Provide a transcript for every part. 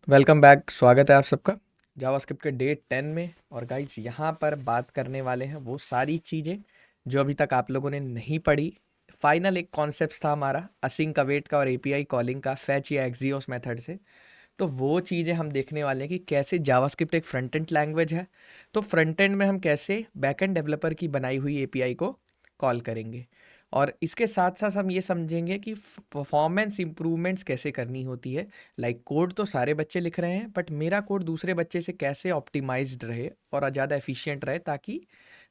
Welcome back. स्वागत है आप सबका जावास्क्रिप्ट के डे 10 में। और गाइस यहाँ पर बात करने वाले हैं वो सारी चीज़ें जो अभी तक आप लोगों ने नहीं पढ़ी। फाइनल एक कॉन्सेप्ट था हमारा असिंक अवेट का और एपीआई कॉलिंग का फैच या एक्सियोस मेथड से। तो वो चीज़ें हम देखने वाले हैं कि कैसे जावास्क्रिप्ट एक फ्रंट एंड लैंग्वेज है, तो फ्रंट एंड में हम कैसे बैक एंड डेवलपर की बनाई हुई एपीआई को कॉल करेंगे। और इसके साथ साथ हम ये समझेंगे कि परफॉर्मेंस इंप्रूवमेंट्स कैसे करनी होती है। लाइक कोड तो सारे बच्चे लिख रहे हैं, बट मेरा कोड दूसरे बच्चे से कैसे ऑप्टिमाइज्ड रहे और ज़्यादा एफिशिएंट रहे ताकि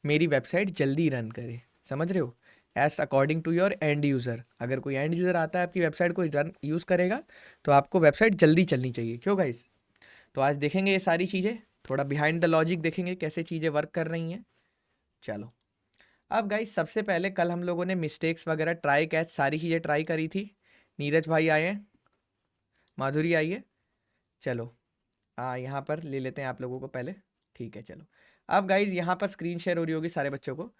मेरी वेबसाइट जल्दी रन करे। समझ रहे हो? As according to your end user. अगर कोई एंड यूज़र आता है आपकी वेबसाइट को रन यूज़ करेगा तो आपको वेबसाइट जल्दी चलनी चाहिए। क्यों गाइस? तो आज देखेंगे ये सारी चीज़ें, थोड़ा बिहाइंड द लॉजिक देखेंगे कैसे चीज़ें वर्क कर रही हैं। चलो, अब गाइस सबसे पहले कल हम लोगों ने मिस्टेक्स वगैरह ट्राई कैच सारी चीज़ें ट्राई करी थी। नीरज भाई आए हैं, माधुरी आई है। चलो यहाँ पर ले लेते हैं आप लोगों को पहले। ठीक है, चलो। अब गाइज यहाँ पर स्क्रीन शेयर हो रही होगी सारे बच्चों को।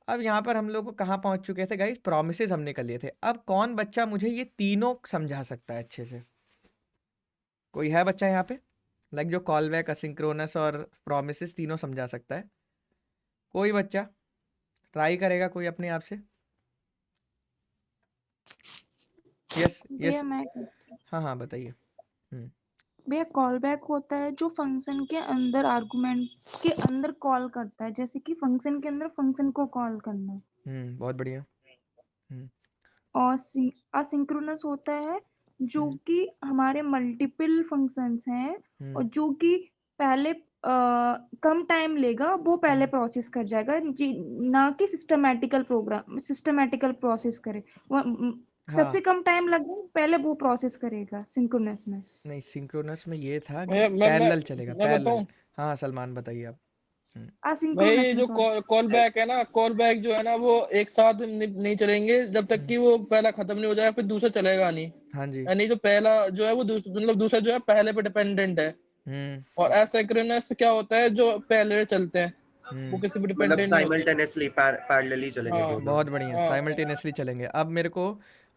अब यहाँ पर हम लोग को कहाँ पहुँच चुके थे गाइज? प्रोमिसेस हमने कर लिए थे। अब कौन बच्चा मुझे ये तीनों समझा सकता है अच्छे से? कोई है बच्चा यहाँ पे लाइक जो कॉल बैक, असिंक्रोनस और प्रोमिसेस तीनों समझा सकता है? कोई बच्चा ट्राई करेगा कोई अपने आप से? Yes yes. भैया मैं करती हूँ। हाँ हाँ, बताइए। भैया कॉल बैक होता है जो फंक्शन के अंदर आर्गुमेंट के अंदर कॉल करता है, जैसे कि फंक्शन के अंदर फंक्शन को कॉल करना। बहुत बढ़िया। हम्म और असिंक्रोनस होता है जो हम्म कि हमारे मल्टीपल फंक्शंस हैं और हम्म जो कि पहले कम टाइम लेगा वो पहले हम्म, प्रोसेस कर जाएगा ना कि सिस्टमैटिकल प्रोसेस करे। सबसे हाँ। कम टाइम लगेगा पहले वो प्रोसेस करेगा सिंक्रोनस में। नहीं, सिंक्रोनस में ये था कि मैं पैरेलल चलेगा, मैं पैरेलल। बताऊं। हाँ सलमान, बताइए आप। हम्म भाई असिंक्रोनस ये में, जो सॉरी। कॉल बैक है ना, कॉल बैक जो है ना वो एक साथ नहीं चलेंगे जब तक हम्म, कि वो पहला खत्म नहीं हो जाए, फिर दूसरा चलेगा नहीं। हाँ जी। यानी जो पहला जो है वो मतलब दूसरा जो है पहले पे डिपेंडेंट है। हम्म और एसिंक्रोनस क्या होता है, जो पहले चलते हैं, वो हम्म किसी पे मतलब डिपेंडेंट नहीं होते। साइमल्टेनियसली पैरेलली चलेंगे हाँ दोनों। बहुत बढ़िया, हाँ साइमल्टेनियसली चलेंगे। अब मेरे को,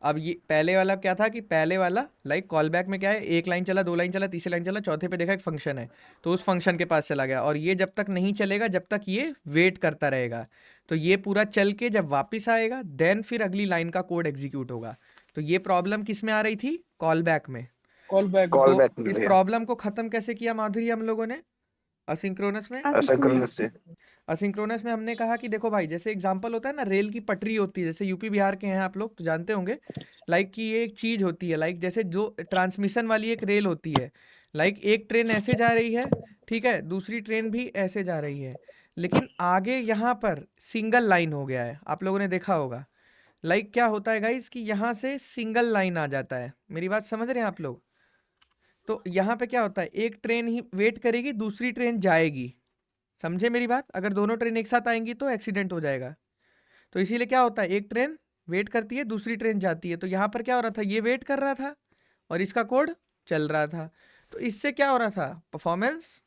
अब ये पहले वाला क्या था कि पहले वाला लाइक कॉल बैक में क्या है, एक लाइन चला, दो लाइन चला, तीसरी लाइन चला, चौथे पे देखा एक फंक्शन है तो उस फंक्शन के पास चला गया। और ये जब तक नहीं चलेगा जब तक ये वेट करता रहेगा। तो ये पूरा चल के जब वापस आएगा देन फिर अगली लाइन का कोड एग्जीक्यूट होगा। तो ये प्रॉब्लम किस में आ रही थी? कॉल बैक में। कॉल बैक में। कॉल तो बैक में इस भैया। प्रॉब्लम को ख़त्म कैसे किया माधुरी हम लोगों ने असिंक्रोनस में? असिंक्रोनस। असिंक्रोनस से। असिंक्रोनस में हमने कहा कि देखो भाई, जैसे एग्जांपल होता है ना, रेल की पटरी होती है, जैसे यूपी बिहार के हैं आप लोग तो जानते होंगे। लाइक कि ये एक चीज़ होती है, लाइक जैसे जो ट्रांसमिशन वाली एक रेल होती है। लाइक एक ट्रेन ऐसे जा रही है, ठीक है, दूसरी ट्रेन भी ऐसे जा रही है, लेकिन आगे यहाँ पर सिंगल लाइन हो गया है, आप लोगों ने देखा होगा। लाइक क्या होता है गाइस कि यहाँ से सिंगल लाइन आ जाता है। मेरी बात समझ रहे हैं आप लोग? तो यहाँ पे क्या होता है, एक ट्रेन ही वेट करेगी, दूसरी ट्रेन जाएगी। समझे मेरी बात? अगर दोनों ट्रेन एक साथ आएंगी तो एक्सीडेंट हो जाएगा। तो इसीलिए क्या होता है, एक ट्रेन वेट करती है, दूसरी ट्रेन जाती है। तो यहाँ पर क्या हो रहा था, ये वेट कर रहा था और इसका कोड चल रहा था। तो इससे क्या हो रहा था, परफॉर्मेंस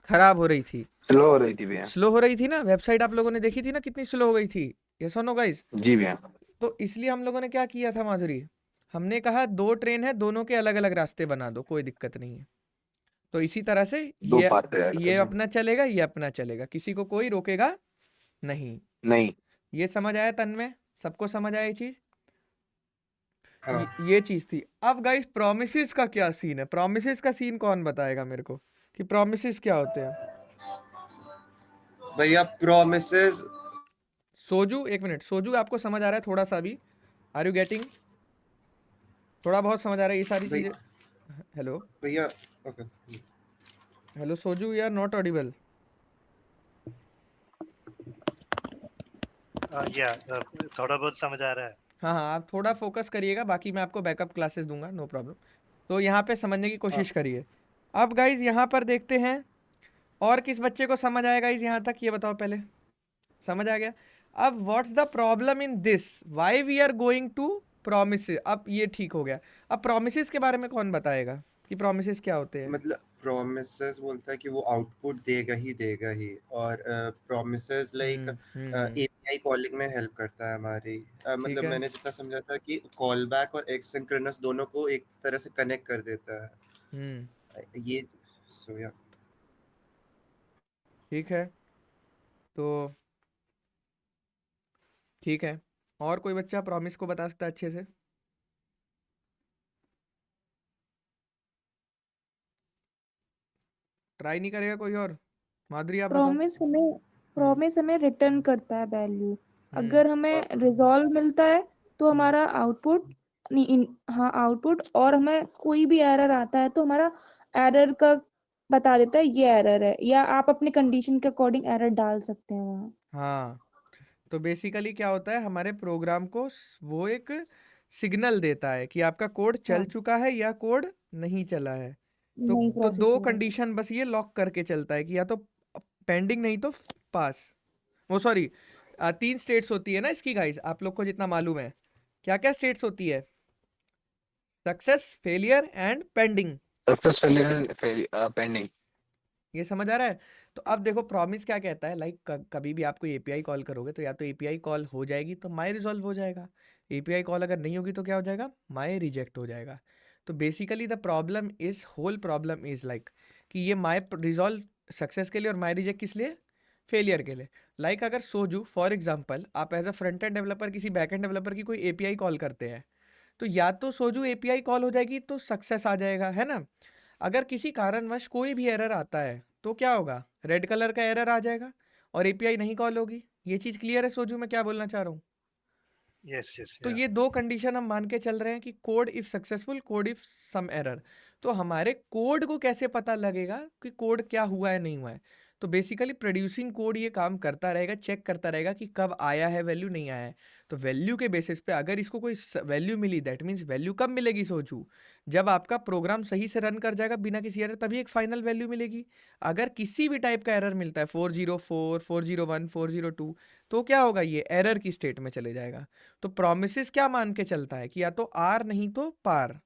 खराब हो रही थी, स्लो हो रही थी भैया। स्लो हो रही थी ना। वेबसाइट आप लोगों ने देखी थी ना कितनी स्लो हो गई थी। ये सुनो गाइस। जी भैया। तो इसलिए हम लोगों ने क्या किया था माधुरी, हमने कहा दो ट्रेन है, दोनों के अलग अलग रास्ते बना दो, कोई दिक्कत नहीं है। तो इसी तरह से दो ये पार्ट तैयार कर ये दो। अपना चलेगा, ये अपना चलेगा, किसी को कोई रोकेगा नहीं। नहीं। ये समझ आया तन में? सबको समझ आया ये चीज? हाँ ये चीज थी। अब गाइस प्रोमिसेस का क्या सीन है? प्रोमिसेस का सीन कौन बताएगा मेरे को कि प्रोमिसेस क्या होते हैं? भैया, प्रोमिसेस। सोजू, एक मिनट। सोजू, आपको समझ आ रहा है थोड़ा सा भी? Are you getting? थोड़ा बहुत समझ आ रहा है ये सारी चीजें? हेलो भैया, okay. Hello Soju, you are not audible. या थोड़ा बहुत समझ आ रहा है। हाँ हाँ, आप थोड़ा फोकस करिएगा, बाकी मैं आपको बैकअप क्लासेस दूंगा, नो प्रॉब्लम। तो यहाँ पे समझने की हाँ। कोशिश करिए। अब गाइज यहाँ पर देखते हैं और किस बच्चे को समझ आएगा गाइज यहाँ तक, ये बताओ पहले। समझ आ गया? अब what's the problem in this, why we are going to promise. अब ये ठीक हो गया। अब प्रोमिस के बारे में कौन बताएगा कि प्रोमिस क्या होते हैं? मतलब प्रोमिसेस बोलता है कि वो आउटपुट देगा ही। और प्रोमिसेस लाइक हम्म, एपीआई कॉलिंग में हेल्प करता है हमारी। ठीक मतलब है। मैंने जितना समझा था कि कॉल बैक और एक्सिंक्रोनस दोनों को एक तरह से कनेक्ट कर देता है। हम्म ये सो या ठीक है, तो ठीक है। और कोई बच्चा प्रॉमिस को बता सकता है अच्छे से? ट्राई नहीं करेगा कोई और? माधुरी आप बताओ। प्रॉमिस हमें रिटर्न करता है वैल्यू। हम्म अगर हमें रिजॉल्व मिलता है तो हमारा आउटपुट हाँ आउटपुट, और हमें कोई भी एरर आता है तो हमारा एरर का बता देता है ये एरर है, या आप अपने कंडीशन के अकॉर्डिंग एरर डाल सकते हैं वहाँ। हाँ, तो बेसिकली क्या होता है, हमारे प्रोग्राम को वो एक सिग्नल देता है कि आपका कोड चल हाँ, चुका है या कोड नहीं चला है। तो नहीं तो प्रोसेस दो हो रहा है। कंडीशन बस ये लॉक करके चलता है कि या तो पेंडिंग नहीं तो पास। वो सॉरी, 3 स्टेट्स होती है ना इसकी गाइस, आप लोग को जितना मालूम है। क्या क्या स्टेट्स होती है? Success, failure and pending. Success failure pending. ये समझ आ रहा है? तो अब देखो प्रॉमिस क्या कहता है, लाइक कभी भी आपको एपीआई कॉल करोगे तो या तो एपीआई कॉल हो जाएगी तो माई रिजॉल्व हो जाएगा, एपीआई कॉल अगर नहीं होगी तो क्या हो जाएगा, माई रिजेक्ट हो जाएगा। तो basically the problem is whole problem is like कि ये माई रिजॉल्व सक्सेस के लिए और माई रिजेक्ट किस लिए, फेलियर के लिए। लाइक अगर सोजू फॉर एग्जाम्पल आप as a front end developer किसी बैक एंड डेवलपर की कोई एपीआई कॉल करते हैं, तो या तो सोजू एपीआई कॉल हो जाएगी तो सक्सेस आ जाएगा, है ना। अगर किसी कारणवश कोई भी एरर आता है तो क्या होगा, रेड कलर का एरर आ जाएगा और एपीआई नहीं कॉल होगी। ये चीज़ क्लियर है सोजू मैं क्या बोलना चाह रहा हूँ? यस यस तो या ये दो कंडीशन हम मान के चल रहे हैं कि code if successful, code if some error. तो हमारे कोड को कैसे पता लगेगा कि कोड क्या हुआ है नहीं हुआ है? तो बेसिकली प्रोड्यूसिंग कोड ये काम करता रहेगा, चेक करता रहेगा कि कब आया है वैल्यू, नहीं आया है। तो वैल्यू के बेसिस पे अगर इसको कोई वैल्यू मिली, दैट मीन्स वैल्यू कब मिलेगी सोचू, जब आपका प्रोग्राम सही से रन कर जाएगा बिना किसी एरर, तभी एक फाइनल वैल्यू मिलेगी। अगर किसी भी टाइप का एरर मिलता है 404, 401, 402, तो क्या होगा, ये एरर की स्टेट में चले जाएगा। तो प्रोमिसेस क्या मान के चलता है कि या तो आर नहीं तो पार,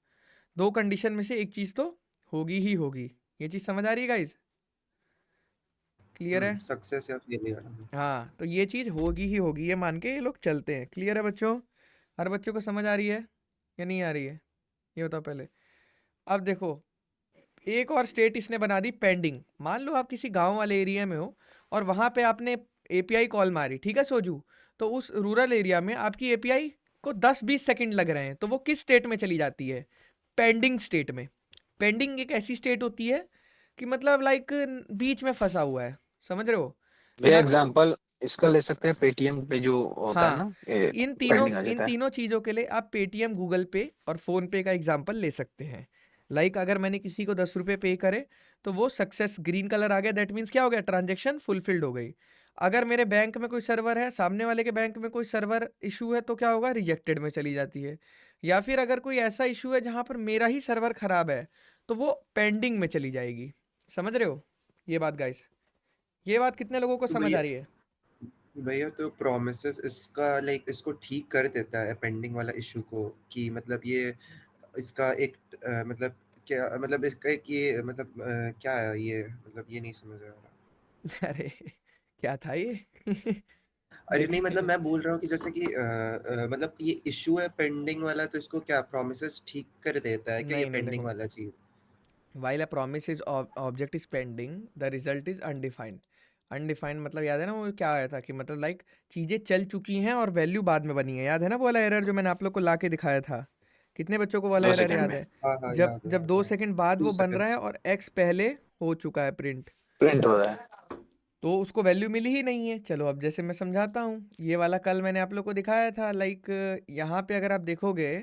दो कंडीशन में से एक चीज तो होगी ही होगी। ये चीज समझ आ रही है गाइज? क्लियर है? सक्सेस या फेलियर। हाँ, तो ये चीज होगी ही होगी, ये मान के ये लोग चलते हैं। क्लियर है बच्चों? हर बच्चों को समझ आ रही है या नहीं आ रही है, ये बताओ पहले। अब देखो, एक और स्टेट इसने बना दी पेंडिंग। मान लो आप किसी गांव वाले एरिया में हो और वहां पे आपने एपीआई कॉल मारी, ठीक है सोजू, तो उस रूरल एरिया में आपकी एपीआई को 10-20 सेकंड लग रहे हैं, तो वो किस स्टेट में चली जाती है, पेंडिंग स्टेट में। पेंडिंग एक ऐसी स्टेट होती है कि मतलब लाइक बीच में फंसा हुआ है, समझ रहे हो भैया ना। एग्जांपल इसका ले सकते हैं, पेटीएम पे जो होता है हाँ, ना, ये इन पेंडिंग आ जाता है। तीनों चीज़ों के लिए आप पेटीएम, गूगल पे और फ़ोन पे का एग्जांपल ले सकते हैं। लाइक अगर मैंने किसी को 10 रुपये पे करे तो वो सक्सेस ग्रीन कलर आ गया, दैट मीन्स क्या हो गया, ट्रांजेक्शन फुलफिल्ड हो गई। अगर मेरे बैंक में कोई सर्वर है, सामने वाले के बैंक में कोई सर्वर इशू है, तो क्या होगा, रिजेक्टेड में चली जाती है। या फिर अगर कोई ऐसा इशू है जहाँ पर मेरा ही सर्वर ख़राब है, तो वो पेंडिंग में चली जाएगी। समझ रहे हो ये बात गाइस? ये बात कितने लोगों को तो समझ आ भैया रही है? भैया तो प्रोमिसेस इसका लाइक इसको ठीक कर देता है पेंडिंग वाला इशू को, कि मतलब ये इसका एक मतलब क्या मतलब इसका एक ये मतलब क्या है ये, मतलब ये नहीं समझ आ रहा। अरे क्या था ये? अरे नहीं, देखिए, मतलब मैं बोल रहा हूँ कि जैसे कि मतलब ये इशू है पेंडिंग वाला, तो इसको क्या प्रोमिसेस ठीक कर देता है क्या ये नहीं नहीं, पेंडिंग देखो, वाला चीज? while a promise is object is pending, the result is undefined। Undefined मतलब याद है ना वो क्या आया था कि मतलब लाइक चीज़ें चल चुकी हैं और वैल्यू बाद में बनी है, याद है ना वो वाला एरर जो मैंने आप लोग को ला के दिखाया था? कितने बच्चों को वाला 2 एरर सेकंड याद में है? हाँ हाँ, जब याद है जब याद 2 सेकंड बाद है, 2 वो बन रहा है सेकंड्स। और एक्स पहले हो चुका है प्रिंट, प्रिंट हो रहा है। तो उसको वैल्यू मिली ही नहीं है। चलो अब जैसे मैं समझाता हूँ, ये वाला कल मैंने आप लोग को दिखाया था, लाइक यहाँ पे अगर आप देखोगे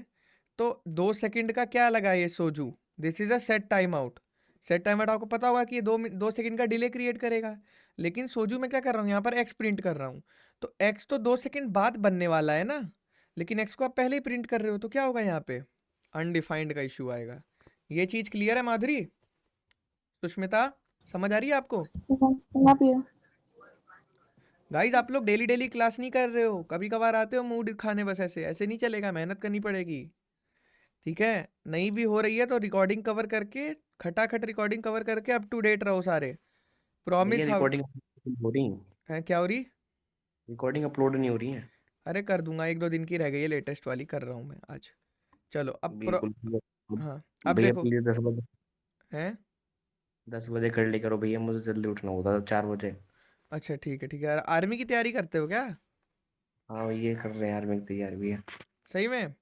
तो 2 सेकंड का क्या लगा ये Soju, this is a set time out. Set time out आपको पता होगा कि ये 2 सेकंड का डिले क्रिएट करेगा, लेकिन सोजू में क्या कर रहा हूँ, यहाँ पर एक्स प्रिंट कर रहा हूँ, तो एक्स तो 2 सेकंड बाद बनने वाला है ना, लेकिन एक्स को आप पहले ही प्रिंट कर रहे हो, तो क्या होगा यहाँ पे, अनडिफाइंड का इशू आएगा। ये चीज़ क्लियर है माधुरी, सुष्मिता, समझ आ रही है आपको? यहाँ पे गाइज आप लोग डेली डेली क्लास नहीं कर रहे हो, कभी कभार आते हो मूड खाने, बस ऐसे ऐसे नहीं चलेगा, मेहनत करनी पड़ेगी। ठीक है, नहीं भी हो रही है तो रिकॉर्डिंग कवर करके, खटाखट रिकॉर्डिंग कवर करके अप टू डेट रहो सारे। भैया प्रॉमिस हाउ रिकॉर्डिंग हो रही है? है, क्या हो रही? रिकॉर्डिंग अपलोड नहीं हो रही है? अरे कर दूंगा, 1-2 दिन की रह गई है, लेटेस्ट वाली कर रहा हूँ मैं आज। चलो अब बिल्कुल भैया। हाँ, अब भैया देखो प्लीज 10 बजे है, 10 बजे कर लिया करो भैया, मुझे जल्दी उठना होता था 4 बजे। अच्छा ठीक है यार, आर्मी की तैयारी करते हो क्या? हाँ ये कर रहे हैं यार, मेरी तैयारी भी है। सही में?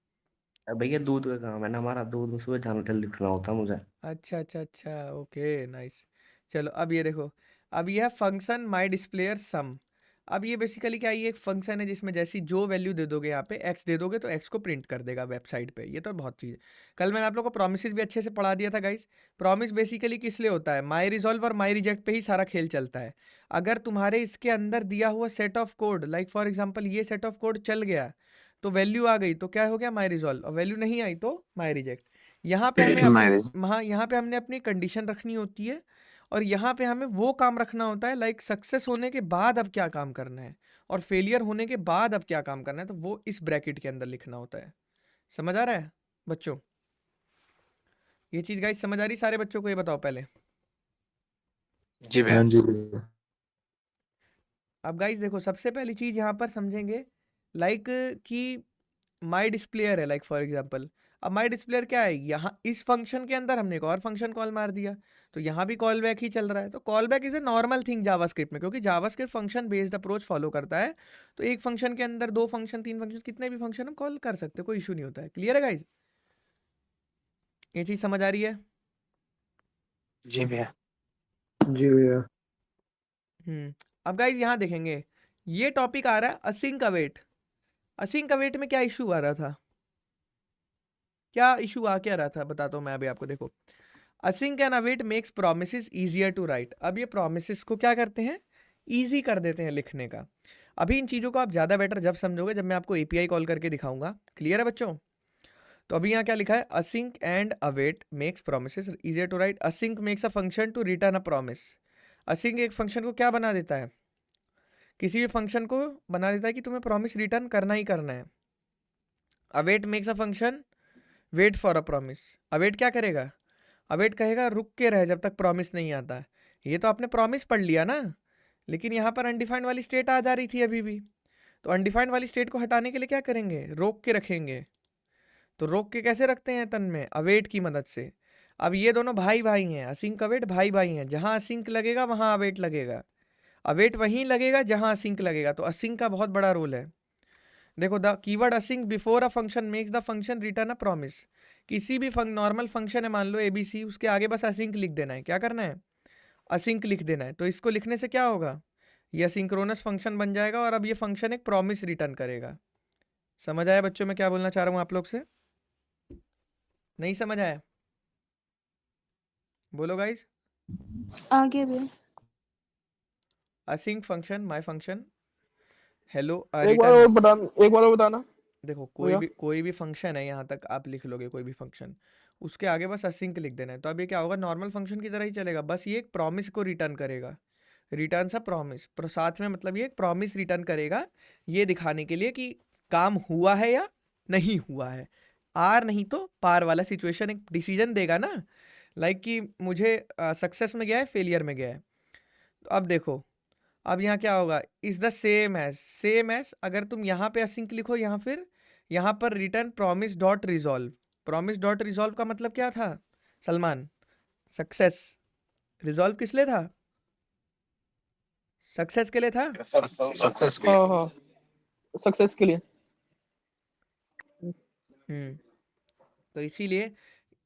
भैया दूध का काम है ना हमारा, दूध में सुबह जाना, जल्दी उठना होता है मुझे। अच्छा ओके नाइस। चलो अब ये देखो, अब ये है फंक्शन माई डिस्प्लेयर सम। अब ये बेसिकली क्या है, ये एक फंक्शन है जिसमें जैसी जो वैल्यू दे दोगे, यहाँ पे एक्स दे दोगे तो एक्स को प्रिंट कर देगा वेबसाइट पे। ये तो बहुत चीज़ है। कल मैंने आप लोगों को प्रोमिसेस भी अच्छे से पढ़ा दिया था गाइस। प्रॉमिस बेसिकली किस लिए होता है? माई रिजॉल्व और माई रिजेक्ट पे ही सारा खेल चलता है। अगर तुम्हारे इसके अंदर दिया हुआ set of code, like for example ये सेट ऑफ कोड चल गया तो वैल्यू आ गई तो क्या हो गया? माई रिजॉल्व। और वैल्यू नहीं आई तो माई रिजेक्ट। यहाँ पे हमें मैरिज। हाँ यहाँ पे हमने अपनी कंडीशन रखनी होती है, और यहाँ पे हमें वो काम रखना होता है, लाइक सक्सेस होने के बाद अब क्या काम करना है और फेलियर होने के बाद अब क्या काम करना है, तो वो इस ब्रैकेट के अंदर लिखना होता है। समझ आ रहा है बच्चों? ये चीज गाइस समझ आ रही सारे बच्चों को? ये बताओ पहले। जी भैया। हाँ जी भैया। अब गाइस देखो, सबसे पहली चीज यहाँ पर समझेंगे, लाइक कि माई डिस्प्लेयर है, लाइक फॉर एग्जाम्पल। अब माई डिस्प्लेयर क्या है? यहाँ इस फंक्शन के अंदर हमने एक और फंक्शन कॉल मार दिया, तो यहाँ भी कॉल बैक ही चल रहा है। तो call back is a normal thing JavaScript में, क्योंकि JavaScript function based approach follow करता है। तो एक फंक्शन के अंदर 2 फंक्शन, 3 फंक्शन, कितने भी फंक्शन हम कॉल कर सकते हैं, कोई इशू नहीं होता है। क्लियर है गाइज? ये चीज समझ आ रही है? जी भैया। जी भैया। अब गाइज यहाँ देखेंगे, ये टॉपिक आ रहा है असिंक अवेट। असिंक अवेट में क्या इशू आ रहा था? क्या इशू आ क्या रहा था बताता हूँ मैं अभी आपको। देखो, async and await makes promises easier to write. अब ये प्रोमिसेस को क्या करते हैं? ईजी कर देते हैं लिखने का। अभी इन चीज़ों को आप ज़्यादा बेटर जब समझोगे जब मैं आपको एपीआई कॉल करके दिखाऊंगा। क्लियर है बच्चों? तो अभी यहाँ क्या लिखा है? Async and await makes promises easier to write. Async makes a function to return a promise. Async एक फंक्शन को क्या बना देता है? किसी भी फंक्शन को बना देता है कि तुम्हें प्रॉमिस रिटर्न करना ही करना है। Await makes a function wait for a promise. Await क्या करेगा? अवेट कहेगा रुक के रह जब तक प्रॉमिस नहीं आता। ये तो आपने प्रॉमिस पढ़ लिया ना, लेकिन यहाँ पर अनडिफाइंड वाली स्टेट आ जा रही थी अभी भी। तो अनडिफाइंड वाली स्टेट को हटाने के लिए क्या करेंगे? रोक के रखेंगे। तो रोक के कैसे रखते हैं तन में? अवेट की मदद से। अब ये दोनों भाई भाई हैं, असिंक अवेट भाई भाई हैं। जहाँ असिंक लगेगा वहाँ अवेट लगेगा, अवेट वहीं लगेगा जहाँ असिंक लगेगा। तो असिंक का बहुत बड़ा रोल है। देखो, the keyword async before a function makes the function return a promise. किसी भी नॉर्मल फंक्शन है, मान लो एबीसी, उसके आगे बस असिंक लिख देना है। क्या करना है? असिंक लिख देना है। तो इसको लिखने से क्या होगा? ये सिंक्रोनस फंक्शन बन जाएगा, और अब ये फंक्शन एक प्रॉमिस रिटर्न करेगा। समझ आया बच्चों मैं क्या बोलना चाह रहा हूँ आप लोग से? नहीं समझ आया? बोलो गाइज। आगे भी। Async function, my function, hello एक बार और रिटर्न। बताना देखो, भैया। कोई भी फंक्शन है, यहाँ तक आप लिख लोगे कोई भी फंक्शन, उसके आगे बस असिंक लिख देना है। तो अब ये क्या होगा? नॉर्मल फंक्शन की तरह ही चलेगा, बस ये एक प्रॉमिस को रिटर्न करेगा। रिटर्न सा प्रॉमिस, साथ में मतलब ये एक प्रॉमिस रिटर्न करेगा, ये दिखाने के लिए कि काम हुआ है या नहीं हुआ है। आर नहीं तो पार वाला सिचुएशन एक डिसीजन देगा ना, लाइक कि मुझे सक्सेस में गया है, फेलियर में गया है। तो अब देखो, अब यहाँ क्या होगा? Is the same as, same as. अगर तुम यहाँ पे असिंक लिखो, यहाँ फिर यहाँ पर return promise dot resolve. Promise dot resolve का मतलब क्या था सलमान? सक्सेस। रिजॉल्व किस लिए था? सक्सेस के लिए था। सक्सेस के लिए। हाँ हाँ, सक्सेस के लिए। तो इसीलिए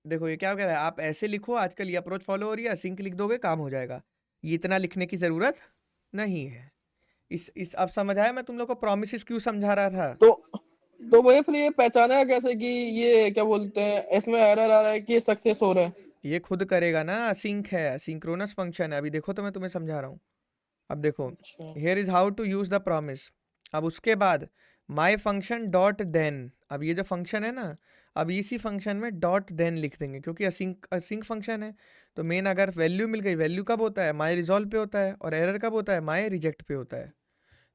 देखो, ये क्या कह रहा है? आप ऐसे लिखो, आजकल ये अप्रोच फॉलो हो रही है, असिंक लिख दोगे काम हो जाएगा। ये इतना लिखने की जरूरत नहीं है। इस अब समझ आया मैं तुम लोग को प्रॉमिसेस क्यों समझा रहा था? तो भैया फिर ये पहचाना कैसे कि ये क्या बोलते हैं, इसमें एरर आ रहा है कि सक्सेस हो रहा है? ये खुद करेगा ना, असिंक है, सिंक्रोनस फंक्शन है। अभी देखो तो मैं तुम्हें समझा रहा हूँ। अब देखो, अच्छा। Here is how to use the promise. अब उसके बाद माई फंक्शन डॉट देन। अब ये जो फंक्शन है ना, अब इसी फंक्शन में डॉट देन लिख देंगे, क्योंकि असिंक फंक्शन है। तो मेन अगर वैल्यू मिल गई, वैल्यू कब होता है? माई रिजॉल्व पे होता है, और एरर कब होता है? माई रिजेक्ट पे होता है।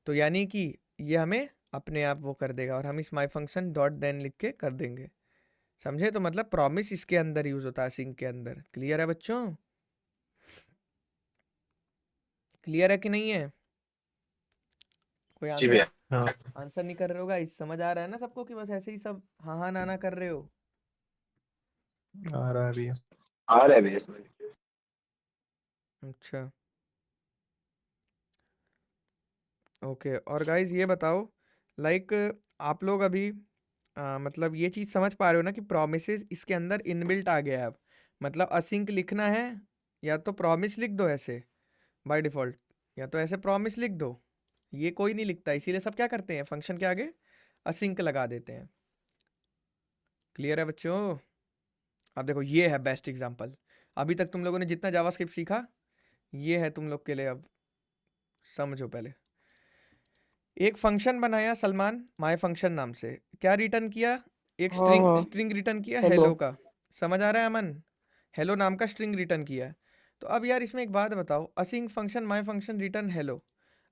तो यानी कि ये हमें अपने आप वो कर देगा, और हम इस माई फंक्शन डॉट देन लिख के कर देंगे। समझे? तो मतलब प्रॉमिस इसके अंदर यूज होता है, असिंक के अंदर। क्लियर है बच्चों? क्लियर है कि नहीं है? कोई जी आंसर भैया। हाँ। आंसर नहीं कर रहे हो गाइस? समझ आ रहा है ना सबको कि बस ऐसे ही सब हाँ हाँ ना ना कर रहे हो? आ रहा है भैया। आ रहा है भैया। अच्छा ओके। और गाइज ये बताओ, लाइक आप लोग अभी मतलब ये चीज़ समझ पा रहे हो ना कि प्रोमिसेस इसके अंदर इनबिल्ट आ गया है अब। मतलब असिंक लिखना है, या तो प्रॉमिस लिख दो ऐसे बाय डिफ़ॉल्ट, या तो ऐसे प्रॉमिस लिख दो। ये कोई नहीं लिखता, इसीलिए सब क्या करते हैं, फंक्शन के आगे असिंक लगा देते हैं। क्लियर है बच्चों? अब देखो ये है बेस्ट एग्जांपल। अभी तक तुम लोगों ने जितना जावास्क्रिप्ट सीखा, ये है तुम लोग के लिए। अब समझो पहले। एक फंक्शन बनाया सलमान माय फंक्शन नाम से। क्या रिटर्न किया? एक हाँ हाँ स्ट्रिंग रिटर्न किया हेलो। हेलो का। समझ आ रहा है अमन? हेलो नाम का स्ट्रिंग रिटर्न किया। तो अब यार इसमें एक बात बताओ, async function my function return hello.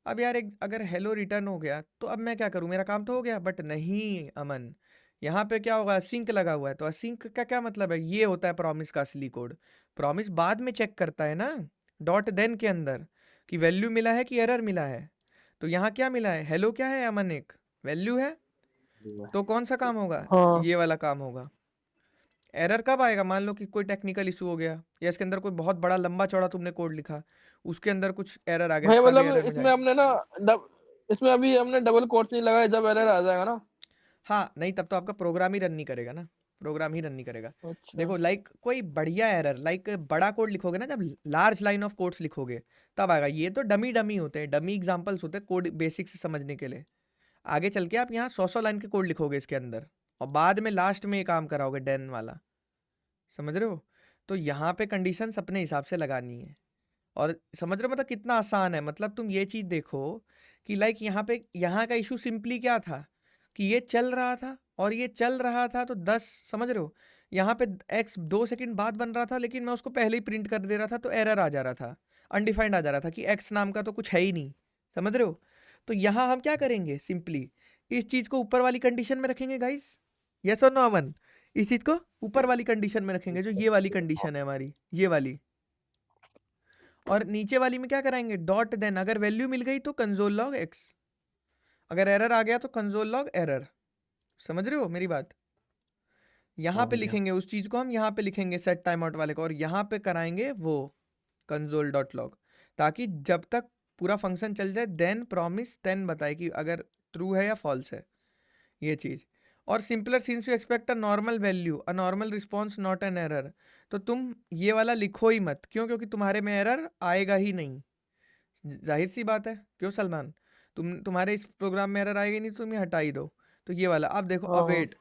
अब यार एक अगर हेलो रिटर्न हो गया तो अब मैं क्या करूं, मेरा काम तो हो गया। बट नहीं अमन, यहाँ पे क्या होगा, असिंक लगा हुआ है। तो असिंक का क्या मतलब है, ये होता है प्रॉमिस का असली कोड। प्रॉमिस बाद में चेक करता है ना, डॉट देन के अंदर, कि वैल्यू मिला है कि एरर मिला है। तो यहाँ क्या मिला है, हेलो क्या है अमन, एक वैल्यू है। तो कौन सा काम होगा, हाँ ये वाला काम होगा। एरर कब आएगा, मान लो कि कोई टेक्निकल इशू हो गया, या इसके अंदर कोई बहुत बड़ा लंबा चौड़ा तुमने कोड लिखा, उसके अंदर कुछ एरर आ गया, भाई, तब मतलब एरर में इसमें जाए। हमने ना इसमें अभी हमने डबल कोट्स नहीं लगाए, जब एरर आ जाएगा ना। हाँ नहीं, तब तो आपका प्रोग्राम ही रन नहीं करेगा ना, प्रोग्राम ही रन नहीं करेगा। अच्छा देखो लाइक कोई बढ़िया एरर, लाइक बड़ा कोड लिखोगे ना, जब लार्ज लाइन ऑफ कोड्स लिखोगे तब आएगा। ये तो डमी डमी होते हैं, डमी एग्जांपल्स होते हैं कोड बेसिक से समझने के लिए। आगे चल के आप यहाँ 100 लाइन के कोड लिखोगे इसके अंदर, और बाद में लास्ट में ये काम कराओगे डेन वाला। समझ रहे हो? तो यहाँ पे कंडीशंस अपने हिसाब से लगानी है। और समझ रहे हो मतलब कितना आसान है। मतलब तुम ये चीज़ देखो कि लाइक यहाँ पे, यहाँ का इशू सिंपली क्या था कि ये चल रहा था, और ये चल रहा था तो 10, समझ रहे हो, यहाँ पे x 2 सेकंड बाद बन रहा था, लेकिन मैं उसको पहले ही प्रिंट कर दे रहा था, तो एरर आ जा रहा था, अनडिफाइंड आ जा रहा था कि x नाम का तो कुछ है ही नहीं। समझ रहे हो? तो यहाँ हम क्या करेंगे, सिंपली इस चीज़ को ऊपर वाली कंडीशन में रखेंगे गाइस। यस और नो अमन? इस चीज़ को ऊपर वाली कंडीशन में रखेंगे, जो ये वाली कंडीशन है हमारी, ये वाली। और नीचे वाली में क्या कराएंगे, डॉट देन, अगर वैल्यू मिल गई तो कंसोल लॉग एक्स, अगर एरर आ गया तो कंसोल लॉग एरर। समझ रहे हो मेरी बात? यहाँ हाँ पे भैया। लिखेंगे उस चीज़ को, हम यहाँ पे लिखेंगे सेट टाइम आउट वाले को, और यहाँ पे कराएंगे वो कंसोल डॉट लॉग, ताकि जब तक पूरा फंक्शन चल जाए देन प्रॉमिस देन बताए कि अगर ट्रू है या फॉल्स है, ये चीज़। और simpler since you expect a normal value a normal response not an error, तो तुम ये वाला लिखो ही मत। क्यों? क्योंकि तुम्हारे में एरर आएगा ही नहीं। जाहिर सी बात है, क्यों सलमान? तुम्हारे इस प्रोग्राम में एरर आएगी नहीं, तो तुम ये हटा ही दो। तो ये वाला अब देखो, हाँ हाँ await,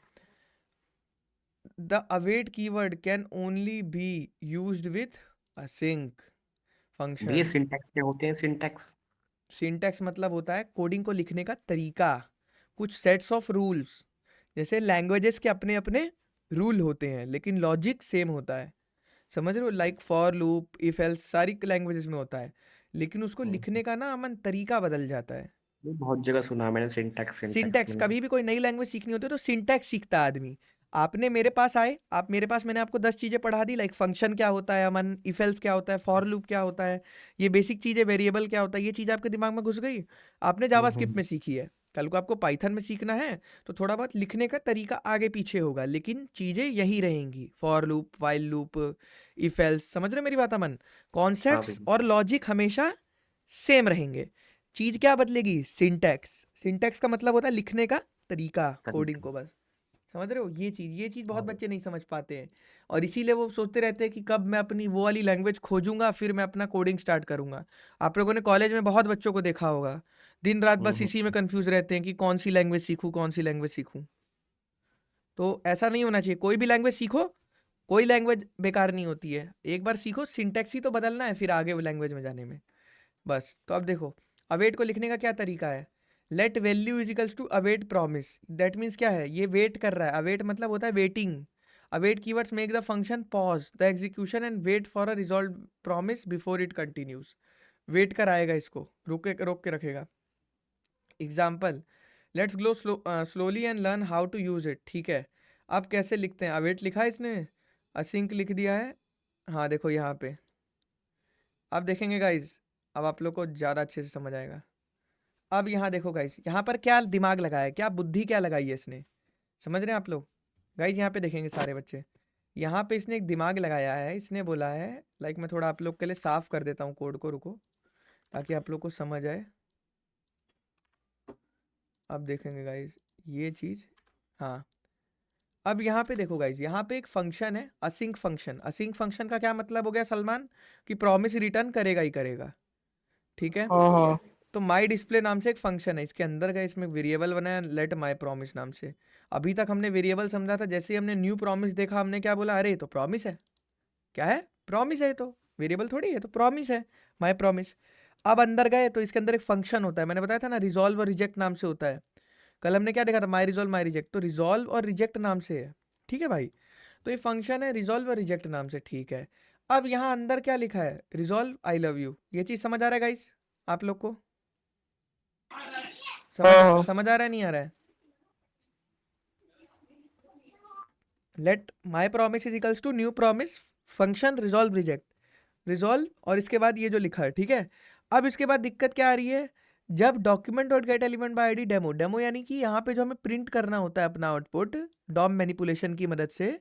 the await keyword can only be used with async भैया फंक्शन। सिंटैक्स क्या होते हैं, सिंटैक्स? सिंटैक्स मतलब होता है कोडिंग को लिखने का तरीका, कुछ सेट्स ऑफ रूल्स। जैसे लैंग्वेजेस के अपने अपने रूल होते हैं, लेकिन लॉजिक सेम होता है। समझ रहे हो? Like for loop, if else, सारी लैंग्वेजेस में होता है, लेकिन उसको लिखने का ना अमन तरीका बदल जाता है। ये बहुत जगह सुना है मैंने, सिंटैक्स सिंटैक्स सिंटैक्स, मैंने। कभी भी कोई नई लैंग्वेज सीखनी होती है तो सिंटैक्स सीखता है आदमी। आपने मेरे पास आए, आप मेरे पास, मैंने आपको 10 चीज़ें पढ़ा दी, लाइक फंक्शन क्या होता है अमन, इफ एल्स क्या होता है, फॉर लूप क्या होता है, ये बेसिक चीज़ें, वेरिएबल क्या होता है, ये चीज़ आपके दिमाग में घुस गई, आपने जावास्क्रिप्ट में सीखी है। कल को आपको पाइथन में सीखना है तो थोड़ा बहुत लिखने का तरीका आगे पीछे होगा, लेकिन चीज़ें यही रहेंगी, for loop, while loop, if else. समझ रहे हो मेरी बात अमन? हाँ कॉन्सेप्ट्स भैया। और लॉजिक हमेशा सेम रहेंगे, चीज क्या बदलेगी, सिंटैक्स। सिंटैक्स का मतलब होता है लिखने का तरीका, कोडिंग तरीका। को बस। समझ रहे हो? ये चीज बहुत हाँ भैया। बच्चे नहीं समझ पाते हैं, और इसीलिए वो सोचते रहते हैं कि कब मैं अपनी वो वाली लैंग्वेज खोजूंगा, फिर मैं अपना कोडिंग स्टार्ट करूंगा। आप लोगों ने कॉलेज में बहुत बच्चों को देखा होगा, दिन रात बस इसी में कंफ्यूज रहते हैं कि कौन सी लैंग्वेज सीखूं, कौन सी लैंग्वेज सीखूं। तो ऐसा नहीं होना चाहिए, कोई भी लैंग्वेज सीखो, कोई लैंग्वेज बेकार नहीं होती है। एक बार सीखो, सिंटैक्स ही तो बदलना है फिर आगे वो लैंग्वेज में जाने में, बस। तो अब देखो, अवेट को लिखने का क्या तरीका है, let value is equals to await promise. That means क्या है, ये वेट कर रहा है, अवेट मतलब होता है waiting. Await keywords make the function pause the execution and wait for a resolve promise before it continues. Wait कराएगा इसको, रोक के रखेगा। Example, let's glow slowly and learn how to use it. ठीक है, अब कैसे लिखते हैं, अवेट लिखा है इसने, असिंक लिख दिया है। हाँ देखो यहाँ पे, अब देखेंगे गाइज, अब आप लोग को ज़्यादा अच्छे से समझ आएगा। अब यहाँ देखो गाइस, यहाँ पर क्या दिमाग लगाया है, क्या बुद्धि क्या लगाई है इसने, समझ रहे हैं आप लोग? गाइस यहाँ पे देखेंगे सारे बच्चे, यहाँ पे इसने एक दिमाग लगाया है, इसने बोला है लाइक मैं थोड़ा आप लोग के लिए साफ कर देता हूँ कोड को, रुको, ताकि आप लोग को समझ आए। अब देखेंगे गाइज ये चीज़, हाँ। अब यहाँ पे देखो गाइज, यहाँ पे एक फंक्शन है असिंक फंक्शन। असिंक फंक्शन का क्या मतलब हो गया सलमान, कि प्रॉमिस रिटर्न करेगा ही करेगा, ठीक है। हाँ हाँ तो माई डिस्प्ले नाम से एक फंक्शन है, इसके अंदर का इसमें वेरिएबल बनाया लेट माई प्रॉमिस नाम से। अभी तक हमने वेरिएबल समझा था, जैसे ही हमने न्यू प्रॉमिस देखा हमने क्या बोला, अरे ये तो प्रॉमिस है। क्या है, प्रॉमिस है, तो वेरिएबल थोड़ी है, तो प्रॉमिस है, माई प्रॉमिस। अब अंदर गए तो इसके अंदर एक फंक्शन होता है, मैंने बताया था ना रिजॉल्व और रिजेक्ट नाम से होता है। कल हमने क्या देखा था, माई रिजॉल्व माई रिजेक्ट, तो रिजॉल्व और रिजेक्ट नाम से है, ठीक है भाई। तो ये फंक्शन है रिजॉल्व और रिजेक्ट नाम से, ठीक है। अब यहाँ अंदर क्या लिखा है, रिजॉल्व आई लव यू, ये चीज़ समझ आ रहा है गाइस आप लोग को, हाँ समझ आ रहा है नहीं आ रहा है। Let my promise is equals to new promise function resolve reject, resolve और इसके बाद ये जो लिखा है, ठीक है। अब इसके बाद दिक्कत क्या आ रही है, जब document dot get element by ID demo, demo यानी कि यहाँ पे जो हमें प्रिंट करना होता है अपना आउटपुट डॉम मैनिपुलेशन की मदद से,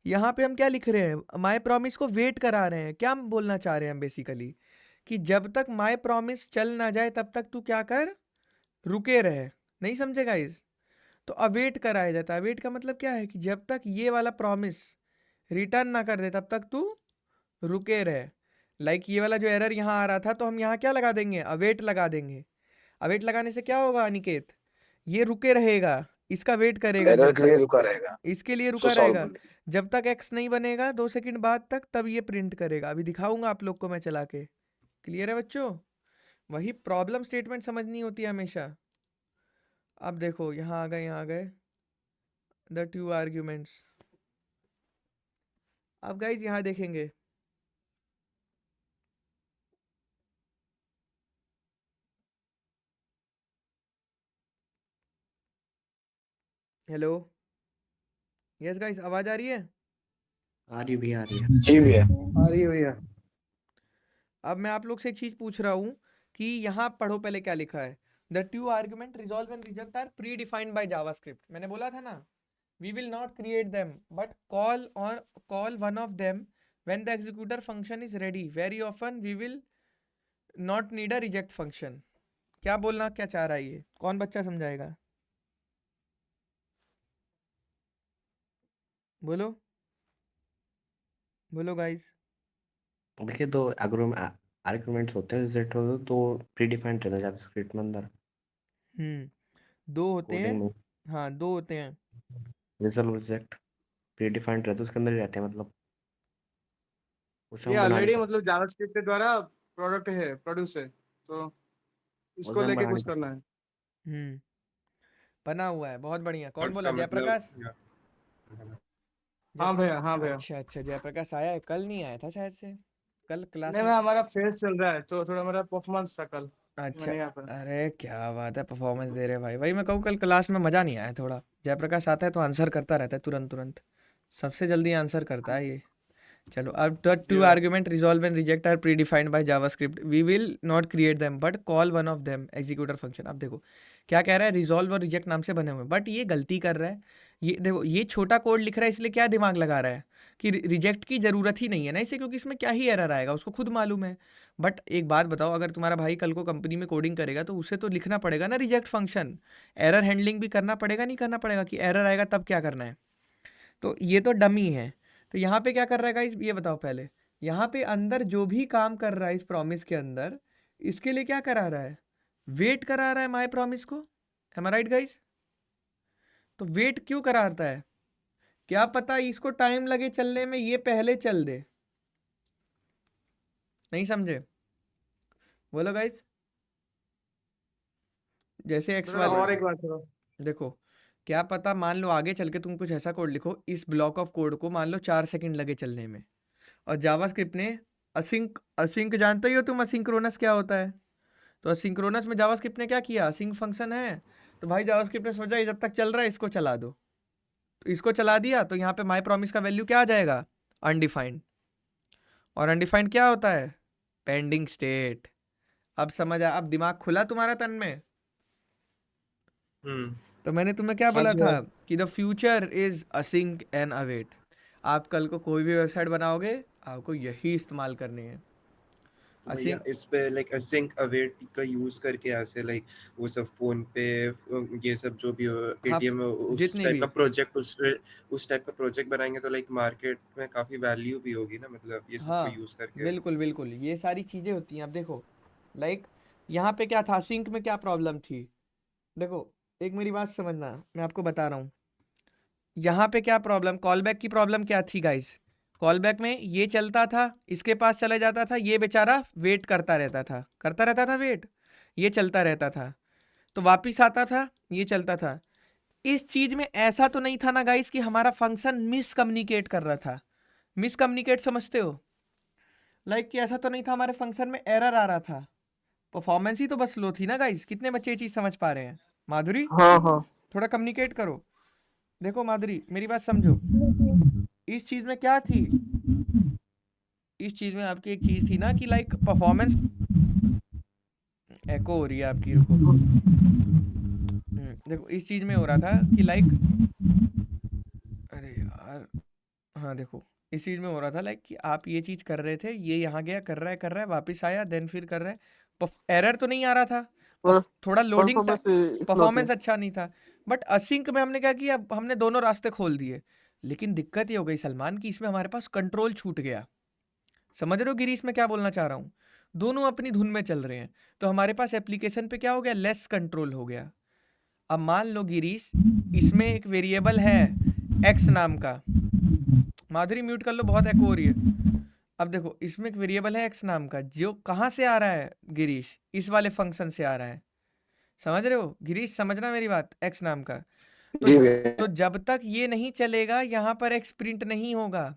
यहाँ पे हम क्या लिख रहे हैं, माई प्रॉमिस को वेट करा रहे हैं। क्या हम बोलना चाह रहे हैं हम बेसिकली, कि जब तक माई प्रॉमिस चल ना जाए तब तक तू क्या कर, रुके रहे। नहीं समझे गाइस, तो अवेट कराया जाता है। अवेट का मतलब क्या है, कि जब तक ये वाला प्रॉमिस रिटर्न ना कर दे तब तक तू रुके रहे। लाइक ये वाला जो एरर यहाँ आ रहा था, तो हम यहाँ क्या लगा देंगे, अवेट लगा देंगे। अवेट लगाने से क्या होगा अनिकेत, ये रुके रहेगा, इसका वेट करेगा एरर जब के लिए तक, रुका रहेगा, इसके लिए सो रुका सॉल्व रहेगा जब तक एक्स नहीं बनेगा 2 सेकंड बाद तक, तब ये प्रिंट करेगा। अभी दिखाऊंगा आप लोग को मैं चला के, क्लियर है बच्चों। वही प्रॉब्लम स्टेटमेंट समझनी होती है हमेशा। अब देखो यहाँ आ गए, यहाँ आ गए द टू आर्ग्यूमेंट्स। अब गाइज यहाँ देखेंगे, हेलो, यस गाइज आवाज आ रही है। आ रही भैया, आ रही है। जी भैया। आ रही है भैया। अब मैं आप लोग से एक चीज पूछ रहा हूँ कि यहाँ पढ़ो पहले क्या लिखा है, the two argument resolve and reject are predefined by JavaScript. मैंने बोला था ना, we will not create them but call one of them when the executor function is ready. Very often we will not need a reject function. क्या बोलना क्या चाह रहा है ये, कौन बच्चा समझाएगा, बोलो बोलो गाइज। देखिए, दो आर्गुमेंट्स होते हैं, रिजेक्ट होते हैं, तो प्री डिफाइंड रहता है जावास्क्रिप्ट में अंदर, दो होते हैं, कोडिंग में। हाँ दो होते हैं। रिजल्व रिजेक्ट प्री डिफाइंड रहते हैं, उसके अंदर ही रहते हैं, मतलब उसे ये हम बना नहीं ऑलरेडी सकते, मतलब जावास्क्रिप्ट के द्वारा प्रोडक्ट है, प्रोड्यूस है, तो इसको उसे हम लेके बना नहीं कुछ सकते। करना है। हम्म बना हुआ है, बहुत बढ़िया। कौन और बोला, का मतलब जयप्रकाश। हाँ भैया, हाँ भैया। अच्छा अच्छा, जयप्रकाश आया है, कल नहीं आया था शायद से, कल क्लास नहीं में। मैं, हमारा फेस चल रहा है तो थोड़ा मेरा परफॉर्मेंस था कल, मैं अच्छा, नहीं आ पाया। अरे क्या बात है, परफॉर्मेंस दे रहे भाई। भाई मैं कहूँ कल क्लास में मज़ा नहीं आया थोड़ा। जयप्रकाश आता है तो आंसर करता रहता है तुरंत तुरंत, सबसे जल्दी आंसर करता है ये। चलो, अब द जी टू भैया। Argument resolve and reject are predefined by JavaScript, we will not create them but call one of them executor function. अब देखो क्या कह रहा है, रिजॉल्व और रिजेक्ट नाम से बने हुए, बट ये गलती कर रहा है। ये देखो ये छोटा कोड लिख रहा है, इसलिए क्या दिमाग लगा रहा है कि रिजेक्ट की ज़रूरत ही नहीं है ना इसे, क्योंकि इसमें क्या ही एरर आएगा उसको खुद मालूम है। बट एक बात बताओ, अगर तुम्हारा भाई कल को कंपनी में कोडिंग करेगा तो उसे तो लिखना पड़ेगा ना रिजेक्ट फंक्शन, एरर हैंडलिंग भी करना पड़ेगा, नहीं करना पड़ेगा, कि एरर आएगा तब क्या करना है। तो ये तो डमी है। तो यहाँ पे क्या कर रहा है गाइस, ये बताओ पहले, यहाँ पे अंदर जो भी काम कर रहा है इस प्रॉमिस के अंदर, इसके लिए क्या करा रहा है, वेट करा रहा है माई प्रॉमिस को। एम आई राइट गाइस। तो वेट क्यों कराता है, क्या पता इसको टाइम लगे चलने में, ये पहले चल दे। नहीं समझे, बोलो गाइस। जैसे एक्स थोड़ा वाले, और एक बार थोड़ा। देखो क्या पता मान लो आगे चल के तुम कुछ ऐसा कोड लिखो, इस ब्लॉक ऑफ कोड को मान लो 4 सेकंड लगे चलने में, और जावास्क्रिप्ट ने असिंक, असिंक जानते ही हो तुम असिंक्रोनस क्या होता है। तो असिंक्रोनस में जावास्क्रिप्ट ने क्या किया, असिंक फंक्शन है, तो भाई जावास्क्रिप्ट ने सोचा ये जब तक चल रहा है इसको चला दो, तो इसको चला दिया, तो यहाँ पे माई प्रॉमिस का वैल्यू क्या आ जाएगा, अनडिफाइंड। और अनडिफाइंड क्या होता है, पेंडिंग स्टेट। अब समझ आ, अब दिमाग खुला तुम्हारा तन में। तो मैंने तुम्हें क्या हाँ बोला जी था हाँ। कि the future is async and await. आप कल को कोई भी वेबसाइट बनाओगे आपको यही इस्तेमाल करनी है। तो भैया असिंक इस पे लाइक async await का यूज करके ऐसे लाइक वो सब फोन पे ये सब जो भी हाँ पेटीएम उस जितनी टाइप भी का प्रोजेक्ट उस टाइप का प्रोजेक्ट बनाएंगे तो लाइक मार्केट में काफी वैल्यू भी होगी ना, मतलब ये सब को हाँ यूज करके। बिल्कुल बिल्कुल ये सारी चीज़ें होती हैं। अब देखो लाइक यहाँ पे क्या था, सिंक में क्या प्रॉब्लम थी। देखो एक मेरी बात समझना, मैं आपको बता रहा हूँ यहाँ पे क्या प्रॉब्लम, कॉलबैक की प्रॉब्लम क्या थी गाइस। कॉलबैक में ये चलता था, इसके पास चले जाता था, ये बेचारा वेट करता रहता था वेट, ये चलता रहता था, तो वापिस आता था, ये चलता था। इस चीज में ऐसा तो नहीं था ना गाइस कि हमारा फंक्शन मिस कम्युनिकेट कर रहा था। मिस कम्युनिकेट समझते हो, लाइक कि ऐसा तो नहीं था हमारे फंक्शन में एरर आ रहा था। परफॉर्मेंस ही तो बस लो थी ना गाइस। कितने बच्चे ये चीज समझ पा रहे हैं? माधुरी हाँ हाँ थोड़ा कम्युनिकेट करो। देखो माधुरी मेरी बात समझो, इस चीज में क्या थी, इस चीज में आपकी एक चीज थी ना कि लाइक परफॉर्मेंस एको हो रही है आपकी, रुको। देखो इस चीज में हो रहा था कि लाइक, अरे यार, हाँ देखो इस चीज में हो रहा था लाइक कि आप ये चीज कर रहे थे, ये यहाँ गया कर रहा है वापिस आया, देन फिर कर रहा है, एरर तो नहीं आ रहा था, पर थोड़ा लोडिंग परफॉर्मेंस स्लो थी। परफॉर्मेंस अच्छा नहीं था। बट असिंक में हमने क्या किया, अब हमने दोनों रास्ते खोल दिए। लेकिन दिक्कत ये हो गई सलमान कि इसमें हमारे पास कंट्रोल छूट गया। समझ रहे हो गिरीश मैं क्या बोलना चाह रहा हूँ? दोनों अपनी धुन में चल रहे हैं, तो हमारे पास एप्लीकेशन पे क्या हो गया, लेस कंट्रोल हो गया। अब मान लो गिरीश इसमें एक वेरिएबल है एक्स नाम का, माधुरी म्यूट कर लो बहुत एको हो रही है। अब देखो इसमें एक वेरिएबल है एक्स नाम का, जो कहाँ से आ रहा है गिरीश, इस वाले फंक्शन से आ रहा है। समझ रहे हो गिरीश, समझना मेरी बात, एक्स नाम का। तो जी भैया। तो जब तक ये नहीं चलेगा यहाँ पर एक्स प्रिंट नहीं होगा।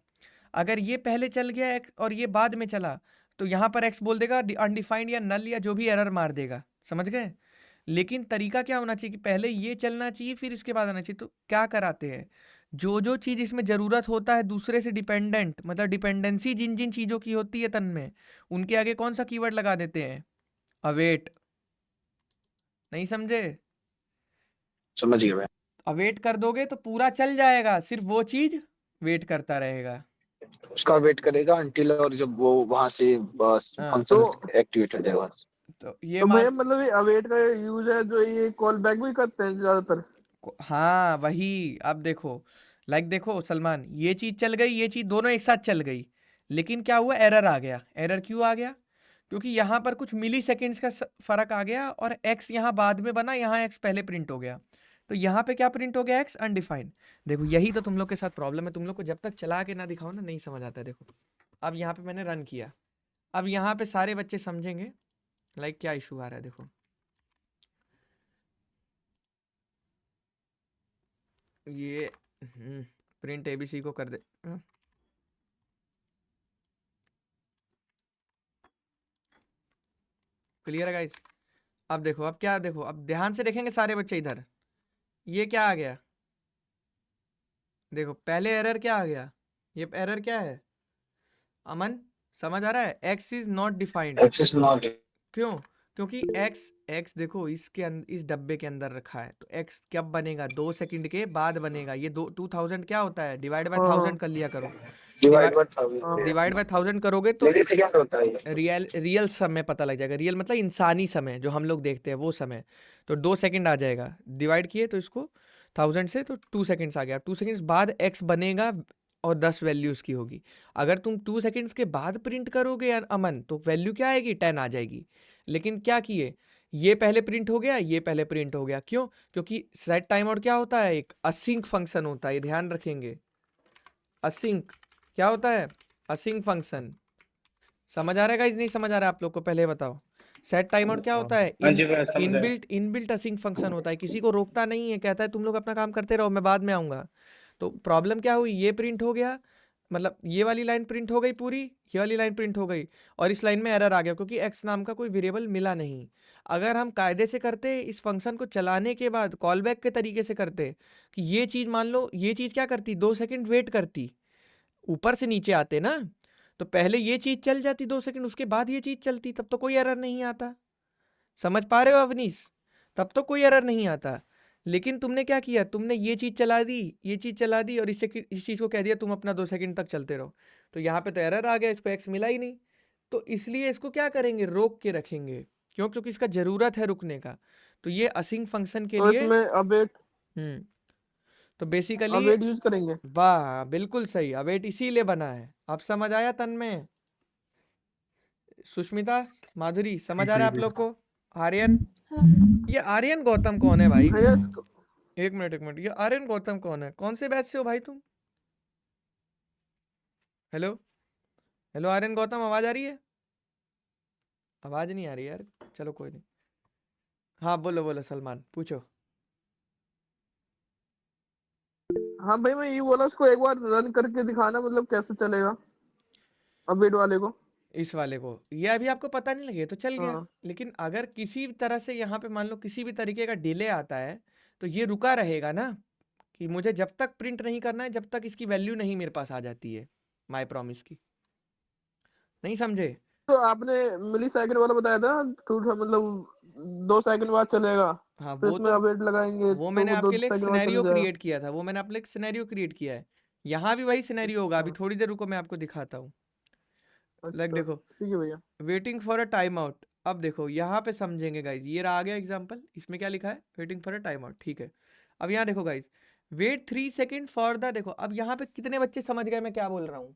अगर ये पहले चल गया एक्स और ये बाद में चला, तो यहाँ पर एक्स बोल देगा अनडिफाइंड या नल या जो भी एरर मार देगा। समझ गए? लेकिन तरीका क्या होना चाहिए कि पहले ये चलना चाहिए फिर इसके बाद आना चाहिए। तो क्या कराते हैं, जो जो चीज़ इसमें ज़रूरत होता है दूसरे से डिपेंडेंट, मतलब डिपेंडेंसी जिन जिन चीज़ों की होती है तन में, उनके आगे कौन सा कीवर्ड लगा देते हैं, अवेट। नहीं समझे? समझ गया भैया। अवेट कर दोगे तो पूरा चल जाएगा, सिर्फ वो चीज़ वेट करता रहेगा। उसका वेट करेगा अंटिल, और जब वो वहां से बस हाँ फंक्शन एक्टिवेट हो जाएगा। तो ये तो भैया मान, मतलब ये अवेट का यूज है जो ये कॉल बैक भी करते हैं ज्यादातर। हाँ वही। अब देखो लाइक देखो सलमान, ये चीज़ चल गई, ये चीज़ दोनों एक साथ चल गई, लेकिन क्या हुआ, एरर आ गया। एरर क्यों आ गया? क्योंकि यहाँ पर कुछ मिली सेकेंड्स का फर्क आ गया, और एक्स यहाँ बाद में बना, यहाँ एक्स पहले प्रिंट हो गया। तो यहाँ पे क्या प्रिंट हो गया, एक्स अनडिफाइंड। देखो यही तो तुम लोग के साथ प्रॉब्लम है, तुम लोग को जब तक चला के ना दिखाओ ना नहीं समझ आता है। देखो अब यहाँ पे मैंने रन किया, अब यहाँ पे सारे बच्चे समझेंगे लाइक क्या इशू आ रहा है। देखो ये प्रिंट एबीसी को कर दे। क्लियर है गाइस? अब देखो, अब क्या, देखो अब ध्यान से देखेंगे सारे बच्चे इधर, ये क्या आ गया, देखो पहले एरर क्या आ गया, ये एरर क्या है अमन, समझ आ रहा है? X is not defined. X is not. क्यों? क्योंकि एक्स देखो इसके इस डब्बे के अंदर रखा है, तो एक्स कब बनेगा, 2 सेकंड के बाद बनेगा। ये 2000 क्या होता है, डिवाइड बाय 1000 कर लिया करो। Divide by 1000। डिवाइड बाय 1000 करोगे तो मिलीसेकंड होता है ये। रियल समय पता लग जाएगा। रियल मतलब इंसानी समय जो हम लोग देखते हैं वो समय, तो 2 सेकंड आ जाएगा। डिवाइड किए तो इसको 1000 से, तो 2 सेकंड्स आ गया। 2 सेकंड्स बाद एक्स बनेगा और 10 वैल्यू उसकी होगी। अगर तुम 2 सेकंड्स के बाद प्रिंट करोगे अमन, तो वैल्यू क्या आएगी, 10 आ जाएगी। लेकिन क्या किए, ये पहले प्रिंट हो गया, ये पहले प्रिंट हो गया। क्यों? क्योंकि सेट टाइम आउट क्या होता है, एक असिंक फंक्शन होता है, ये ध्यान रखेंगे। असिंक क्या होता है, असिंक फंक्शन। समझ आ रहा है गाइस, नहीं समझ आ रहा है आप लोग को? पहले बताओ, सेट टाइम आउट क्या होता है, इनबिल्ट असिंक फंक्शन होता है, किसी को रोकता नहीं है, कहता है तुम लोग अपना काम करते रहो, मैं बाद में आऊंगा। तो प्रॉब्लम क्या हुई, ये प्रिंट हो गया, मतलब ये वाली लाइन प्रिंट हो गई पूरी, ये वाली लाइन प्रिंट हो गई, और इस लाइन में एरर आ गया क्योंकि एक्स नाम का कोई वेरिएबल मिला नहीं। अगर हम कायदे से करते, इस फंक्शन को चलाने के बाद कॉल बैक के तरीके से करते, कि ये चीज़ मान लो, ये चीज़ क्या करती, 2 सेकंड वेट करती, ऊपर से नीचे आते ना, तो पहले ये चीज़ चल जाती 2 सेकंड, उसके बाद ये चीज़ चलती, तब तो कोई एरर नहीं आता। समझ पा रहे हो अवनीश? तब तो कोई एरर नहीं आता। लेकिन तुमने क्या किया, तुमने ये चीज़ चला दी, ये चीज़ चला दी और इस चीज़ को कह दिया तुम अपना 2 सेकंड तक चलते रहो। तो यहाँ पे तो एरर आ गया, इसको एक्स मिला ही नहीं। तो इसलिए इसको क्या करेंगे, रोक के रखेंगे। क्यों? क्योंकि इसका ज़रूरत है रुकने का। तो ये असिंक फंक्शन के तो लिए इसमें अवेट तो बेसिकली अवेट यूज करेंगे। वाह बिल्कुल सही, अवेट इसीलिए बना है। अब समझ आया तन्मय, सुष्मिता, माधुरी, समझ आ रहा है आप लोग को? आर्यन, हाँ ये आर्यन गौतम कौन है भाई? भैया इसको एक मिनट, ये आर्यन गौतम कौन है? कौन से बैच से हो भाई तुम? हेलो हेलो आर्यन गौतम, आवाज आ रही है? आवाज नहीं आ रही यार, चलो कोई नहीं। हाँ बोलो बोलो सलमान, पूछो। हाँ भाई मैं ये बोला उसको एक बार रन करके दिखाना, मतलब कैसे चलेगा अवेट वाले को। इस वाले को ये अभी आपको पता नहीं लगे तो चल गया। हाँ। लेकिन अगर किसी भी तरह से यहाँ पे मान लो किसी भी तरीके का डिले आता है तो ये रुका रहेगा ना, कि मुझे जब तक प्रिंट नहीं करना है जब तक इसकी वैल्यू नहीं मेरे पास आ जाती है माय प्रॉमिस की। नहीं समझे? तो आपने मिली सेकंड वाला बताया था, मतलब 2 सेकंड बाद चलेगा। हाँ तो वो इसमें तो अवेट लगाएंगे वो तो मैंने वो 2 आपके लिए एक सेकंड बाद चल सिनेरियो जाएगा। क्रिएट किया था, वो मैंने आपके लिए एक सिनेरियो क्रिएट किया है। यहाँ भी वही सिनेरियो होगा, अभी अच्छा थोड़ी देर रुको मैं आपको दिखाता हूँ। लाइक अच्छा देखो, ठीक है भैया। Waiting for a time out. अब देखो यहाँ पे समझेंगे गाइज, ये रहा आ गया एग्जांपल, इसमें क्या लिखा है, waiting for a timeout, ठीक है। अब यहाँ देखो guys, wait 3 second for the, देखो अब यहाँ पे कितने बच्चे समझ गए मैं क्या बोल रहा हूँ।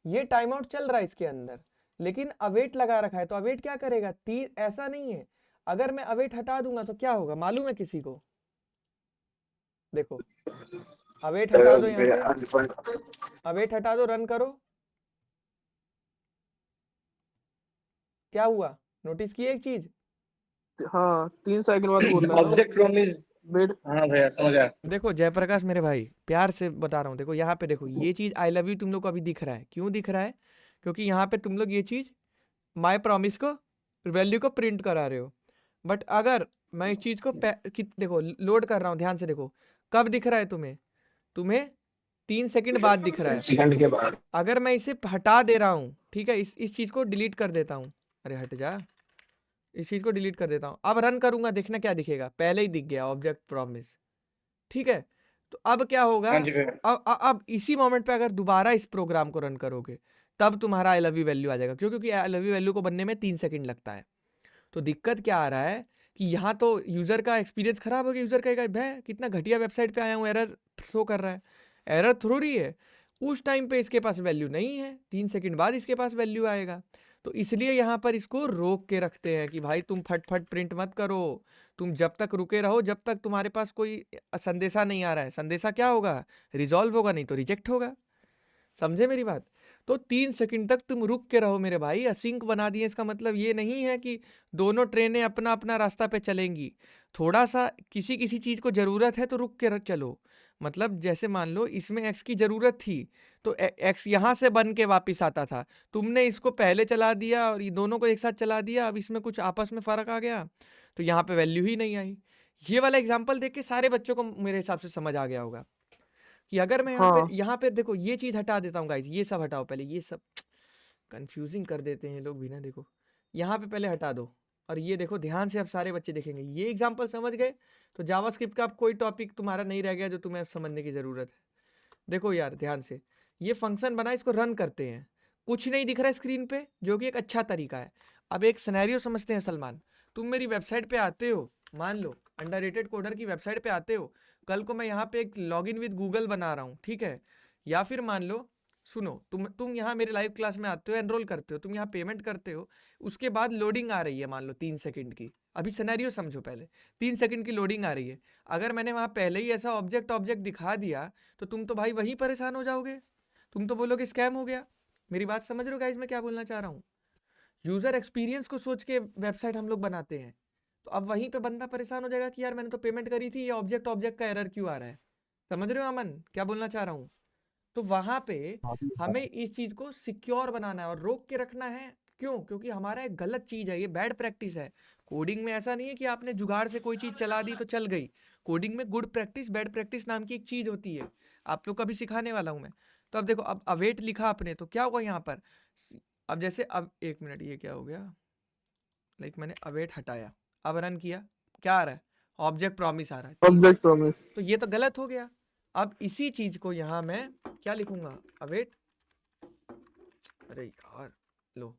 ये टाइम आउट चल रहा है इसके अंदर, लेकिन अवेट लगा रखा है, तो अवेट क्या करेगा, तीन, ऐसा नहीं है। अगर मैं अवेट हटा दूंगा तो क्या होगा मालूम है किसी को? देखो अवेट हटा दो यहाँ से, अवेट हटा दो, रन करो, क्या हुआ नोटिस किए एक चीज? हाँ 3 सेकंड बाद बोल रहा है ना ऑब्जेक्ट फ्रॉम इज, वेट। हाँ भैया समझ गया। देखो जयप्रकाश मेरे भाई, प्यार से बता रहा हूँ, देखो यहाँ पे देखो ये चीज आई लव यू तुम लोग को अभी दिख रहा है, क्यों दिख रहा है? क्योंकि यहाँ पे तुम लोग ये चीज माय प्रॉमिस को वैल्यू को प्रिंट करा रहे हो। बट अगर मैं इस चीज को देखो लोड कर रहा हूँ, ध्यान से देखो, कब दिख रहा है तुम्हें? तुम्हें 3 सेकंड बाद दिख रहा है। सेकंड के बाद अगर मैं इसे हटा दे रहा हूँ, ठीक है, इस चीज को डिलीट कर देता हूँ, अरे हट जा, इस चीज को डिलीट कर देता हूँ, अब रन करूंगा, देखना क्या दिखेगा, पहले ही दिख गया ऑब्जेक्ट प्रॉमिस, ठीक है। तो अब क्या होगा, हाँ जी भैया। अब इसी मोमेंट पे अगर दोबारा इस प्रोग्राम को रन करोगे तब तुम्हारा आई लव यू वैल्यू आ जाएगा। क्यों? क्योंकि आई लव यू वैल्यू को बनने में 3 सेकंड लगता है। तो दिक्कत क्या आ रहा है कि यहाँ तो यूजर का एक्सपीरियंस खराब हो गया, यूजर कहेगा भाई कितना घटिया वेबसाइट पे आया हूँ, एरर शो कर रहा है, एरर थ्रो रही है। उस टाइम पे इसके पास वैल्यू नहीं है, 3 सेकंड बाद इसके पास वैल्यू आएगा। तो इसलिए यहाँ पर इसको रोक के रखते हैं कि भाई तुम फट फट प्रिंट मत करो, तुम जब तक रुके रहो जब तक तुम्हारे पास कोई संदेशा नहीं आ रहा है। संदेशा क्या होगा, रिजॉल्व होगा, नहीं तो रिजेक्ट होगा। समझे मेरी बात? तो 3 सेकंड तक तुम रुक के रहो मेरे भाई, असिंक बना दिए। इसका मतलब ये नहीं है कि दोनों ट्रेनें अपना अपना रास्ता पे चलेंगी, थोड़ा सा किसी किसी चीज़ को ज़रूरत है तो रुक के चलो। मतलब जैसे मान लो इसमें एक्स की ज़रूरत थी तो एक्स यहाँ से बन के वापस आता था, तुमने इसको पहले चला दिया और ये दोनों को एक साथ चला दिया, अब इसमें कुछ आपस में फ़र्क आ गया तो यहाँ पे वैल्यू ही नहीं आई। ये वाला एग्जाम्पल देख के सारे बच्चों को मेरे हिसाब से समझ आ गया होगा कि अगर मैं हाँ यहाँ पे देखो ये चीज़ हटा देता हूँ गाइज, ये सब हटाओ पहले, ये सब कंफ्यूजिंग कर देते हैं लोग भी ना। देखो यहाँ पे पहले हटा दो और ये देखो ध्यान से, अब सारे बच्चे देखेंगे, ये एग्जाम्पल समझ गए तो जावास्क्रिप्ट का अब कोई टॉपिक तुम्हारा नहीं रह गया जो तुम्हें अब समझने की ज़रूरत है। देखो यार ध्यान से, ये फंक्शन बना, इसको रन करते हैं, कुछ नहीं दिख रहा है स्क्रीन पे, जो कि एक अच्छा तरीका है। अब एक सिनेरियो समझते हैं सलमान, तुम मेरी वेबसाइट पे आते हो, मान लो अंडररेटेड कोडर की वेबसाइट पे आते हो, कल को मैं यहाँ पे एक लॉगिन विद गूगल बना रहा हूँ, ठीक है। या फिर मान लो, सुनो, तुम यहाँ मेरे लाइव क्लास में आते हो, एनरोल करते हो, तुम यहाँ पेमेंट करते हो, उसके बाद लोडिंग आ रही है मान लो 3 सेकंड की। अभी सिनेरियो समझो पहले, 3 सेकंड की लोडिंग आ रही है, अगर मैंने वहाँ पहले ही ऐसा ऑब्जेक्ट दिखा दिया तो तुम तो भाई वही परेशान हो जाओगे, तुम तो बोलोगे स्कैम हो गया। मेरी बात समझ रहे हो गाइस मैं क्या बोलना चाह रहा हूँ? यूज़र एक्सपीरियंस को सोच के वेबसाइट हम लोग बनाते हैं, तो अब वहीं पे बंदा परेशान हो जाएगा कि यार मैंने तो पेमेंट करी थी, ये ऑब्जेक्ट का एरर क्यों आ रहा है। समझ रहे हो अमन क्या बोलना चाह रहा हूँ? तो वहां पे हमें इस चीज को सिक्योर बनाना है और रोक के रखना है। क्यों? क्योंकि हमारा एक गलत चीज है, ये बैड प्रैक्टिस है। कोडिंग में ऐसा नहीं है कि आपने जुगाड़ से कोई चीज चला दी तो चल गई। कोडिंग में गुड प्रैक्टिस बैड प्रैक्टिस नाम की एक चीज होती है, आप लोग का भी सिखाने वाला हूं मैं। तो अब देखो, अब अवेट लिखा आपने तो क्या होगा यहाँ पर, अब जैसे, अब एक मिनट, ये क्या हो गया, लाइक मैंने अवेट हटाया, अब रन किया, क्या आ रहा है, ऑब्जेक्ट प्रॉमिस आ रहा है 3। Object promise. तो ये तो गलत हो गया। अब इसी चीज को यहाँ मैं क्या लिखूंगा, अवेट, अरे यार लो,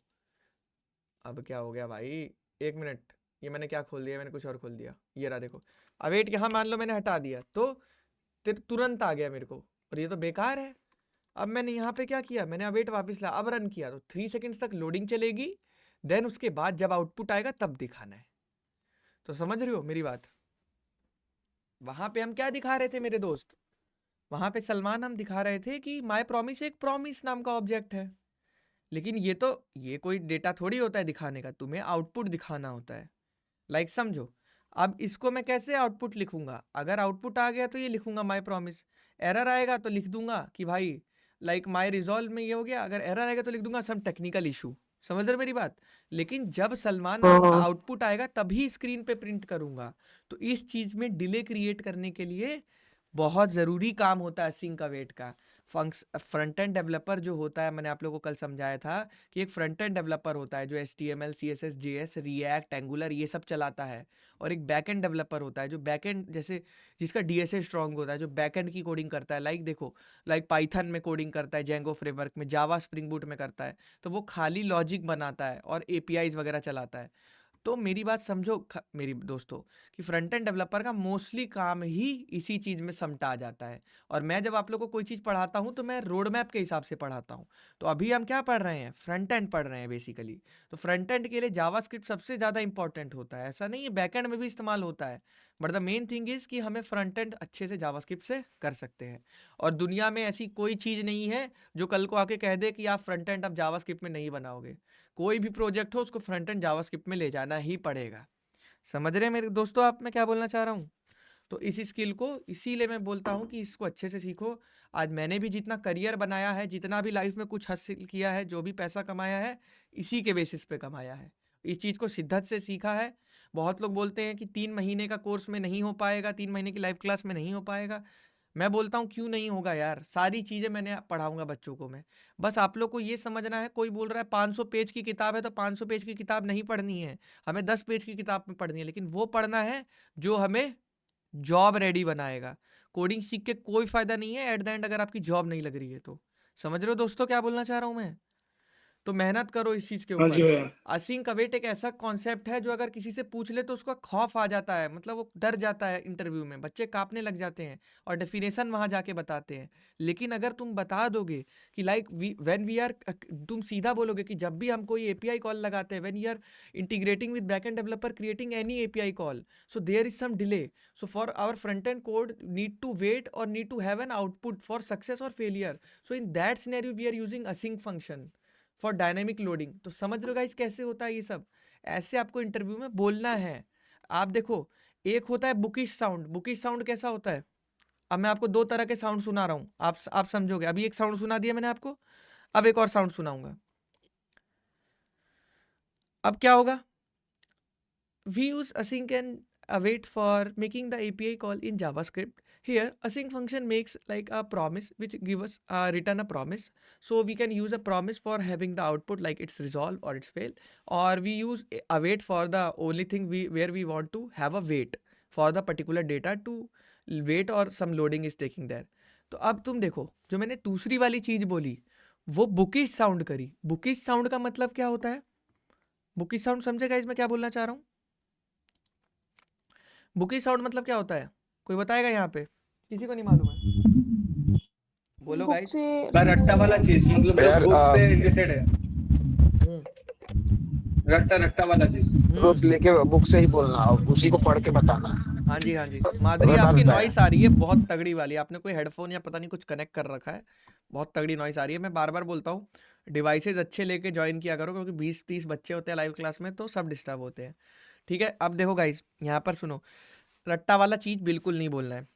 अब क्या हो गया भाई, 1 मिनट, ये मैंने क्या खोल दिया, मैंने कुछ और खोल दिया। ये रहा देखो, अवेट यहाँ मान लो मैंने हटा दिया तो तुरंत आ गया मेरे को, और ये तो बेकार है। अब मैंने यहाँ पे क्या किया, मैंने अवेट वापस ला, अब रन किया तो 3 सेकंड्स तक लोडिंग चलेगी, देन उसके बाद जब आउटपुट आएगा तब दिखाना है। तो समझ रहे हो मेरी बात? वहां पे हम क्या दिखा रहे थे मेरे दोस्त, वहां पे सलमान हम दिखा रहे थे कि माई प्रॉमिस एक प्रॉमिस नाम का ऑब्जेक्ट है, लेकिन ये कोई डेटा थोड़ी होता है दिखाने का, तुम्हें आउटपुट दिखाना होता है। लाइक समझो, अब इसको मैं कैसे आउटपुट लिखूंगा, अगर आउटपुट आ गया तो ये लिखूंगा माई प्रॉमिस, एरर आएगा तो लिख दूंगा कि भाई लाइक माई रिजॉल्व में ये हो गया, अगर एरर आएगा तो लिख दूंगा सम टेक्निकल इशू। समझ रहे हो मेरी बात? लेकिन जब सलमान आउटपुट आएगा तभी स्क्रीन पे प्रिंट करूंगा। तो इस चीज में डिले क्रिएट करने के लिए बहुत ज़रूरी काम होता है सिंक अवेट का। फ्रंट एंड डेवलपर जो होता है, मैंने आप लोगों को कल समझाया था कि एक फ्रंट एंड डेवलपर होता है जो HTML, CSS, JS, react, angular ये सब चलाता है, और एक बैक एंड डेवलपर होता है जो बैक एंड जैसे जिसका DSA स्ट्रॉन्ग होता है, जो बैक एंड की कोडिंग करता है। लाइक देखो, लाइक पाइथन में कोडिंग करता है, जेंगो फ्रेमवर्क में, जावा स्प्रिंग बूट में करता है, तो वो खाली लॉजिक बनाता है और APIs वगैरह चलाता है। तो मेरी बात समझो मेरी दोस्तों, कि फ्रंट एंड डेवलपर का मोस्टली काम ही इसी चीज़ में समटा आ जाता है। और मैं जब आप लोगों को कोई चीज़ पढ़ाता हूँ तो मैं रोड मैप के हिसाब से पढ़ाता हूँ। तो अभी हम क्या पढ़ रहे हैं, फ्रंट एंड पढ़ रहे हैं बेसिकली। तो फ्रंट एंड के लिए जावास्क्रिप्ट सबसे ज़्यादा इंपॉर्टेंट होता है, ऐसा नहीं है, बैक एंड में भी इस्तेमाल होता है, but the main thing is कि हमें फ्रंट एंड अच्छे से जावास्क्रिप्ट से कर सकते हैं। और दुनिया में ऐसी कोई चीज़ नहीं है जो कल को आके कह दे कि आप फ्रंट एंड अब जावास्क्रिप्ट में नहीं बनाओगे। कोई भी प्रोजेक्ट हो उसको फ्रंट एंड जावास्क्रिप्ट में ले जाना ही पड़ेगा। समझ रहे हैं मेरे दोस्तों आप मैं क्या बोलना चाह रहा हूँ? तो इस स्किल को इसीलिए मैं बोलता हूँ कि इसको अच्छे से सीखो। आज मैंने भी जितना करियर बनाया है, जितना भी लाइफ में कुछ हासिल किया है, जो भी पैसा कमाया है, इसी के बेसिस पे कमाया है। इस चीज़ को शिद्दत से सीखा है। बहुत लोग बोलते हैं कि 3 महीने का कोर्स में नहीं हो पाएगा, 3 महीने की लाइव क्लास में नहीं हो पाएगा। मैं बोलता हूँ क्यों नहीं होगा यार, सारी चीज़ें मैंने पढ़ाऊंगा बच्चों को मैं। बस आप लोग को ये समझना है, कोई बोल रहा है 500 पेज की किताब है तो 500 पेज की किताब नहीं पढ़नी है, हमें 10 पेज की किताब में पढ़नी है, लेकिन वो पढ़ना है जो हमें जॉब रेडी बनाएगा। कोडिंग सीख के कोई फ़ायदा नहीं है एट द एंड अगर आपकी जॉब नहीं लग रही है तो। समझ रहे हो दोस्तों क्या बोलना चाह रहा हूँ मैं? तो मेहनत करो इस चीज़ के हाँ जी ऊपर। भैया। असिंक अवेट एक ऐसा कॉन्सेप्ट है जो अगर किसी से पूछ ले तो उसका खौफ आ जाता है, मतलब वो डर जाता है इंटरव्यू में, बच्चे कांपने लग जाते हैं और डेफिनेशन वहाँ जाके बताते हैं। लेकिन अगर तुम बता दोगे कि लाइक व्हेन वी आर, तुम सीधा बोलोगे कि जब भी हम कोई API कॉल लगाते हैं, when you are integrating with back end developer creating any API call, so there is some delay, so for our front end code need to wait और need to have an output for success और failure. So in that scenario we are using async function for dynamic loading. तो समझ लो guys कैसे होता है ये सब, ऐसे आपको इंटरव्यू में बोलना है। आप देखो, एक होता है बुकिश साउंड। बुकिश साउंड कैसा होता है? अब मैं आपको 2 तरह के साउंड सुना रहा हूँ, आप समझोगे। अभी एक साउंड सुना दिया मैंने आपको, अब एक और साउंड सुनाऊंगा। अब क्या होगा? We use async and await for making the API call in JavaScript. Here, async function makes like a promise which give us return a promise. So we can use a promise for having the output like it's resolve or it's fail. Or we use await for the only thing where we want to have a wait for the particular data to wait or some loading is taking there. तो अब तुम देखो, जो मैंने दूसरी वाली चीज बोली वो बुकिश साउंड करी। बुकिश साउंड का मतलब क्या होता है? बुकिश साउंड समझेगा इसमें क्या बोलना चाह रहा हूँ? बुकी साउंड मतलब क्या होता है? कोई बताएगा यहाँ पे? किसी को नहीं मालूम है? बोलो बुक गाइस। से रट्टा वाला चीज, मतलब यार, जो बुक से रिलेटेड है, हम्म, रट्टा वाला चीज। रोज लेके बुक से ही बोलना और उसी को पढ़ के बताना। हाँ जी हाँ जी। माधुरी रट्टा आपकी रट्टा है। नॉइस आ रही है बहुत तगड़ी वाली, आपने कोई हेडफोन या पता नहीं कुछ कनेक्ट कर रखा है, बहुत तगड़ी नॉइस आ रही है। मैं बार बार बोलता हूँ डिवाइसेज अच्छे लेके ज्वाइन किया करो, क्योंकि 20-30 बच्चे होते हैं लाइव क्लास में तो सब डिस्टर्ब होते हैं। ठीक है, अब देखो गाइस यहाँ पर सुनो, रट्टा वाला चीज़ बिल्कुल नहीं बोलना है।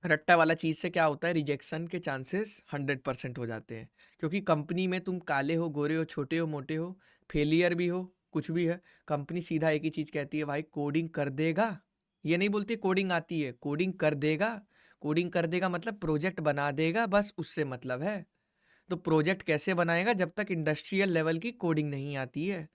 रट्टा वाला चीज़ से क्या होता है, रिजेक्शन के चांसेस 100% हो जाते हैं। क्योंकि कंपनी में तुम काले हो, गोरे हो, छोटे हो, मोटे हो, फेलियर भी हो, कुछ भी है, कंपनी सीधा एक ही चीज़ कहती है, भाई कोडिंग कर देगा। ये नहीं बोलती कोडिंग आती है, कोडिंग कर देगा। कोडिंग कर देगा मतलब प्रोजेक्ट बना देगा, बस उससे मतलब है। तो प्रोजेक्ट कैसे बनाएगा जब तक इंडस्ट्रियल लेवल की कोडिंग नहीं आती है।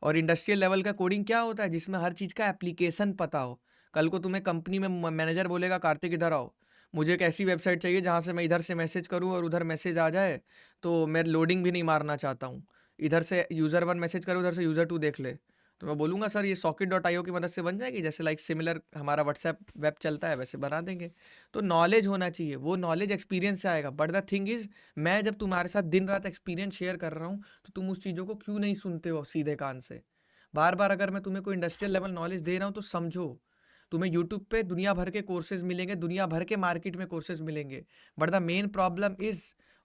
और इंडस्ट्रियल लेवल का कोडिंग क्या होता है? जिसमें हर चीज़ का एप्लीकेशन पता हो। कल को तुम्हें कंपनी में मैनेजर बोलेगा कार्तिक इधर आओ, मुझे एक ऐसी वेबसाइट चाहिए जहाँ से मैं इधर से मैसेज करूँ और उधर मैसेज आ जाए, तो मैं लोडिंग भी नहीं मारना चाहता हूँ, इधर से यूज़र 1 मैसेज करूँ, उधर से यूज़र 2 देख ले। तो मैं बोलूँगा सर ये socket.io की मदद से बन जाएगी, जैसे लाइक सिमिलर हमारा व्हाट्सएप वेब चलता है वैसे बना देंगे। तो नॉलेज होना चाहिए, वो नॉलेज एक्सपीरियंस से आएगा। बट द थिंग इज़, मैं जब तुम्हारे साथ दिन रात एक्सपीरियंस शेयर कर रहा हूँ तो तुम उस चीज़ों को क्यों नहीं सुनते हो सीधे कान से? बार बार अगर मैं तुम्हें कोई इंडस्ट्रियल लेवल नॉलेज दे रहा हूँ तो समझो। तुम्हें यूट्यूब पे दुनिया भर के कोर्सेज मिलेंगे, दुनिया भर के मार्केट में कोर्सेज मिलेंगे, but the main problem is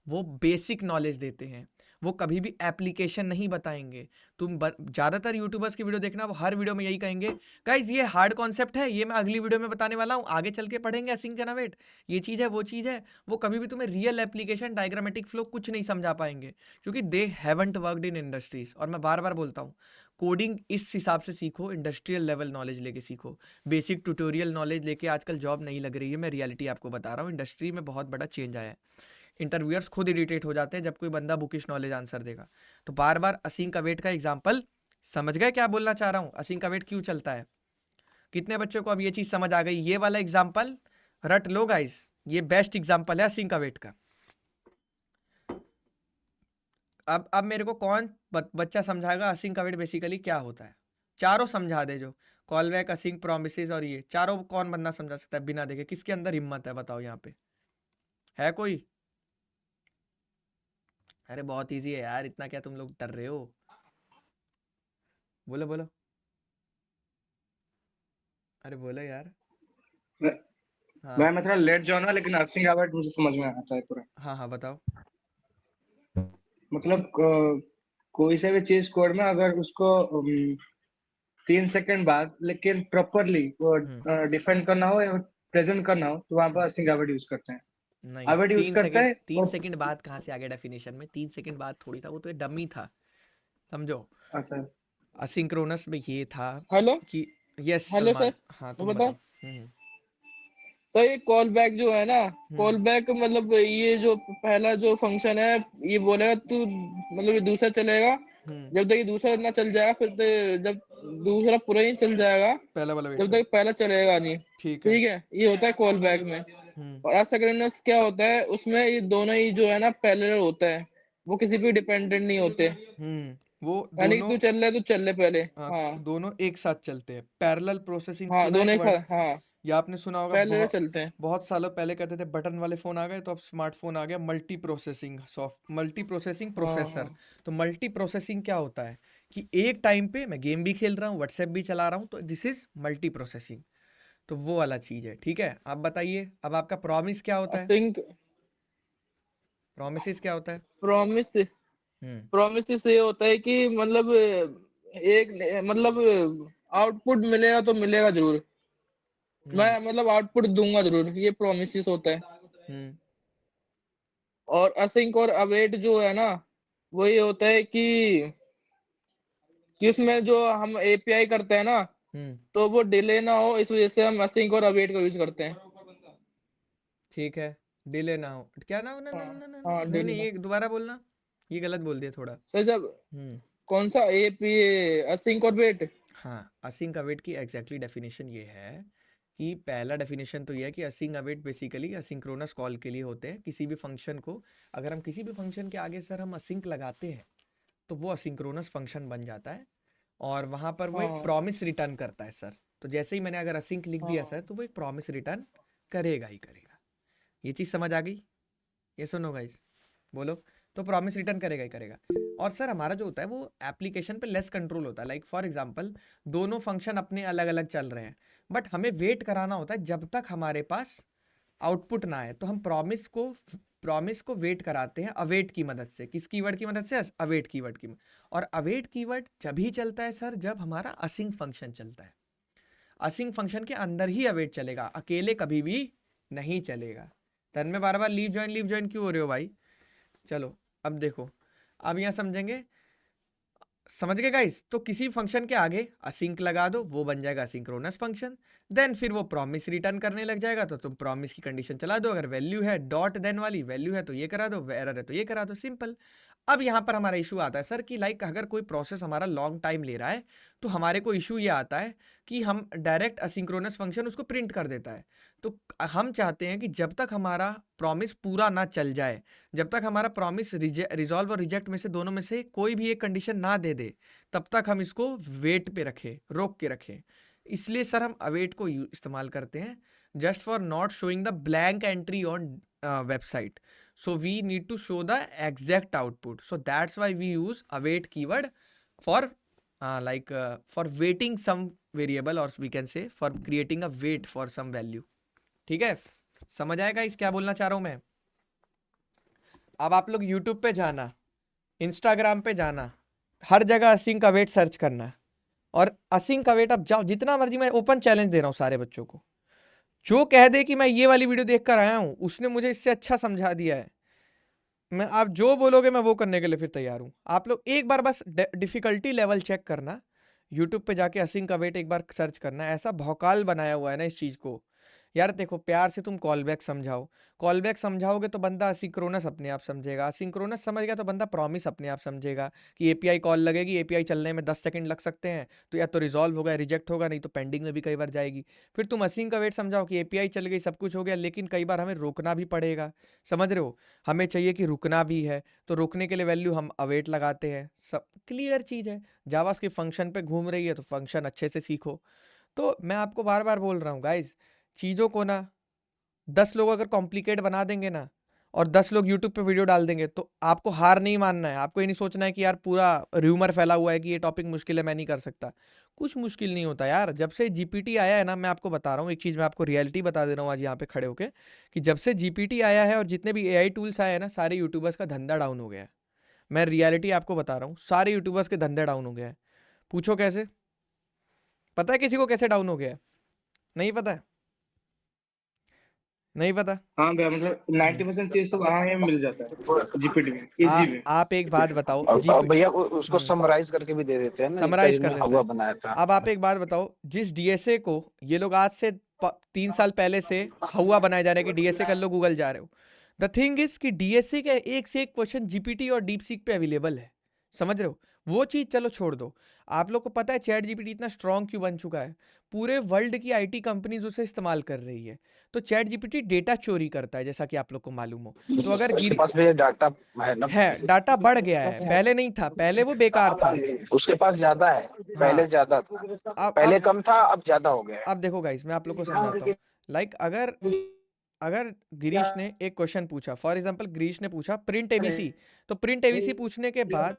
वो बेसिक नॉलेज देते हैं, वो कभी भी एप्लीकेशन नहीं बताएंगे। तुम ज़्यादातर यूट्यूबर्स की वीडियो देखना, वो हर वीडियो में यही कहेंगे गाइज ये हार्ड कॉन्सेप्ट है, ये मैं अगली वीडियो में बताने वाला हूँ, आगे चल के पढ़ेंगे असिंक एंड अवेट, ये चीज़ है वो चीज़ है। वो कभी भी तुम्हें रियल एप्लीकेशन, डायग्रामेटिक फ्लो कुछ नहीं समझा पाएंगे, क्योंकि they haven't worked in industries. और मैं बार बार बोलता हूँ, कोडिंग इस हिसाब से सीखो, इंडस्ट्रियल लेवल नॉलेज लेके सीखो। बेसिक ट्यूटोरियल नॉलेज लेके आजकल जॉब नहीं लग रही है, मैं रियलिटी आपको बता रहा हूँ। इंडस्ट्री में बहुत बड़ा चेंज आया है, इंटरव्यूअर्स खुद इरिटेट हो जाते हैं जब कोई बंदा बुकिश नॉलेज आंसर देगा। तो बार बार असिंक अवेट का एग्जांपल, समझ गए क्या बोलना चाह रहा हूँ, असिंक अवेट क्यों चलता है? कितने बच्चों को अब ये चीज़ समझ आ गई? ये वाला एग्जाम्पल रट लो गाइस, ये बेस्ट एग्जाम्पल है असिंक अवेट का। अब मेरे को कौन बच्चा समझाएगा असिंक अवेट बेसिकली क्या होता है? चारों समझा दे, जो कॉल बैक, असिंक, प्रोमिसेस और ये चारों कौन बंदा समझा सकता है बिना देखे? किसके अंदर हिम्मत है बताओ यहाँ पे, है कोई? अरे बहुत इजी है यार, इतना क्या तुम लोग डर रहे हो? बोलो बोलो, अरे बोलो यार। हाँ मैं थोड़ा लेट जाऊंगा, लेकिन असिंक अवेट मुझे समझ में आता है पूरा। हाँ हाँ बताओ। मतलब कोई से भी चीज कोड में अगर उसको 3 सेकंड बाद लेकिन प्रॉपरली वो डिफाइन करना हो या प्रेजेंट करना हो, तो वहां पर असिंक अवेट यूज करते हैं। नहीं, अवेट यूज करते हैं 3 सेकंड बाद कहाँ से आ गया डेफिनेशन में? 3 सेकंड बाद थोड़ी था, वो तो डमी था, समझो। अच्छा, असिंक्रोनस में ये था हेलो कि यस हेलो सलमान, सर, हाँ वो तुम बताओ बताओ। सर, ये कॉल बैक जो है ना, कॉल बैक मतलब ये जो पहला जो फंक्शन है, ये बोलेगा तू मतलब ये दूसरा चलेगा, जब तक ये दूसरा ना चल जाएगा, फिर जब दूसरा पूरा ही चल जाएगा, पहला वाला वेट जब कर, तक पहला चलेगा नहीं। ठीक है। ठीक है, ये होता है कॉल बैक में। और एसिंक्रोनस क्या होता है, उसमें ये दोनों ही जो है ना पैरेलल होता है, वो किसी पे डिपेंडेंट नहीं होते, वो यानी कि दोनों, तू चल रहा है तो चल ले पहले। हाँ, हाँ दोनों एक साथ चलते हैं, पैरेलल प्रोसेसिंग। हाँ, सुना है दोनों एक एक वर्ड, साथ, हाँ या आपने सुना होगा, पैरेलल चलते हैं। बहुत सालों पहले कहते थे बटन वाले फोन आ गए, तो अब स्मार्टफोन आ गया, multi processing multi processing processor. हाँ तो मल्टी प्रोसेसिंग क्या होता है कि एक टाइम पे मैं गेम भी खेल रहा हूँ, व्हाट्सएप भी चला रहा हूँ, तो दिस इज मल्टी प्रोसेसिंग। तो वो वाला चीज है, ठीक है। आप बताइए, अब आपका प्रॉमिस क्या होता है? असिंक प्रॉमिसेस क्या होता है? प्रॉमिस हम्म प्रॉमिस से ये होता है कि मतलब एक मतलब आउटपुट मिलेगा तो मिलेगा जरूर, मैं मतलब आउटपुट दूंगा जरूर, ये प्रॉमिस होता है। हम्म और असिंक और अवेट जो है ना, वो ये होता है कि उसमें जो हम एपीआई करते हैं ना, हम्म तो वो डिले ना हो, इस वजह से हम असिंक और अवेट का यूज करते हैं। ठीक है, डिले ना हो, क्या ना हो, ना ना हाँ ना ना ना हाँ, नहीं डिले नहीं, ना। ये दोबारा बोलना, ये गलत बोल दिया थोड़ा। तो जब हम्म कौन सा एपी, असिंक और वेट? हाँ, असिंक अवेट की एग्जैक्टली डेफिनेशन ये है कि पहला डेफिनेशन तो ये है कि async await basically asynchronous call के लिए होते हैं। किसी भी फंक्शन को, अगर हम किसी भी फंक्शन के आगे सर हम असिंक लगाते हैं तो वो असिंक्रोनस फंक्शन बन जाता है, और वहाँ पर वो एक हाँ प्रॉमिस रिटर्न करता है सर। तो जैसे ही मैंने अगर असिंक लिख दिया सर, तो वो एक प्रॉमिस रिटर्न करेगा ही करेगा। ये चीज़ समझ आ गई? ये सुनो गाइस, बोलो। तो प्रॉमिस रिटर्न करेगा ही करेगा। और सर हमारा जो होता है वो एप्लीकेशन पे लेस कंट्रोल होता है। लाइक फॉर एग्जांपल, दोनों फंक्शन अपने अलग अलग चल रहे हैं, बट हमें वेट कराना होता है जब तक हमारे पास आउटपुट ना आए। तो हम प्रॉमिस को वेट कराते हैं अवेट की मदद से। किस कीवर्ड की मदद से? अवेट कीवर्ड की। और अवेट कीवर्ड जब ही चलता है सर जब हमारा असिंक फंक्शन चलता है। असिंक फंक्शन के अंदर ही अवेट चलेगा, अकेले कभी भी नहीं चलेगा। तन में बार बार लीव ज्वाइन क्यों हो रहे हो भाई? चलो अब देखो, अब यहाँ समझेंगे, समझ गए गाइस? तो किसी फंक्शन के आगे असिंक लगा दो, वो बन जाएगा असिंक्रोनस फंक्शन। देन फिर वो प्रॉमिस रिटर्न करने लग जाएगा, तो तुम प्रॉमिस की कंडीशन चला दो। अगर वैल्यू है डॉट देन वाली वैल्यू है तो ये करा दो, एरर है तो ये करा दो, सिंपल। अब यहाँ पर हमारा इशू आता है सर कि लाइक अगर कोई प्रोसेस हमारा लॉन्ग टाइम ले रहा है तो हमारे को इशू ये आता है कि हम डायरेक्ट असिंक्रोनस फंक्शन उसको प्रिंट कर देता है। तो हम चाहते हैं कि जब तक हमारा प्रॉमिस पूरा ना चल जाए, जब तक हमारा प्रॉमिस रिजॉल्व और रिजेक्ट में से दोनों में से कोई भी एक कंडीशन ना दे दे, तब तक हम इसको वेट पे रखें, रोक के रखें। इसलिए सर हम अवेट को इस्तेमाल करते हैं just for not showing the blank entry on website. So we need to show the exact output. So that's why we use await keyword for for waiting some variable, or we can say for creating a wait for some value. ठीक है, समझ आएगा इस क्या बोलना चाह रहा हूं मैं। अब आप लोग YouTube पे जाना, Instagram पे जाना, हर जगह async await सर्च करना, और async await अब जाओ जितना मर्जी, मैं ओपन चैलेंज दे रहा हूँ सारे बच्चों को, जो कह दे कि मैं ये वाली वीडियो देख कर आया हूँ उसने मुझे इससे अच्छा समझा दिया है, मैं आप जो बोलोगे मैं वो करने के लिए फिर तैयार हूँ। आप लोग एक बार बस डिफिकल्टी लेवल चेक करना, यूट्यूब पे जाके async await एक बार सर्च करना। ऐसा भौकाल बनाया हुआ है ना इस चीज़ को, यार देखो प्यार से तुम कॉल बैक समझाओ, कॉल बैक समझाओगे तो बंदा असिंक्रोनस अपने आप समझेगा, असिंक्रोनस समझ गया तो बंदा प्रॉमिस अपने आप समझेगा कि एपीआई कॉल लगेगी, एपीआई चलने में 10 सेकंड लग सकते हैं, तो या तो रिजॉल्व होगा, रिजेक्ट होगा, नहीं तो पेंडिंग में भी कई बार जाएगी। फिर तुम async await समझाओ कि एपीआई चल गई, सब कुछ हो गया, लेकिन कई बार हमें रोकना भी पड़ेगा, समझ रहे हो, हमें चाहिए कि रुकना भी है, तो रोकने के लिए वैल्यू हम अवेट लगाते हैं। सब क्लियर चीज़ है। जावास्क्रिप्ट फंक्शन पे घूम रही है तो फंक्शन अच्छे से सीखो। तो मैं आपको बार बार बोल रहा हूँ गाइज, चीज़ों को ना 10 लोग अगर कॉम्प्लिकेट बना देंगे ना, और 10 लोग यूट्यूब पे वीडियो डाल देंगे, तो आपको हार नहीं मानना है। आपको ये नहीं सोचना है कि यार पूरा र्यूमर फैला हुआ है कि ये टॉपिक मुश्किल है, मैं नहीं कर सकता। कुछ मुश्किल नहीं होता यार। जब से जीपीटी आया है ना, मैं आपको बता रहा हूँ एक चीज़, मैं आपको रियलिटी बता दे रहा हूँ आज यहाँ पे खड़े होके, कि जब से जीपीटी आया है और जितने भी एआई टूल्स आए हैं ना, सारे यूट्यूबर्स का धंधा डाउन हो गया है। मैं रियलिटी आपको बता रहा हूँ, सारे यूट्यूबर्स के धंधे डाउन हो गए हैं। पूछो कैसे? पता है किसी को कैसे डाउन हो गया है? नहीं पता है? नहीं पता? हाँ भैया, मतलब 90% चीज तो वहाँ में मिल जाता है जीपीटी में, इजी में। आप एक बात बताओ, भैया उसको समराइज करके भी दे देते हैं ना, समराइज कर देते हुआ हैं। बनाया था। अब आप एक बात बताओ, जिस डीएसए को ये लोग आज से 3 साल पहले से हुआ बनाए जा रहे हैं कि डीएसए कर लो, गूगल जा रहे हो, द थिंग इज कि डीएसए का एक से एक क्वेश्चन जीपीटी और डीप सीक पे अवेलेबल है, समझ रहे हो। वो चीज चलो छोड़ दो, आप लोग को पता है चैट जीपीटी इतना स्ट्रॉन्ग क्यों बन चुका है? पूरे वर्ल्ड की आईटी कंपनीज उसे इस्तेमाल कर रही है। तो चैट जीपीटी डेटा चोरी करता है, जैसा कि आप लोग को मालूम हो। तो अगर उसके पास भी डाटा है ना, है, डाटा बढ़ गया है, पहले नहीं था, पहले वो बेकार था। उसके पास ज्यादा है, पहले ज्यादा था, पहले कम था, अब ज्यादा हो गया है। अब देखो गाइस, मैं आप लोग को समझाता हूँ। लाइक अगर गिरीश ने एक क्वेश्चन पूछा, फॉर एग्जांपल गिरीश ने पूछा प्रिंट एबीसी, तो प्रिंट एबीसी पूछने के बाद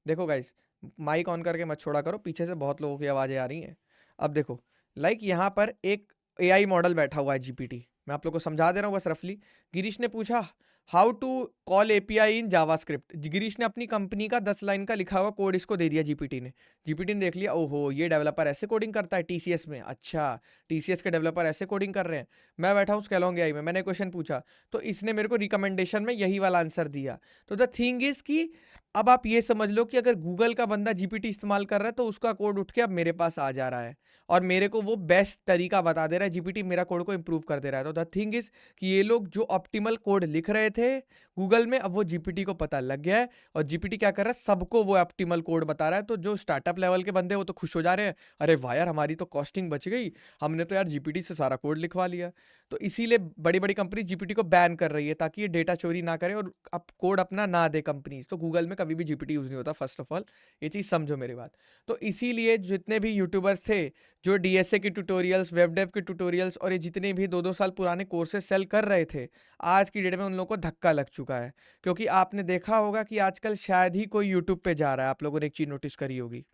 देखो गाइस, माइक ऑन करके मत छोड़ा करो, पीछे से बहुत लोगों की आवाजें आ रही हैं। अब देखो, लाइक यहाँ पर एक एआई मॉडल बैठा हुआ है जीपीटी, मैं आप लोग को समझा दे रहा हूँ बस रफली। गिरीश ने पूछा how to call API in JavaScript. Girish ने अपनी कंपनी का 10 लाइन का लिखा हुआ कोड इसको दे दिया जीपीटी ने। जीपीटी ने देख लिया, ओहो ये डेवलपर ऐसे कोडिंग करता है टीसीएस में, अच्छा टीसीएस के डेवलपर ऐसे कोडिंग कर रहे हैं। मैं बैठा हूँ स्केलोंग एआई में, मैंने क्वेश्चन पूछा तो इसने मेरे को रिकमेंडेशन में यही वाला आंसर दिया। तो द थिंग इज कि अब आप ये समझ लो कि अगर गूगल का बंदा जीपीटी इस्तेमाल कर रहा है तो उसका कोड उठ के अब मेरे पास आ जा रहा है और मेरे को वो बेस्ट तरीका बता दे रहा है, जीपीटी मेरा कोड को इंप्रूव कर दे रहा है। तो द थिंग इज कि ये लोग जो ऑप्टिमल कोड लिख रहे थे गूगल में, अब वो जीपीटी को पता लग गया है और जीपीटी क्या कर रहा है, सबको वो ऑप्टिमल कोड बता रहा है। तो जो स्टार्टअप लेवल के बंदे वो तो खुश हो जा रहे हैं, अरे वाह यार हमारी तो कॉस्टिंग बच गई, हमने तो यार जीपीटी से सारा कोड लिखवा लिया। तो इसीलिए बड़ी बड़ी कंपनी जीपीटी को बैन कर रही है ताकि ये डेटा चोरी ना करे और अब कोड अपना ना दे कंपनीज। तो गूगल में कभी भी जीपीटी यूज नहीं होता, फर्स्ट ऑफ ऑल ये चीज़ समझो मेरी बात। तो इसीलिए जितने भी यूट्यूबर्स थे जो डीएसए की ट्यूटोरियल्स, वेब डेव की ट्यूटोरियल्स और ये जितने भी 2-2 साल पुराने कोर्सेज सेल कर रहे थे, आज की डेट में उन लोगों को धक्का लग चुका है। क्योंकि आपने देखा होगा कि आजकल शायद ही कोई यूट्यूब पे जा रहा है। आप लोगों ने एक चीज़ नोटिस करी होगी,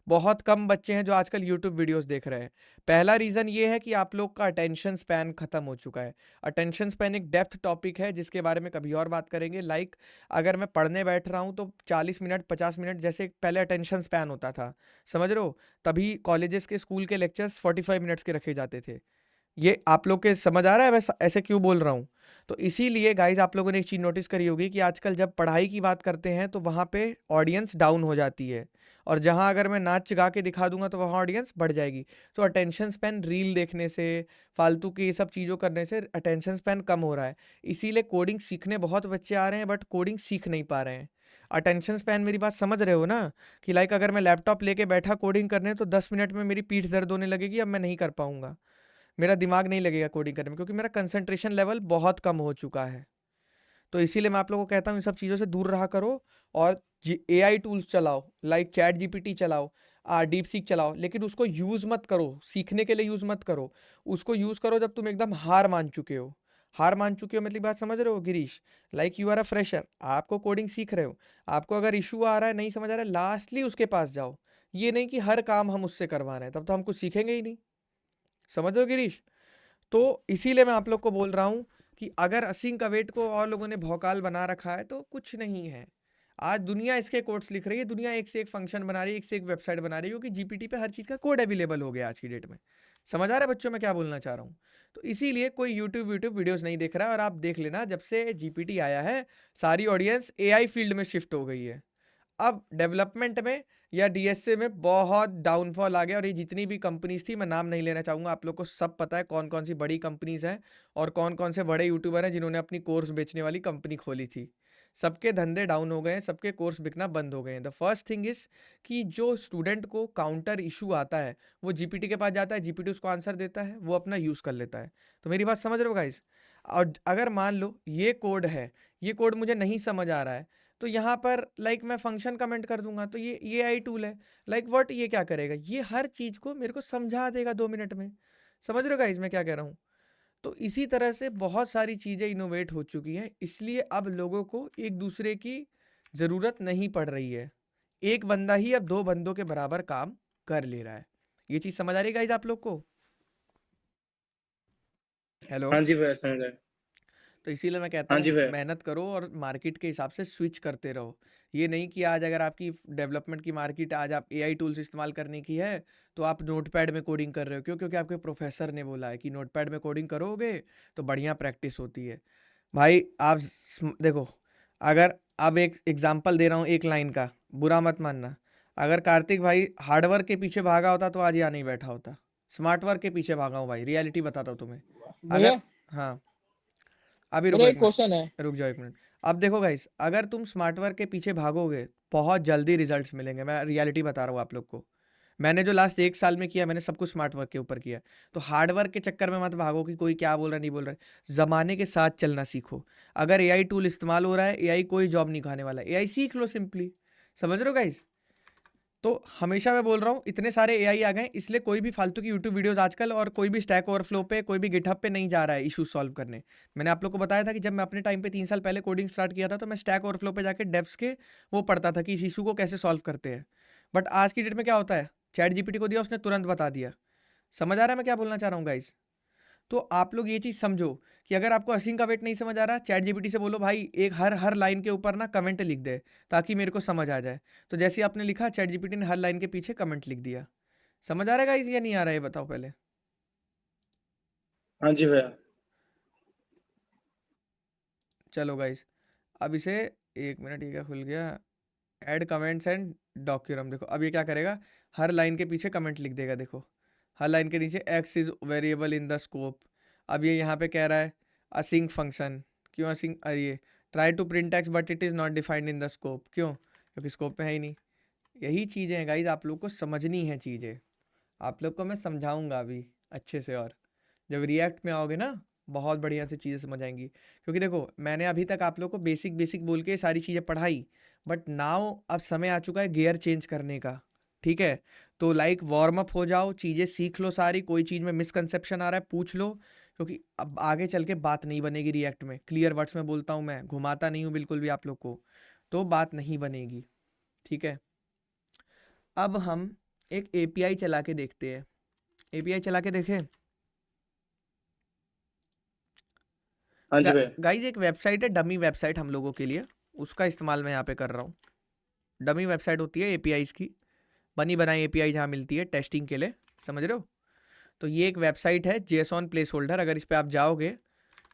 बहुत कम बच्चे हैं जो आजकल यूट्यूब वीडियोस देख रहे हैं। पहला रीज़न ये है कि आप लोग का अटेंशन स्पैन खत्म हो चुका है। अटेंशन स्पैन एक डेप्थ टॉपिक है जिसके बारे में कभी और बात करेंगे। लाइक अगर मैं पढ़ने बैठ रहा हूँ तो 40 मिनट 50 मिनट जैसे पहले अटेंशन स्पैन होता था, समझ रहे हो, तभी कॉलेजेस के स्कूल के लेक्चर्स 45 मिनट्स के रखे जाते थे। ये आप लोग के समझ आ रहा है मैं ऐसे क्यों बोल रहा हूँ? तो इसीलिए गाइज आप लोगों ने एक चीज़ नोटिस करी होगी कि आजकल जब पढ़ाई की बात करते हैं तो वहाँ पे ऑडियंस डाउन हो जाती है और जहाँ अगर मैं नाच गा के दिखा दूंगा तो वहाँ ऑडियंस बढ़ जाएगी। तो अटेंशन स्पैन रील देखने से, फालतू की ये सब चीज़ों करने से अटेंशन स्पैन कम हो रहा है। इसीलिए कोडिंग सीखने बहुत बच्चे आ रहे हैं बट कोडिंग सीख नहीं पा रहे हैं। अटेंशन स्पैन, मेरी बात समझ रहे हो ना, कि लाइक अगर मैं लैपटॉप लेके बैठा कोडिंग करने तो 10 मिनट में मेरी पीठ दर्द होने लगेगी, अब मैं नहीं कर पाऊंगा, मेरा दिमाग नहीं लगेगा कोडिंग करने में, क्योंकि मेरा कंसंट्रेशन लेवल बहुत कम हो चुका है। तो इसीलिए मैं आप लोगों को कहता हूँ इन सब चीज़ों से दूर रहा करो और AI टूल्स चलाओ, लाइक चैट GPT चलाओ, डीप सीक चलाओ, लेकिन उसको यूज़ मत करो सीखने के लिए, यूज़ मत करो। उसको यूज़ करो जब तुम एकदम हार मान चुके हो। हार मान चुके हो मतलब बात समझ रहे हो Girish? Like you are a fresher, आपको कोडिंग सीख रहे हो, आपको अगर इशू आ रहा है, नहीं समझ आ रहा है, लास्टली उसके पास जाओ। ये नहीं कि हर काम हम उससे करवा रहे हैं, तब तो हम कुछ सीखेंगे ही नहीं। समझ रहे हो गिरीश? तो इसीलिए मैं आप लोग को बोल रहा हूँ कि अगर असिंक अवेट को और लोगों ने भौकाल बना रखा है तो कुछ नहीं है। आज दुनिया इसके कोड्स लिख रही है, दुनिया एक से एक फंक्शन बना रही है, एक से एक वेबसाइट बना रही है, क्योंकि जीपीटी पे हर चीज़ का कोड अवेलेबल हो गया आज की डेट में। समझ आ रहा है बच्चों मैं क्या बोलना चाह रहा हूँ? तो इसीलिए कोई यूट्यूब वीडियोस नहीं देख रहा है। और आप देख लेना, जब से जीपीटी आया है सारी ऑडियंस AI फील्ड में शिफ्ट हो गई है। अब डेवलपमेंट में या डीएसए में बहुत डाउनफॉल आ गया। और ये जितनी भी कंपनीज थी, मैं नाम नहीं लेना चाहूँगा, आप लोग को सब पता है कौन कौन सी बड़ी कंपनीज हैं और कौन कौन से बड़े यूट्यूबर हैं जिन्होंने अपनी कोर्स बेचने वाली कंपनी खोली थी। सबके धंधे डाउन हो गए हैं, सबके कोर्स बिकना बंद हो गए हैं। द फर्स्ट थिंग इज कि जो स्टूडेंट को काउंटर इशू आता है वो जीपीटी के पास जाता है, जीपीटी उसको आंसर देता है, वो अपना यूज़ कर लेता है। तो मेरी बात समझ रहे हो गाइस? और अगर मान लो ये कोड है, ये कोड मुझे नहीं समझ आ रहा है, तो यहाँ पर लाइक मैं फंक्शन कमेंट कर दूंगा, तो ये AI टूल है, लाइक व्हाट, ये क्या करेगा, ये हर चीज़ को मेरे को समझा देगा 2 मिनट में। समझ रहे हो गाइस मैं क्या कह रहा हूँ? तो इसी तरह से बहुत सारी चीज़ें इनोवेट हो चुकी हैं, इसलिए अब लोगों को एक दूसरे की ज़रूरत नहीं पड़ रही है। एक बंदा ही अब 2 बंदों के बराबर काम कर ले रहा है। ये चीज़ समझ आ रही है गाइस आप लोग को? हेलो। हाँ जी भैया, समझ आया। तो इसीलिए मैं कहता हाँ जी हूँ भैया। मेहनत करो और मार्केट के हिसाब से स्विच करते रहो। ये नहीं कि आज अगर आपकी डेवलपमेंट की मार्केट, आज आप AI टूल्स इस्तेमाल करने की है तो आप नोटपैड में कोडिंग कर रहे हो। क्यों? क्योंकि आपके प्रोफेसर ने बोला है कि नोटपैड में कोडिंग करोगे तो बढ़िया प्रैक्टिस होती है। भाई आप देखो, अगर अब एक एग्जाम्पल दे रहा हूँ एक लाइन का, बुरा मत मानना। अगर कार्तिक भाई हार्डवर्क के पीछे भागा होता तो आज यहाँ नहीं बैठा होता। स्मार्ट वर्क के पीछे भागा हूँ भाई, रियलिटी बताता हूँ तुम्हें। अगर भैया हाँ, अभी मेरा रुको एक 1 मिनट, क्वेश्चन है। रुक जाओ 1 मिनट। अब देखो गाइस, अगर तुम स्मार्ट वर्क के पीछे भागोगे बहुत जल्दी रिजल्ट्स मिलेंगे, मैं रियलिटी बता रहा हूँ आप लोग को। मैंने जो लास्ट 1 साल में किया, मैंने सब कुछ स्मार्ट वर्क के ऊपर किया। तो हार्ड वर्क के चक्कर में मत भागो कि कोई क्या बोल रहा है नहीं बोल रहा है। ज़माने के साथ चलना सीखो। अगर AI टूल इस्तेमाल हो रहा है, AI कोई जॉब नहीं खाने वाला है, AI सीख लो सिंपली। समझ रहे हो गाइस? तो हमेशा मैं बोल रहा हूँ, इतने सारे AI आ गए, इसलिए कोई भी फालतू की यूट्यूब वीडियोस आजकल और कोई भी स्टैक ओवरफ्लो पे, कोई भी गिटहब पे नहीं जा रहा है इशू सॉल्व करने। मैंने आप लोग को बताया था कि जब मैं अपने टाइम पे 3 साल पहले कोडिंग स्टार्ट किया था तो मैं स्टैक ओवरफ्लो पे जाके डेव्स के वो पढ़ता था कि इस इशू को कैसे सॉल्व करते हैं। बट आज की डेट में क्या होता है, चैट GPT को दिया, उसने तुरंत बता दिया। समझ आ रहा है मैं क्या बोलना चाह रहा हूँ गाइस? तो आप लोग ये चीज़ समझो कि अगर आपको असिंक का वेट नहीं समझ आ रहा, चैट GPT से बोलो भाई एक हर हर लाइन के ऊपर ना कमेंट लिख दे ताकि मेरे को समझ आ जाए। तो जैसे ही आपने लिखा, चैट GPT ने हर लाइन के पीछे कमेंट लिख दिया। समझ आ रहा है गाइस या नहीं आ रहा है, ये बताओ पहले। हाँ जी भैया। चलो गाइस, अब इसे 1 मिनट, ये क्या खुल गया, ऐड कमेंट्स एंड डॉक्यूरम। देखो अब ये क्या करेगा, हर लाइन के पीछे कमेंट लिख देगा। देखो हर लाइन के नीचे x is variable in the scope. अब ये यहाँ पे कह रहा है असिंक फंक्शन। क्यों असिंक? अरे ये try to print X but it is not defined in the scope. क्यों? क्योंकि स्कोप में है ही नहीं। यही चीज़ें हैं गाइज, आप लोग को समझनी है चीज़ें। आप लोग को मैं समझाऊंगा अभी अच्छे से, और जब रिएक्ट में आओगे ना बहुत बढ़िया से चीज़ें समझ आएंगी। क्योंकि देखो मैंने अभी तक आप लोग को बेसिक बेसिक बोल के सारी चीज़ें पढ़ाई, बट नाउ अब समय आ चुका है गियर चेंज करने का। ठीक है? तो लाइक वार्म अप हो जाओ, चीज़ें सीख लो सारी। कोई चीज़ में मिसकंसेप्शन आ रहा है पूछ लो, क्योंकि अब आगे चल के बात नहीं बनेगी रिएक्ट में। क्लियर वर्ड्स में बोलता हूँ मैं, घुमाता नहीं हूँ बिल्कुल भी आप लोग को, तो बात नहीं बनेगी। ठीक है? अब हम एक API चला के देखते हैं। API चला के देखें हाँ जी भैया। गाइज, एक वेबसाइट है डमी वेबसाइट हम लोगों के लिए, उसका इस्तेमाल मैं यहाँ पे कर रहा हूँ। डमी वेबसाइट होती है APIs की, बनी बनाई API जहाँ मिलती है टेस्टिंग के लिए। समझ रहे हो? तो ये एक वेबसाइट है JSON प्लेस होल्डर। अगर इस पर आप जाओगे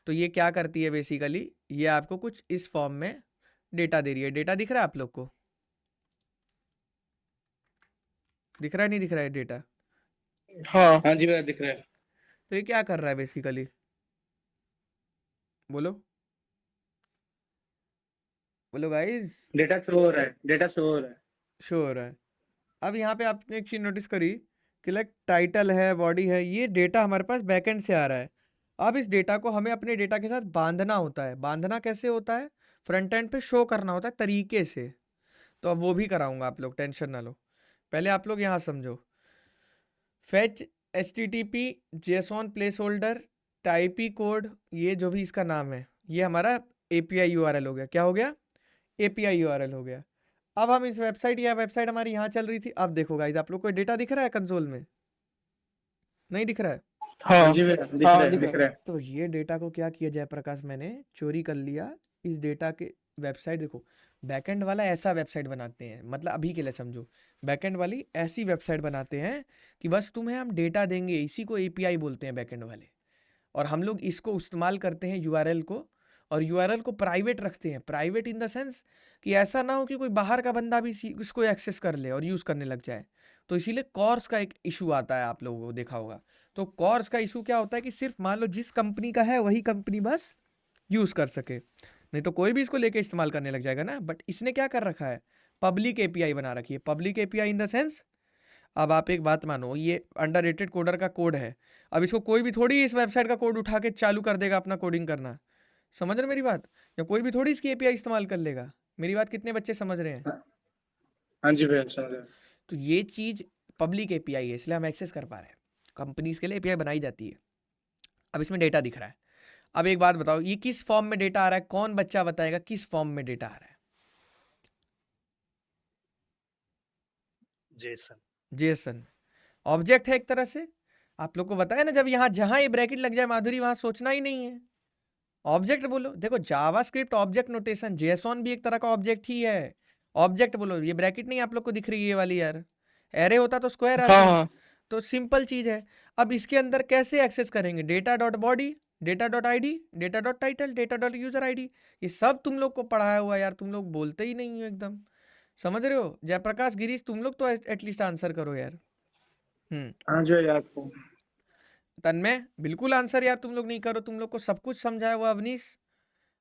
तो ये क्या करती है बेसिकली, ये आपको कुछ इस फॉर्म में डेटा दे रही है। डेटा दिख रहा है आप लोग को? दिख रहा है नहीं दिख रहा है डेटा? हाँ जी भैया दिख रहा है। तो ये क्या कर रहा है बेसिकली, बोलो बोलो गाइस। डेटा शो हो रहा है, डेटा शो हो रहा है। शो हो रहा है। अब यहाँ पे आपने एक चीज नोटिस करी कि लाइक टाइटल है, बॉडी है, ये डेटा हमारे पास बैकएंड से आ रहा है। अब इस डेटा को हमें अपने डेटा के साथ बांधना होता है। बांधना कैसे होता है? फ्रंट एंड पे शो करना होता है तरीके से। तो अब वो भी कराऊंगा, आप लोग टेंशन ना लो। पहले आप लोग यहाँ समझो, fetch HTTP JSON place holder Taipei code, ये जो भी इसका नाम है, ये हमारा API URL हो गया। क्या हो गया? API URL हो गया। अब हम इस वेबसाइट, या वेबसाइट हमारी यहाँ चल रही थी। अब देखो गाइस, आप लोग को डेटा दिख रहा है कंसोल में? नहीं दिख रहा है? हाँ जी भैया दिख रहा है, दिख रहा है। तो ये डेटा को क्या किया जयप्रकाश, मैंने चोरी कर लिया इस डेटा के। वेबसाइट देखो, बैकएंड वाला ऐसा वेबसाइट बनाते हैं, मतलब अभी के लिए समझो, बैकएंड वाली ऐसी वेबसाइट बनाते हैं कि बस तुम्हें हम डेटा देंगे, इसी को API बोलते हैं बैकएंड वाले। और हम लोग इसको इस्तेमाल करते हैं URL को, और URL को प्राइवेट रखते हैं। प्राइवेट इन द सेंस कि ऐसा ना हो कि कोई बाहर का बंदा भी इसको एक्सेस कर ले और यूज़ करने लग जाए। तो इसीलिए कॉर्स का एक इशू आता है, आप लोगों को देखा होगा। तो कॉर्स का इशू क्या होता है कि सिर्फ मान लो जिस कंपनी का है वही कंपनी बस यूज़ कर सके, नहीं तो कोई भी इसको लेके इस्तेमाल करने लग जाएगा ना। बट इसने क्या कर रखा है, पब्लिक API बना रखी है। Public API in the sense, अब आप एक बात मानो, ये अंडररेटेड कोडर का कोड है। अब इसको कोई भी थोड़ी इस वेबसाइट का कोड उठा के चालू कर देगा अपना कोडिंग करना। समझ रहे मेरी बात? या कोई भी थोड़ी इसकी API इस्तेमाल कर लेगा। मेरी बात कितने बच्चे समझ रहे हैं? हाँ जी भैया समझ रहा। तो ये चीज़ पब्लिक API है, इसलिए हम एक्सेस कर पा रहे हैं। कंपनीज के लिए API बनाई जाती है। अब इसमें डेटा दिख रहा है। अब एक बात बताओ, ये किस फॉर्म में डेटा आ रहा है? कौन बच्चा बताएगा किस फॉर्म में डेटा आ रहा है? JSON ऑब्जेक्ट है एक तरह से। आप लोग को बताया ना, जब यहाँ जहां ये ब्रैकेट लग जाए माधुरी, वहां सोचना ही नहीं है, ऑब्जेक्ट बोलो। देखो जावास्क्रिप्ट ऑब्जेक्ट नोटेशन, JSON भी एक तरह का ऑब्जेक्ट ही है। ऑब्जेक्ट बोलो, ये ब्रैकेट नहीं आप लोग को दिख रही है ये वाली यार, एरे होता तो स्क्वायर आती। हाँ तो सिंपल चीज है। अब इसके अंदर कैसे एक्सेस करेंगे? Data dot body, data dot ID, data dot title, data dot user ID, ये सब तुम लोग को पढ़ाया हुआ यार, तुम लोग बोलते ही नहीं हो एकदम। समझ रहे हो? जयप्रकाश, गिरीश, तुम लोग तो एटलीस्ट आंसर करो यार। हाँ जी भैया आपको। तन्मय, बिल्कुल आंसर यार तुम लोग नहीं करो, तुम लोग को सब कुछ समझाया हुआ। अवनीश,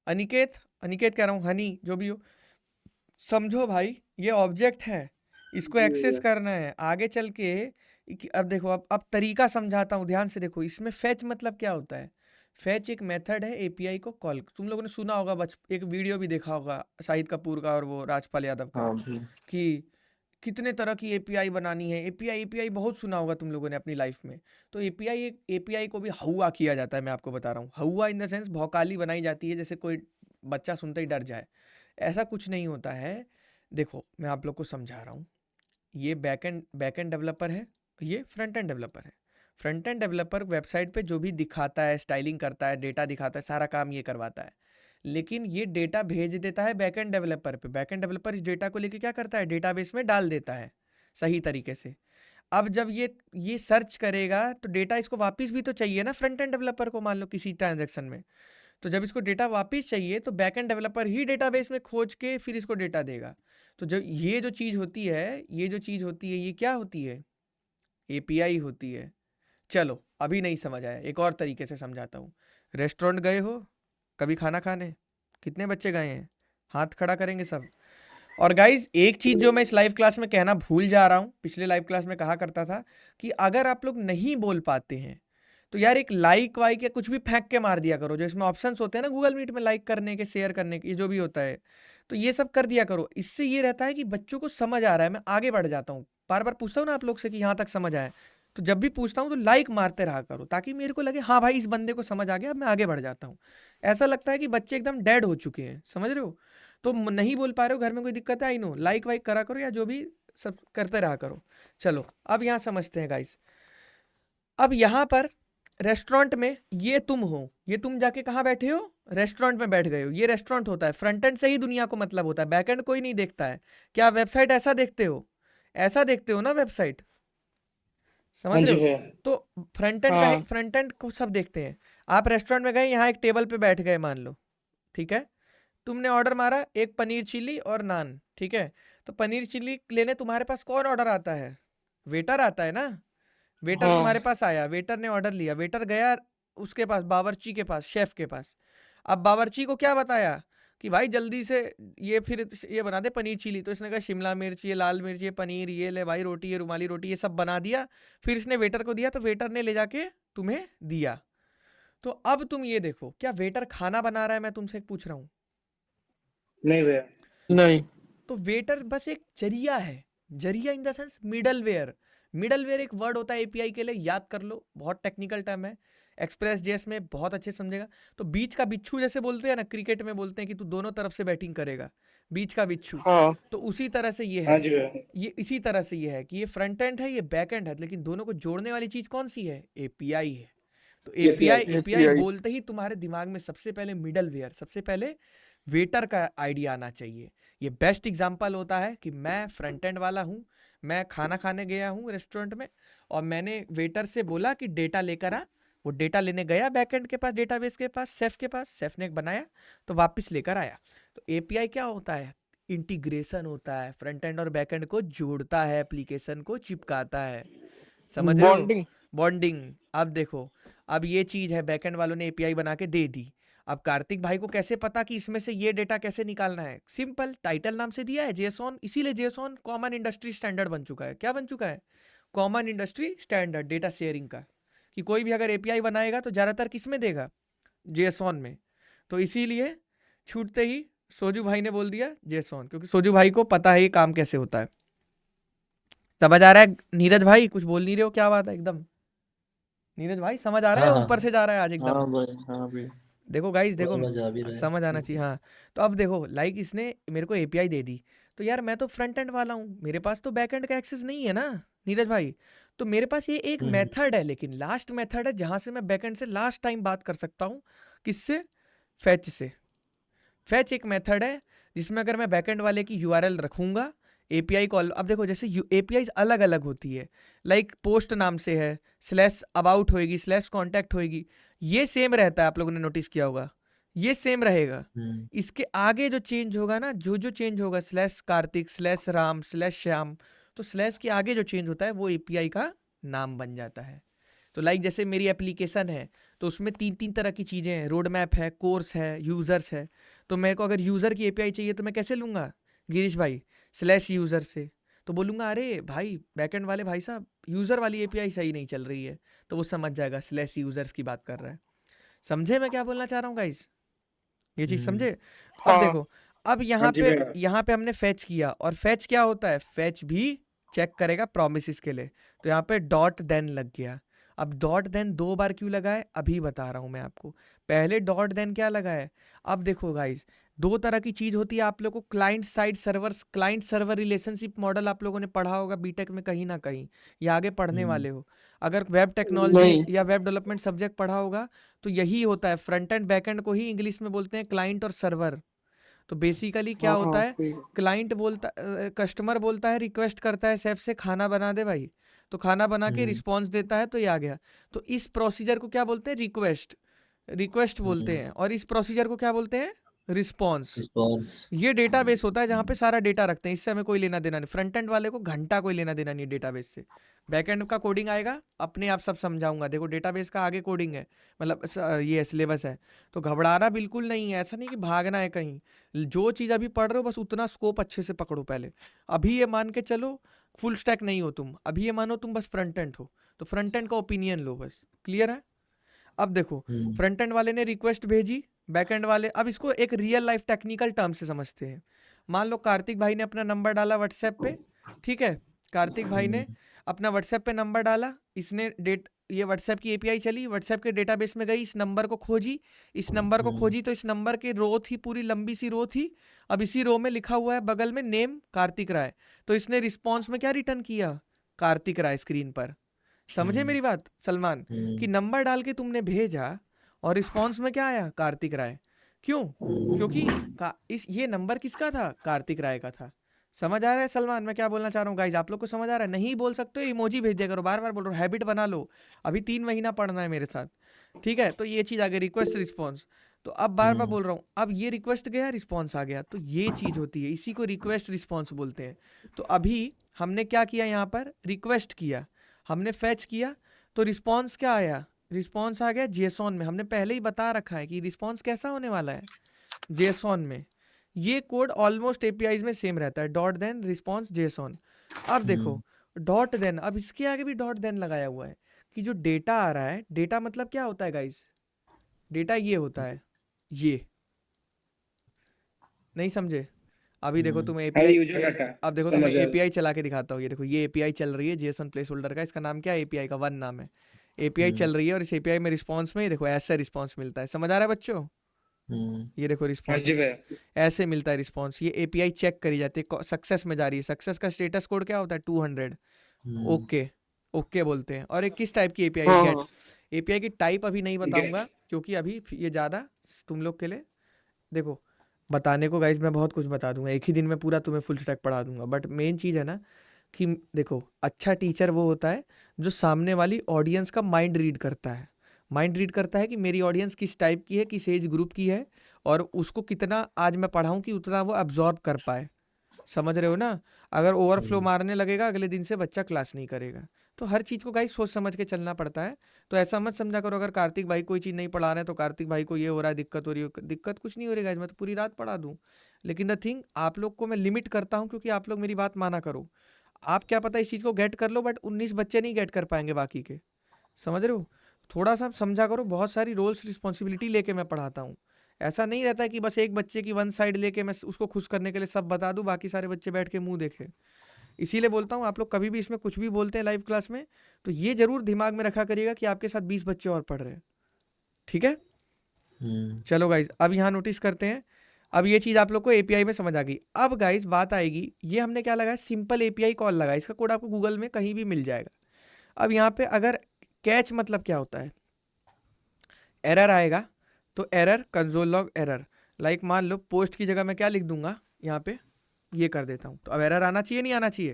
अनिकेत, अनिकेत कह रहा हूँ, हनी, जो भी हो, समझो भाई, ये ऑब्जेक्ट है, इसको एक्सेस करना है आगे चल के। अब देखो, अब तरीका समझाता हूँ, ध्यान से देखो। इसमें फेच मतलब क्या होता है? फेच एक मेथड है API को कॉल। तुम लोगों ने सुना होगा, एक वीडियो भी देखा होगा शाहिद कपूर का और वो राजपाल यादव का, कि कितने तरह की API बनानी है। API बहुत सुना होगा तुम लोगों ने अपनी लाइफ में। तो API को भी हवा किया जाता है। मैं आपको बता रहा हूँ, हवा इन द सेंस भौकाली बनाई जाती है, जैसे कोई बच्चा सुनते ही डर जाए। ऐसा कुछ नहीं होता है। देखो मैं आप लोग को समझा रहा हूँ, ये बैकएंड डेवलपर है, ये फ्रंट एंड डेवलपर है। फ्रंट एंड डेवलपर वेबसाइट पे जो भी दिखाता है, स्टाइलिंग करता है, डेटा दिखाता है, सारा काम ये करवाता है। लेकिन ये डेटा भेज देता है बैकएंड डेवलपर पे। बैकएंड डेवलपर इस डेटा को लेके क्या करता है? डेटाबेस में डाल देता है सही तरीके से। अब जब ये सर्च करेगा तो डेटा इसको वापस भी तो चाहिए ना फ्रंट एंड डेवलपर को, मान लो किसी ट्रांजैक्शन में। तो जब इसको डेटा वापस चाहिए तो बैकएंड डेवलपर ही डेटाबेस में खोज के फिर इसको डेटा देगा। तो जब ये जो चीज़ होती है, ये क्या होती है? API होती है। चलो अभी नहीं समझ आया, एक और तरीके से समझाता हूँ। रेस्टोरेंट गए हो कभी खाना खाने? कितने बच्चे गए हैं? हाथ खड़ा करेंगे सब। और गाइज एक चीज़ जो मैं इस लाइव क्लास में कहना भूल जा रहा हूँ, पिछले लाइव क्लास में कहा करता था कि अगर आप लोग नहीं बोल पाते हैं तो यार एक लाइक वाइक या कुछ भी फेंक के मार दिया करो। जो इसमें ऑप्शंस होते हैं ना गूगल मीट में, लाइक करने के, शेयर करने के, जो भी होता है, तो ये सब कर दिया करो। इससे ये रहता है कि बच्चों को समझ आ रहा है, मैं आगे बढ़ जाता हूँ। बार बार पूछता हूँ ना आप लोग से कि यहाँ तक समझ आया, तो जब भी पूछता हूँ तो लाइक मारते रहा करो, ताकि मेरे को लगे हाँ भाई इस बंदे को समझ आ गया, अब मैं आगे बढ़ जाता हूँ। ऐसा लगता है कि बच्चे एकदम डेड हो चुके हैं, समझ रहे हो? तो नहीं बोल पा रहे हो, घर में कोई दिक्कत है, आई नो, लाइक वाइक करा करो या जो भी सब करते रहा करो। चलो अब यहाँ समझते हैं गाइस। अब यहाँ पर रेस्टोरेंट में ये तुम हो, ये तुम जाके कहाँ बैठे हो? रेस्टोरेंट में बैठ गए हो। ये रेस्टोरेंट होता है, फ्रंट एंड से ही दुनिया को मतलब होता है, बैक एंड कोई नहीं देखता है। क्या वेबसाइट ऐसा देखते हो? ऐसा देखते हो ना वेबसाइट, समझ रहे हो? तो फ्रंट एंड का, फ्रंट एंड को सब देखते हैं। आप रेस्टोरेंट में गए, यहाँ एक टेबल पे बैठ गए मान लो, ठीक है? तुमने ऑर्डर मारा एक पनीर चिल्ली और नान, ठीक है? तो पनीर चिल्ली लेने तुम्हारे पास कौन ऑर्डर आता है? वेटर आता है ना, वेटर हाँ तुम्हारे पास आया, वेटर ने ऑर्डर लिया, वेटर गया उसके पास, बावर्ची के पास, शेफ के पास। अब बावर्ची को क्या बताया कि भाई जल्दी से ये फिर ये बना दे पनीर चिली, तो इसने कहा शिमला मिर्च, ये लाल मिर्च, ये पनीर, ये ले भाई रोटी, ये रुमाली रोटी, ये सब बना दिया। फिर इसने वेटर को दिया, तो वेटर ने ले जाके तुम्हें दिया। तो अब तुम ये देखो, क्या वेटर खाना बना रहा है? मैं तुमसे पूछ रहा हूँ। नहीं भैया। नहीं। तो वेटर बस एक जरिया है, जरिया in the sense middleware. Middleware एक वर्ड होता है एपीआई के लिए, याद कर लो, बहुत टेक्निकल टर्म है, एक्सप्रेस जेएस में बहुत अच्छे समझेगा। तो बीच का बिच्छू जैसे बोलते हैं ना, क्रिकेट में बोलते हैं कि तू दोनों तरफ से बैटिंग करेगा, बीच का बिच्छू। हाँ तो उसी तरह से ये हाँ है, जी भैया। ये इसी तरह से ये है कि ये फ्रंट एंड है, ये बैक एंड है, लेकिन दोनों को जोड़ने वाली चीज कौन सी है? एपीआई है। तो एपीआई एपीआई API बोलते ही तुम्हारे दिमाग में सबसे पहले मिडलवेयर, सबसे पहले वेटर का आइडिया आना चाहिए। ये बेस्ट एग्जांपल होता है कि मैं फ्रंट एंड वाला हूँ, मैं खाना खाने गया हूँ रेस्टोरेंट में, और मैंने वेटर से बोला कि डेटा लेकर आ, वो डेटा लेने गया बैकएंड के पास, डेटाबेस के पास, शेफ के पास, शेफ ने बनाया तो वापस लेकर आया। तो एपीआई क्या होता है? इंटीग्रेशन होता है, फ्रंट एंड और बैक एंड को जोड़ता है, एप्लीकेशन को चिपकाता है, समझ रहे हो? बॉन्डिंग। बॉन्डिंग। अब देखो, अब ये चीज है, बैकएंड वालों ने एपीआई बना के दे दी। अब कार्तिक भाई को कैसे पता कि इसमें से ये डेटा कैसे निकालना है? सिंपल, टाइटल नाम से दिया है जेसॉन, इसीलिए जेसॉन कॉमन इंडस्ट्री स्टैंडर्ड बन चुका है। क्या बन चुका है? Common industry standard data sharing का, कि कोई भी अगर एपीआई बनाएगा तो ज्यादातर किस में देगा? जेसॉन में। तो इसीलिए छूटते ही सोजू भाई ने बोल दिया जेसॉन, क्योंकि सोजू भाई को पता है ये काम कैसे होता है। समझ आ रहा है नीरज भाई? कुछ बोल नहीं रहे हो, क्या बात है एकदम? नीरज भाई समझ आ रहा है? हाँ ऊपर से जा रहा है आज एकदम? हाँ भाई, हाँ भाई, देखो गाइस, देखो समझ आ भी रहा है। समझ आना चाहिए। हाँ, तो अब देखो, लाइक इसने मेरे को एपीआई दे दी, तो यार मैं तो फ्रंट एंड वाला हूँ, मेरे पास तो बैक एंड का एक्सेस नहीं है ना नीरज भाई। तो मेरे पास ये एक मेथड है, लेकिन लास्ट मेथड है जहां से मैं बैक एंड से लास्ट टाइम बात कर सकता हूँ। किससे? फैच से। फैच एक मेथड है जिसमें अगर मैं बैकएंड वाले की यूआरएल रखूंगा, एपीआई कॉल, अब देखो जैसे एपीआई अलग अलग होती है, लाइक पोस्ट नाम से है, स्लैश अबाउट होएगी, स्लैश कॉन्टैक्ट होएगी, ये सेम रहता है, आप लोगों ने नोटिस किया होगा, ये सेम रहेगा। इसके आगे जो चेंज होगा ना, जो चेंज होगा, slash Kartik, slash Ram, slash Shyam, तो स्लैश के आगे जो चेंज होता है वो एपीआई का नाम बन जाता है। तो लाइक जैसे मेरी एप्लीकेशन है, तो उसमें 3 तरह की चीज़ें हैं, रोड मैप है, कोर्स है, यूज़र्स है। तो मेरे को अगर यूज़र की एपीआई चाहिए तो मैं कैसे लूँगा गिरीश भाई? स्लैश यूज़र से। तो बोलूँगा अरे भाई बैकएंड वाले भाई साहब, यूज़र वाली एपीआई सही नहीं चल रही है, तो वो समझ जाएगा स्लैश यूज़र्स की बात कर रहा है। समझे मैं क्या बोलना चाह रहा हूँ गाइस? ये चीज़ समझे? अब हाँ देखो, अब यहाँ हाँ जी पे भैया। यहाँ पे हमने फैच किया, और फैच क्या होता है? फैच भी चेक करेगा प्रोमिसेस के लिए। तो यहाँ पे डॉट देन लग गया। अब डॉट देन 2 बार क्यों लगा है अभी बता रहा हूँ मैं आपको। पहले डॉट देन क्या लगा है? अब देखो गाइस, 2 तरह की चीज होती है, आप लोगों को client side servers, client server relationship model आप लोगों ने पढ़ा होगा बीटेक में कहीं ना कहीं, या आगे पढ़ने वाले हो। अगर वेब टेक्नोलॉजी नहीं। या वेब डेवलपमेंट सब्जेक्ट पढ़ा होगा तो यही होता है, फ्रंट एंड बैक एंड को ही इंग्लिश में बोलते हैं क्लाइंट और सर्वर। तो बेसिकली क्या हाँ होता हाँ है, ठीक। क्लाइंट बोलता, कस्टमर बोलता है, रिक्वेस्ट करता है शेफ से खाना बना दे भाई, तो खाना बना के रिस्पॉन्स देता है, तो ये आ गया। तो इस प्रोसीजर को क्या बोलते हैं? रिक्वेस्ट, रिक्वेस्ट बोलते हैं। और इस प्रोसीजर को क्या बोलते हैं? रिस्पॉन्स। रिस्पॉन्स। ये डेटाबेस होता है जहाँ पे सारा डेटा रखते हैं, इससे हमें कोई लेना देना नहीं। फ्रंट एंड वाले को घंटा कोई लेना देना नहीं डेटाबेस से। बैक एंड का कोडिंग आएगा, अपने आप सब समझाऊंगा। देखो डेटाबेस का आगे कोडिंग है, मतलब ये सिलेबस है, तो घबराना बिल्कुल नहीं है। ऐसा नहीं कि भागना है कहीं, जो चीज़ अभी पढ़ रहे हो बस उतना स्कोप अच्छे से पकड़ो पहले। अभी ये मान के चलो फुल स्टैक नहीं हो तुम, अभी ये मानो तुम बस फ्रंट एंड हो, तो फ्रंट एंड का ओपिनियन लो बस। क्लियर है? अब देखो, फ्रंट एंड वाले ने रिक्वेस्ट भेजी, बैक एंड वाले, अब इसको एक रियल लाइफ टेक्निकल टर्म से समझते हैं। मान लो कार्तिक भाई ने अपना नंबर डाला व्हाट्सएप पे, ठीक है, कार्तिक भाई ने अपना व्हाट्सएप पे नंबर डाला, इसने ये व्हाट्सएप की एपीआई चली, व्हाट्सएप के डेटाबेस में गई, इस नंबर को खोजी, इस नंबर को खोजी, तो इस नंबर की रो थी, पूरी लंबी सी रो थी। अब इसी रो में लिखा हुआ है बगल में नेम कार्तिक राय, तो इसने रिस्पॉन्स में क्या रिटर्न किया? कार्तिक राय स्क्रीन पर। समझे मेरी बात सलमान? कि नंबर डाल के तुमने भेजा और रिस्पॉन्स में क्या आया? कार्तिक राय। क्यों? क्योंकि ये नंबर किसका था? कार्तिक राय का था। समझ आ रहा है सलमान मैं क्या बोलना चाह रहा हूँ? गाइज आप लोग को समझ आ रहा है? नहीं बोल सकते हो इमोजी भेज दिया करो, बार बार बोल रहा हूँ, हैबिट बना लो। अभी 3 महीना पढ़ना है मेरे साथ, ठीक है? तो ये चीज़ आ गई, रिक्वेस्ट रिस्पॉन्स। तो अब बार बार बोल रहा हूँ, अब ये रिक्वेस्ट गया, रिस्पॉन्स आ गया, तो ये चीज़ होती है, इसी को रिक्वेस्ट रिस्पॉन्स बोलते हैं। तो अभी हमने क्या किया, यहाँ पर रिक्वेस्ट किया, हमने फैच किया, तो रिस्पॉन्स क्या आया, रिस्पॉन्स आ गया जेसॉन में। हमने पहले ही बता रखा है कि रिस्पॉन्स कैसा होने वाला है, जेसॉन में। ये कोड ऑलमोस्ट एपीआईज में सेम रहता है, डॉट देन रिस्पॉन्स जेसॉन। अब देखो डॉट देन, अब इसके आगे भी डॉट देन लगाया हुआ है कि जो डेटा आ रहा है, डेटा मतलब क्या होता है गाइस, डेटा ये होता है, ये नहीं समझे? अभी देखो तुम्हें अरे एपीआई, यूजर डाटा अब देखो समझ तुम्हें आया। एपीआई चला के दिखाता हूँ। ये देखो, ये एपीआई चल रही है जेसन प्लेस होल्डर का, इसका नाम क्या है, एपीआई का 1 नाम है। एपीआई चल रही है और इस एपीआई में रिस्पॉन्स में ये देखो ऐसा रिस्पॉन्स मिलता है। समझ आ रहा है बच्चों? ये देखो हाँ रिस्पॉन्स जी भैया। ऐसे मिलता है रिस्पॉन्स। ये एपीआई चेक करी जाती है, सक्सेस में जा रही है। सक्सेस का स्टेटस कोड क्या होता है, 200। ओके, ओके बोलते हैं। और एक किस टाइप की एपीआई है, गेट। एपीआई की टाइप अभी नहीं बताऊंगा क्योंकि अभी ये ज़्यादा तुम लोग के लिए, देखो बताने को गाइज मैं बहुत कुछ बता दूंगा, एक ही दिन में पूरा तुम्हें फुल स्टैक पढ़ा दूंगा। बट मेन चीज़ है ना कि देखो, अच्छा टीचर वो होता है जो सामने वाली ऑडियंस का माइंड रीड करता है। माइंड रीड करता है कि मेरी ऑडियंस किस टाइप की है, किस एज ग्रुप की है, और उसको कितना आज मैं पढ़ाऊँ कि उतना वो अब्जॉर्ब कर पाए। समझ रहे हो ना? अगर ओवरफ्लो मारने लगेगा, अगले दिन से बच्चा क्लास नहीं करेगा। तो हर चीज़ को गाइस सोच समझ के चलना पड़ता है। तो ऐसा मत समझा करो अगर कार्तिक भाई कोई चीज़ नहीं पढ़ा रहे हैं तो कार्तिक भाई को ये हो रहा है, दिक्कत हो रही है। दिक्कत कुछ नहीं हो रही गाइस, मैं तो पूरी रात पढ़ा दूँ। लेकिन द थिंग, आप लोग को मैं लिमिट करता हूँ क्योंकि आप लोग मेरी बात माना करो। आप क्या पता इस चीज़ को गेट कर लो, बट 19 बच्चे नहीं गेट कर पाएंगे बाकी के। समझ रहे हो? थोड़ा सा समझा करो, बहुत सारी रोल्स रिस्पॉन्सिबिलिटी लेके मैं पढ़ाता हूँ। ऐसा नहीं रहता है कि बस एक बच्चे की वन साइड लेके मैं उसको खुश करने के लिए सब बता दूं, बाकी सारे बच्चे बैठ के मुंह देखें। इसीलिए बोलता हूँ, आप लोग कभी भी इसमें कुछ भी बोलते हैं लाइव क्लास में, तो ये जरूर दिमाग में रखा करिएगा कि आपके साथ 20 बच्चे और पढ़ रहे हैं। ठीक है? चलो गाइज, अब यहाँ नोटिस करते हैं। अब ये चीज़ आप लोग को एपीआई में समझ आ गई। अब गाइज बात आएगी, ये हमने क्या लगाया, सिंपल एपीआई कॉल लगा। इसका कोड आपको गूगल में कहीं भी मिल जाएगा। अब यहाँ पे अगर कैच मतलब क्या होता है, एरर आएगा तो error, console log error. Like मान लो पोस्ट की जगह मैं क्या लिख दूंगा, यहाँ पे ये कर देता हूँ, तो अब एरर आना चाहिए नहीं आना चाहिए?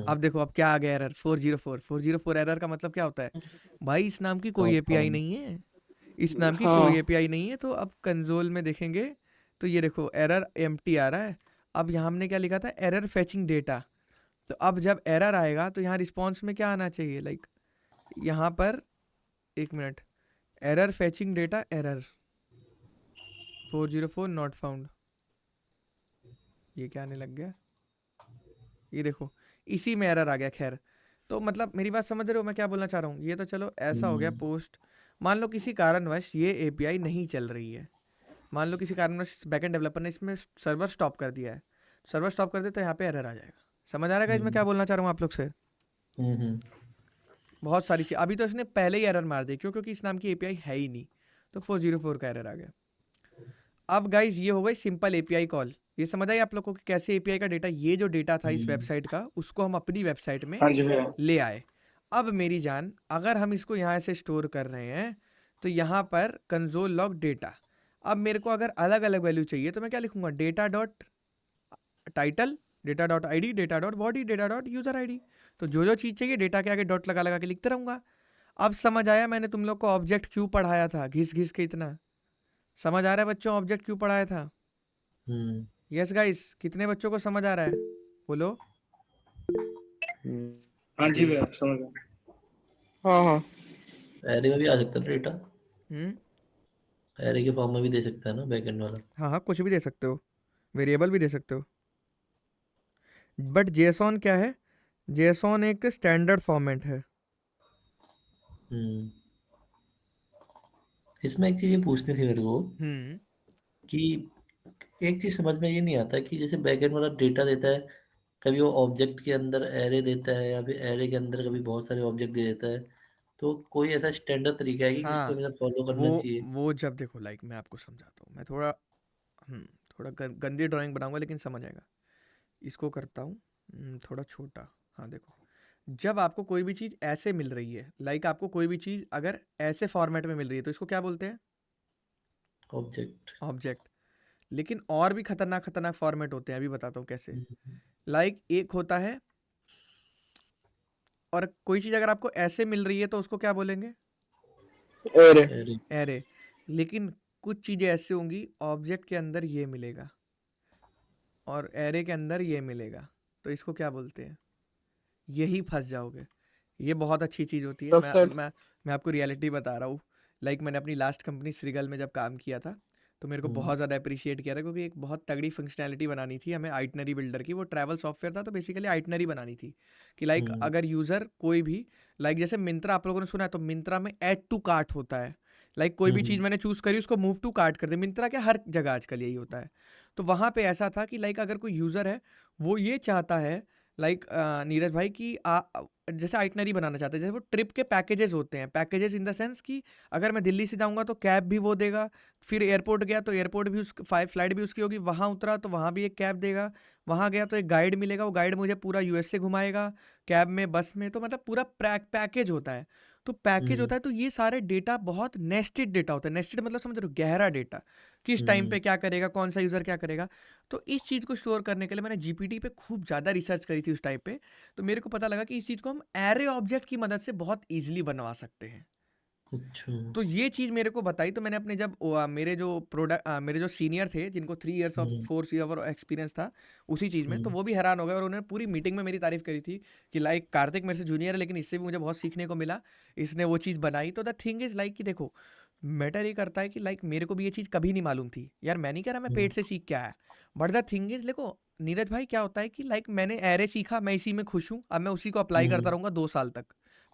अब देखो अब क्या आ गया एरर, 404 एरर का मतलब क्या होता है भाई, इस नाम की कोई एपीआई नहीं है, इस नाम की कोई एपीआई नहीं है। तो अब कंसोल में देखेंगे तो ये देखो एरर एम्प्टी आ रहा है। अब यहाँ हमने क्या लिखा था, एरर फेचिंग डेटा। तो अब जब एरर आएगा तो यहाँ रिस्पॉन्स में क्या आना चाहिए, लाइक यहाँ पर, एक minute, error fetching data, error 404 not found. ये क्या आने लग गया, ये देखो इसी में एरर आ गया। खैर, तो मतलब मेरी बात समझ रहे हो मैं क्या बोलना चाह रहा हूँ? ये तो चलो ऐसा हो गया पोस्ट। मान लो किसी कारणवश ये एपीआई नहीं चल रही है, मान लो किसी कारणवश बैकएंड डेवलपर ने इसमें सर्वर स्टॉप कर दिया है। सर्वर स्टॉप कर दे तो यहाँ पे एरर आ जाएगा। समझ आ रहा है गाइस मैं क्या बोलना चाह रहा हूँ आप लोग से? बहुत सारी चीज़, अभी तो इसने पहले ही एरर मार दी, क्यों? क्योंकि इस नाम की एपीआई है ही नहीं, तो 404 का एरर आ गया। अब गाइज ये हो गई सिंपल एपीआई कॉल। ये समझ आई आप लोग को कि कैसे एपीआई का डेटा, ये जो डेटा था इस वेबसाइट का, उसको हम अपनी वेबसाइट में हाँ जी भैया। ले आए। अब मेरी जान, अगर हम इसको यहाँ से स्टोर कर रहे हैं तो यहाँ पर कंसोल लॉग डेटा। अब मेरे को अगर अलग अलग वैल्यू चाहिए तो मैं क्या लिखूंगा, data dot title, data dot ID, data dot body, data dot user ID. तो जो जो चीज़ चाहिए डेटा के आगे डॉट लगा लगा के लिखते रहूंगा। अब समझ आया मैंने तुम लोग को ऑब्जेक्ट क्यों पढ़ाया था, घिस घिस के इतना? समझ आ रहा है बच्चों ऑब्जेक्ट क्यों पढ़ाया था? यस गाइस, कितने बच्चों को समझ आ रहा है बोलो? हाँ जी भैया समझ गया। हाँ एरे में भी आ सकता है डेटा, हम्म, एरे के फॉर्म में भी दे सकता है ना बैकएंड वाला। हाँ हाँ, कुछ भी दे सकते हो, वेरिएबल भी दे सकते हो। बट जेसॉन क्या है, जेसॉन एक स्टैंडर्ड फॉर्मेट है। इसमें एक चीज ये पूछनी थी मेरे को कि एक चीज समझ में ये नहीं आता कि जैसे बैकएंड वाला डेटा देता है, कभी वो ऑब्जेक्ट के अंदर एरे देता है या फिर एरे के अंदर कभी बहुत सारे ऑब्जेक्ट दे देता है, तो कोई ऐसा स्टैंडर्ड तरीका है कि जिसको हाँ, हमें फॉलो करना वो चाहिए? वो जब देखो, लाइक मैं आपको समझाता हूँ, मैं थोड़ा थोड़ा गंदी ड्राइंग बनाऊंगा लेकिन समझ आएगा। इसको करता हूँ थोड़ा छोटा। हाँ देखो, जब आपको कोई भी चीज़ ऐसे मिल रही है, लाइक आपको कोई भी चीज़ अगर ऐसे फॉर्मेट में मिल रही है तो इसको क्या बोलते हैं, ऑब्जेक्ट। ऑब्जेक्ट। लेकिन और भी खतरनाक खतरनाक फॉर्मेट होते हैं, अभी बताता हूँ कैसे। लाइक एक होता है, और कोई चीज़ अगर आपको ऐसे मिल रही है तो उसको क्या बोलेंगे, एरे। एरे। एरे। लेकिन कुछ चीज़ें ऐसे होंगी, ऑब्जेक्ट के अंदर ये मिलेगा और एरे के अंदर ये मिलेगा, तो इसको क्या बोलते हैं? यही फंस जाओगे। ये बहुत अच्छी चीज़ होती है। मैं आपको रियलिटी बता रहा हूँ। लाइक मैंने अपनी लास्ट कंपनी श्रीगल में जब काम किया था, तो मेरे को बहुत ज़्यादा अप्रिशिएट किया था, क्योंकि एक बहुत तगड़ी फंक्शनैलिटी बनानी थी हमें आइटनरी बिल्डर की। वो ट्रैवल सॉफ्टवेयर था, तो बेसिकली आइटनरी बनानी थी कि लाइक अगर यूज़र कोई भी, लाइक जैसे मिंत्रा आप लोगों ने सुना है, तो मिंत्रा में ऐड टू कार्ट होता है। लाइक कोई भी चीज़ मैंने चूज़ करी, उसको मूव टू कार्ट कर दे। मिंत्रा के हर जगह आजकल यही होता है। तो वहाँ पे ऐसा था कि लाइक अगर कोई यूज़र है, वो ये चाहता है लाइक नीरज भाई कि जैसे आइटनरी बनाना चाहते हैं, जैसे वो ट्रिप के पैकेजेस होते हैं। पैकेजेस इन द सेंस कि अगर मैं दिल्ली से जाऊंगा तो कैब भी वो देगा, फिर एयरपोर्ट गया तो एयरपोर्ट भी फ्लाइट भी उसकी होगी, वहाँ उतरा तो वहाँ भी एक कैब देगा, वहाँ गया तो एक गाइड मिलेगा, वो गाइड मुझे पूरा यूएसए घुमाएगा कैब में, बस में। तो मतलब पूरा पैकेज होता है। तो पैकेज होता है, तो ये सारे डेटा बहुत नेस्टेड डेटा होता है। नेस्टेड मतलब समझ रहे हो, गहरा डेटा, किस टाइम पे क्या करेगा, कौन सा यूज़र क्या करेगा। तो इस चीज़ को स्टोर करने के लिए मैंने जीपीटी पे खूब ज़्यादा रिसर्च करी थी उस टाइम पे। तो मेरे को पता लगा कि इस चीज़ को हम एरे ऑब्जेक्ट की मदद से बहुत ईजिली बनवा सकते हैं। अच्छा। तो ये चीज़ मेरे को बताई, तो मैंने अपने जब मेरे जो सीनियर थे, जिनको 3 इयर्स ऑफ 4 ईयर एक्सपीरियंस था उसी चीज़ में, तो वो भी हैरान हो गए और उन्होंने पूरी मीटिंग में मेरी तारीफ करी थी कि लाइक कार्तिक मेरे से जूनियर है, लेकिन इससे भी मुझे बहुत सीखने को मिला, इसने वो चीज़ बनाई। तो द थिंग इज़ लाइक कि देखो, मैटर ये करता है कि लाइक मेरे को भी ये चीज़ कभी नहीं मालूम थी यार। मैं नहीं कह रहा मैं पेट से सीख के आया, बट द थिंग इज़ देखो नीरज भाई, क्या होता है कि लाइक मैंने एरे सीखा, मैं इसी में खुश हूँ, अब मैं उसी को अप्लाई करता रहूँगा 2 साल तक,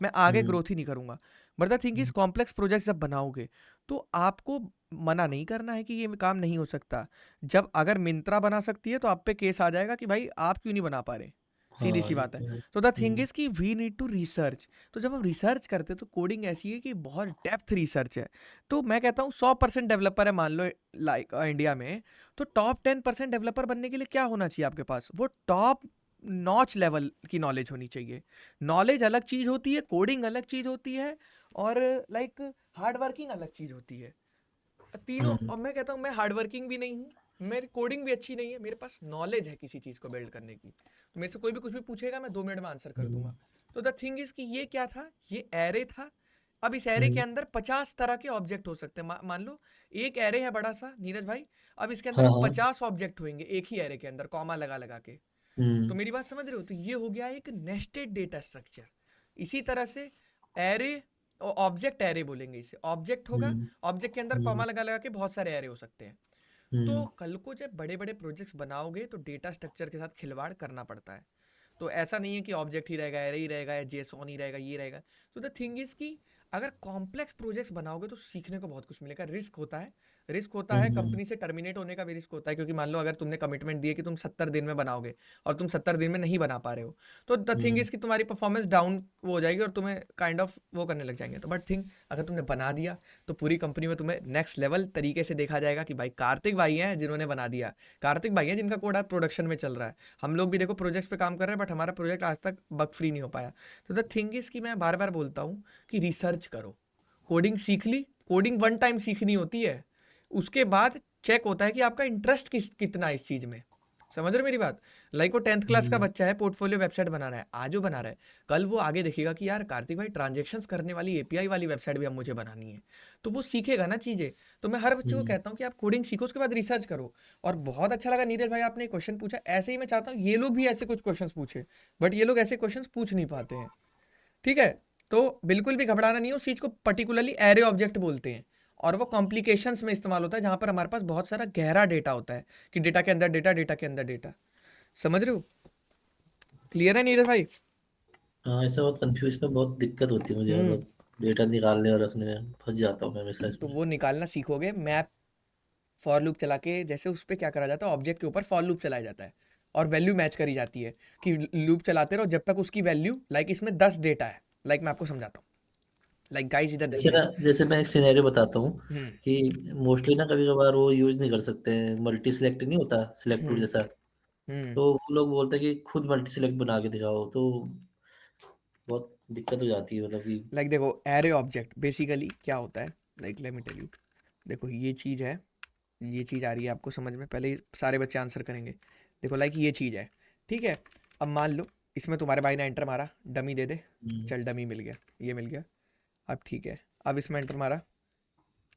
मैं आगे ग्रोथ ही नहीं करूँगा। But the thing is complex projects जब बनाओगे तो आपको मना नहीं करना है कि ये काम नहीं हो सकता। जब अगर मिंत्रा बना सकती है, तो आप पे केस आ जाएगा कि भाई आप क्यों नहीं बना पा रहे, सीधी सी हाँ, ये बात है। तो है। तो द थिंग इज कि वी नीड टू रिसर्च। तो जब हम रिसर्च करते हैं, तो कोडिंग ऐसी है कि बहुत डेप्थ रिसर्च है। तो मैं कहता हूँ 100% डेवलपर है मान लो लाइक इंडिया में, तो टॉप 10% डेवलपर बनने के लिए क्या होना चाहिए आपके पास? वो टॉप नॉच लेवल की नॉलेज होनी चाहिए। नॉलेज अलग चीज़ होती है, कोडिंग अलग चीज़ होती है, और लाइक हार्ड वर्किंग अलग चीज़ होती है। तीनों। अब मैं कहता हूँ मैं हार्ड वर्किंग भी नहीं हूँ, मेरी कोडिंग भी अच्छी नहीं है, मेरे पास नॉलेज है किसी चीज़ को बिल्ड करने की। तो मेरे से कोई भी कुछ भी पूछेगा, मैं 2 मिनट में आंसर कर दूंगा। तो द थिंग इज कि ये क्या था, ये एरे था। अब इस एरे के अंदर 50 तरह के ऑब्जेक्ट हो सकते हैं। मान लो एक एरे है बड़ा सा नीरज भाई, अब इसके अंदर हाँ, हाँ। 50 ऑब्जेक्ट होंगे एक ही एरे के अंदर, कॉमा लगा लगा के। तो मेरी बात समझ रहे हो? तो ये हो गया एक नेस्टेड डेटा स्ट्रक्चर। इसी तरह से एरे, ऑब्जेक्ट एरे बोलेंगे इसे। ऑब्जेक्ट होगा, ऑब्जेक्ट के अंदर कॉमा लगा लगा के बहुत सारे एरे हो सकते हैं। तो कल को जब बड़े बड़े प्रोजेक्ट्स बनाओगे, तो डेटा स्ट्रक्चर के साथ खिलवाड़ करना पड़ता है। तो ऐसा नहीं है कि ऑब्जेक्ट ही रहेगा, एरे ही रहेगा, या जेसॉन ही रहेगा, ये रहेगा। तो द थिंग इज कि अगर कॉम्प्लेक्स प्रोजेक्ट्स बनाओगे, तो सीखने को बहुत कुछ मिलेगा। रिस्क होता है कंपनी से टर्मिनेट होने का भी रिस्क होता है, क्योंकि मान लो अगर तुमने कमिटमेंट दी है कि तुम 70 दिन में बनाओगे, और तुम 70 दिन में नहीं बना पा रहे हो, तो द थिंग इज कि तुम्हारी परफॉर्मेंस डाउन हो जाएगी, और तुम्हें काइंड ऑफ वो करने लग जाएंगे। तो बट थिंग, अगर तुमने बना दिया, तो पूरी कंपनी में तुम्हें नेक्स्ट लेवल तरीके से देखा जाएगा कि भाई कार्तिक भाई हैं जिन्होंने बना दिया, कार्तिक भाई हैं जिनका कोड आज प्रोडक्शन में चल रहा है। हम लोग भी देखो प्रोजेक्ट्स पे काम कर रहे हैं, बट हमारा प्रोजेक्ट आज तक बग फ्री नहीं हो पाया। तो द थिंग इज कि मैं बार बार बोलता हूँ कि रिसर्च करो। कोडिंग सीख ली, कोडिंग 1 टाइम सीखनी होती है, उसके बाद चेक होता है कि आपका इंटरेस्ट कितना है इस चीज़ में। समझ रहे हो मेरी बात? लाइक वो 10th क्लास का बच्चा है, पोर्टफोलियो वेबसाइट बना रहा है, आज वो बना रहा है, कल वो आगे देखेगा कि यार कार्तिक भाई ट्रांजेक्शन्स करने वाली एपीआई वाली वेबसाइट भी अब मुझे बनानी है, तो वो सीखेगा ना चीज़ें। तो मैं हर बच्चे को कहता हूँ कि आप कोडिंग सीखो, उसके बाद रिसर्च करो। और बहुत अच्छा लगा नीरज भाई आपने क्वेश्चन पूछा, ऐसे ही मैं चाहता हूँ ये लोग भी ऐसे कुछ क्वेश्चन पूछे, बट ये लोग ऐसे क्वेश्चन पूछ नहीं पाते हैं। ठीक है, तो बिल्कुल भी घबराना नहीं है। उस चीज़ को पर्टिकुलरली एरे ऑब्जेक्ट बोलते हैं, और वो कॉम्प्लिकेशंस में इस्तेमाल होता है, जहाँ पर हमारे पास बहुत सारा गहरा डेटा होता है, कि डेटा के अंदर डेटा, डेटा के अंदर डेटा। समझ रहे हो? क्लियर है नीरज भाई? हाँ, ऐसा बहुत कंफ्यूज में बहुत दिक्कत होती है मुझे, मतलब डेटा निकालने और रखने में फंस जाता हूँ मैं हमेशा तो इसमें। वो निकालना सीखोगे। मैप फॉर लूप चला के, जैसे उस पर क्या करा जाता है, ऑब्जेक्ट के ऊपर फॉर लूप चलाया जाता है, और वैल्यू मैच करी जाती है कि लूप चलाते रहो जब तक उसकी वैल्यू, लाइक इसमें 10 डेटा है। लाइक मैं आपको समझाता हूँ, लाइक गाइस इधर जैसे देखिए। जैसे मैं एक सिनेरियो बताता हूँ कि मोस्टली ना कभी कभार वो यूज नहीं कर सकते हैं, मल्टी सिलेक्ट नहीं होता सिलेक्ट टूल जैसा, हम्म तो वो लोग बोलते हैं कि खुद मल्टी सिलेक्ट बना के दिखाओ, तो बहुत दिक्कत हो जाती है, मतलब कि लाइक देखो, एरे ऑब्जेक्ट बेसिकली क्या होता है, like let me tell you. देखो ये चीज़ है, ये चीज़ आ रही है आपको समझ में? पहले सारे बच्चे आंसर करेंगे। देखो लाइक ये चीज़ है, ठीक है। अब मान लो इसमें तुम्हारे भाई ने एंटर मारा, डमी दे दे, चल डमी मिल गया, ये मिल गया। अब ठीक है, अब इसमें एंटर मारा,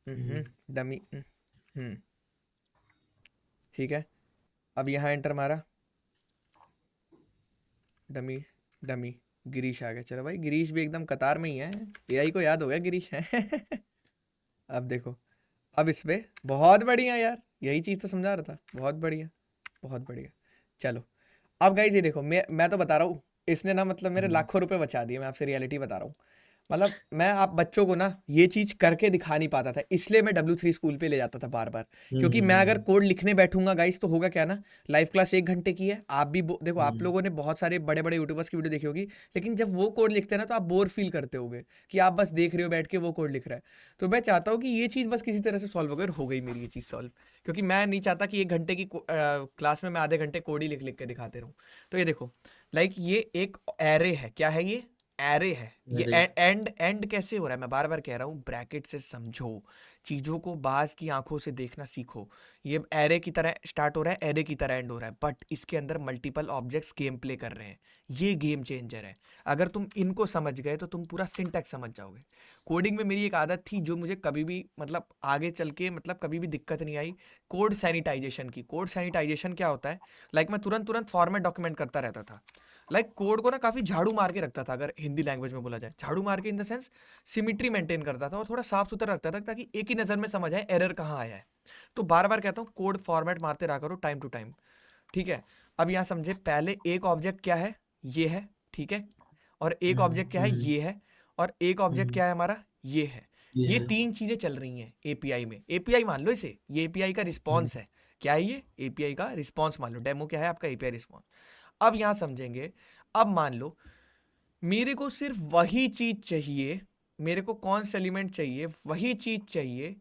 डमी, ठीक है, अब यहाँ एंटर मारा, डमी डमी, गिरीश आ गया। चलो भाई, गिरीश भी एकदम कतार में ही है, एआई को याद हो गया गिरीश है। अब देखो, अब इस पे बहुत बढ़िया यार, यही चीज़ तो समझा रहा था, बहुत बढ़िया बहुत बढ़िया। चलो अब गाइस ये देखो, मैं तो बता रहा हूँ, इसने ना मतलब मेरे लाखों रुपए बचा दिए, मैं आपसे रियलिटी बता रहा हूँ। मतलब मैं आप बच्चों को ना ये चीज करके दिखा नहीं पाता था, इसलिए मैं W3 स्कूल पे ले जाता था बार बार, क्योंकि मैं अगर कोड लिखने बैठूंगा गाइस तो होगा क्या ना, लाइव क्लास 1 घंटे की है, आप भी देखो, आप लोगों ने बहुत सारे बड़े बड़े यूट्यूबर्स की वीडियो देखी होगी, लेकिन जब वो कोड लिखते हैं ना तो आप बोर फील करते होगे कि आप बस देख रहे हो बैठ के वो कोड लिख रहा है। तो मैं चाहता हूँ कि ये चीज़ बस किसी तरह से सॉल्व हो गई मेरी ये चीज़ सॉल्व, क्योंकि मैं नहीं चाहता कि 1 घंटे की क्लास में मैं आधे घंटे कोड ही लिख लिख के दिखाते रहूँ। तो ये देखो, लाइक ये एक एरे है, क्या है ये, एरे है। ये एंड कैसे हो रहा है, मैं बार बार कह रहा हूँ, ब्रैकेट से समझो चीजों को, बाज की आंखों से देखना सीखो। ये एरे की तरह स्टार्ट हो रहा है, एरे की तरह एंड हो रहा है, बट इसके अंदर मल्टीपल ऑब्जेक्ट्स गेम प्ले कर रहे हैं। ये गेम चेंजर है। अगर तुम इनको समझ गए तो तुम पूरा सिंटैक्स समझ जाओगे। कोडिंग में मेरी एक आदत थी जो मुझे कभी भी मतलब आगे चल के मतलब कभी भी दिक्कत नहीं आई, कोड सैनिटाइजेशन की। कोड सैनिटाइजेशन क्या होता है, लाइक मैं तुरंत फॉर्मेट डॉक्यूमेंट करता रहता था, लाइक कोड को ना काफ़ी झाड़ू मार के रखता था, अगर हिंदी लैंग्वेज में बोला जाए, झाड़ू मार के in the sense symmetry maintain करता था और थोड़ा साफ सुथरा रखता था, ताकि एक ही नज़र में समझ आए एरर कहाँ आया है। तो बार बार कहता हूँ, कोड फॉर्मेट मारते रहा करो टाइम टू टाइम, ठीक है। अब यहाँ समझे, पहले एक ऑब्जेक्ट क्या है, ये है, ठीक है, और एक ऑब्जेक्ट क्या है, ये है, और एक ऑब्जेक्ट क्या है हमारा, ये है। ये 3 चीज़ें चल रही हैं एपीआई में। एपीआई मान लो इसे, ये एपीआई का रिस्पॉन्स है। क्या है ये, एपीआई का रिस्पॉन्स मान लो, डेमो क्या है आपका, एपीआई रिस्पॉन्स। अब यहाँ समझेंगे, अब मान लो मेरे को सिर्फ वही चीज चाहिए, मेरे को कौन सा एलिमेंट चाहिए, वही चीज चाहिए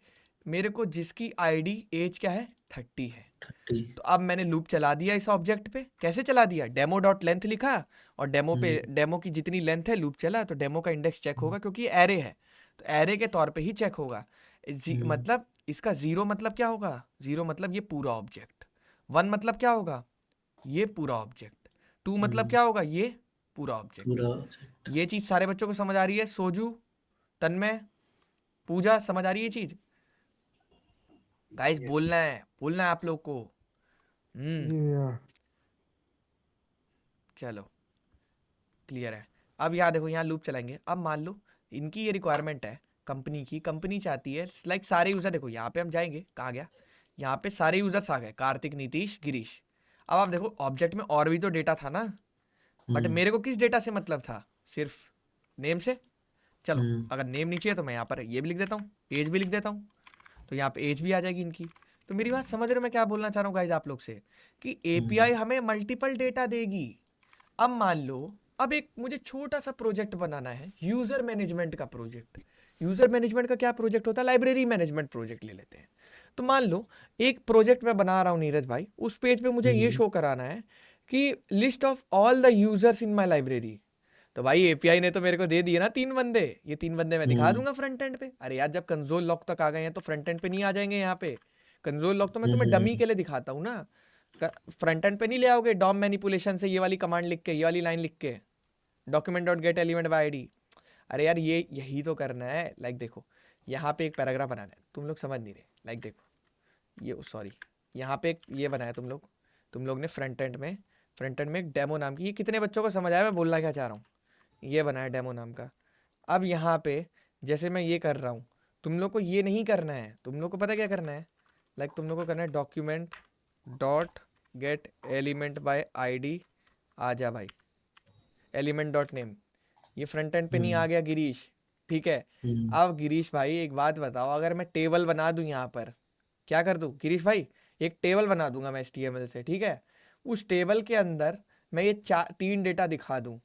मेरे को जिसकी आईडी एज क्या है, 30 है। तो अब मैंने लूप चला दिया इस ऑब्जेक्ट पे। कैसे चला दिया, डेमो डॉट लेंथ लिखा और डेमो पे, डेमो की जितनी लेंथ है लूप चला, तो डेमो का इंडेक्स चेक होगा क्योंकि ये एरे है, तो एरे के तौर पे ही चेक होगा। मतलब इसका 0 मतलब क्या होगा, 0 मतलब ये पूरा ऑब्जेक्ट, 1 मतलब क्या होगा, ये पूरा ऑब्जेक्ट, 2 मतलब क्या होगा, ये पूरा ऑब्जेक्ट। ये चीज सारे बच्चों को समझ आ रही है, सोजू, तन्मय, पूजा, समझ आ रही है चीज गाइस? बोलना है आप लोग को। चलो क्लियर है। अब यहाँ देखो, यहाँ लूप चलाएंगे। अब मान लो इनकी ये रिक्वायरमेंट है कंपनी की, कंपनी चाहती है लाइक सारे यूजर, देखो यहाँ पे हम जाएंगे, कहाँ गया, यहाँ पे सारे यूजर्स आ गए, कार्तिक, नीतीश, गिरीश। अब आप देखो ऑब्जेक्ट में और भी तो डेटा था ना, बट मेरे को किस डेटा से मतलब था, सिर्फ नेम से। चलो अगर नेम नीचे है तो मैं यहाँ पर ये भी लिख देता हूँ, एज भी लिख देता हूँ, तो यहाँ पे एज भी आ जाएगी इनकी। तो मेरी बात समझ रहे हो मैं क्या बोलना चाह रहा हूँ गाइज आप लोग से, कि एपीआई हमें मल्टीपल डेटा देगी। अब मान लो, अब एक मुझे छोटा सा प्रोजेक्ट बनाना है, यूजर मैनेजमेंट का प्रोजेक्ट। यूजर मैनेजमेंट का क्या प्रोजेक्ट होता है, लाइब्रेरी मैनेजमेंट प्रोजेक्ट ले लेते हैं। तो मान लो एक प्रोजेक्ट मैं बना रहा हूँ नीरज भाई, उस पेज पे मुझे ये शो कराना है कि list of all the users in my library. तो भाई एपीआई ने तो मेरे को दे दिए ना 3 बंदे, ये 3 बंदे मैं दिखा दूंगा फ्रंट एंड पे। अरे यार, जब कंसोल लॉक तक आ गए हैं तो फ्रंट एंड पे नहीं आ जाएंगे यहाँ पे? कंसोल लॉक तो मैं तुम्हें डमी के लिए दिखाता हूँ ना, फ्रंट एंड पे नहीं ले आओगे डॉम मैनिपुलेशन से ये वाली कमांड लिख के, ये वाली लाइन लिख के, document dot get element by ID. अरे यार ये यही तो करना है। लाइक देखो, यहाँ पे एक पैराग्राफ बनाना है, तुम लोग समझ नहीं रहे। लाइक देखो, ये सॉरी, यहाँ पे एक ये बनाया तुम लोग ने फ्रंट एंड में एक डेमो नाम की, ये कितने बच्चों को समझ आया मैं बोलना क्या चाह रहा हूँ, ये बनाया डेमो नाम का। अब यहाँ पे जैसे मैं ये कर रहा हूँ, तुम लोग को ये नहीं करना है, तुम लोग को पता क्या करना है, लाइक तुम लोग को करना है document dot get element by ID, आ जा भाई, एलिमेंट डॉट नेम। ये फ्रंट एंड पे नहीं आ गया गिरीश, ठीक है। अब गिरीश भाई एक बात बताओ, अगर मैं टेबल बना दूं यहाँ पर, क्या कर दूं गिरीश भाई, एक टेबल बना दूंगा मैं HTML से, ठीक है। उस टेबल के अंदर मैं ये 3 डेटा दिखा दूं,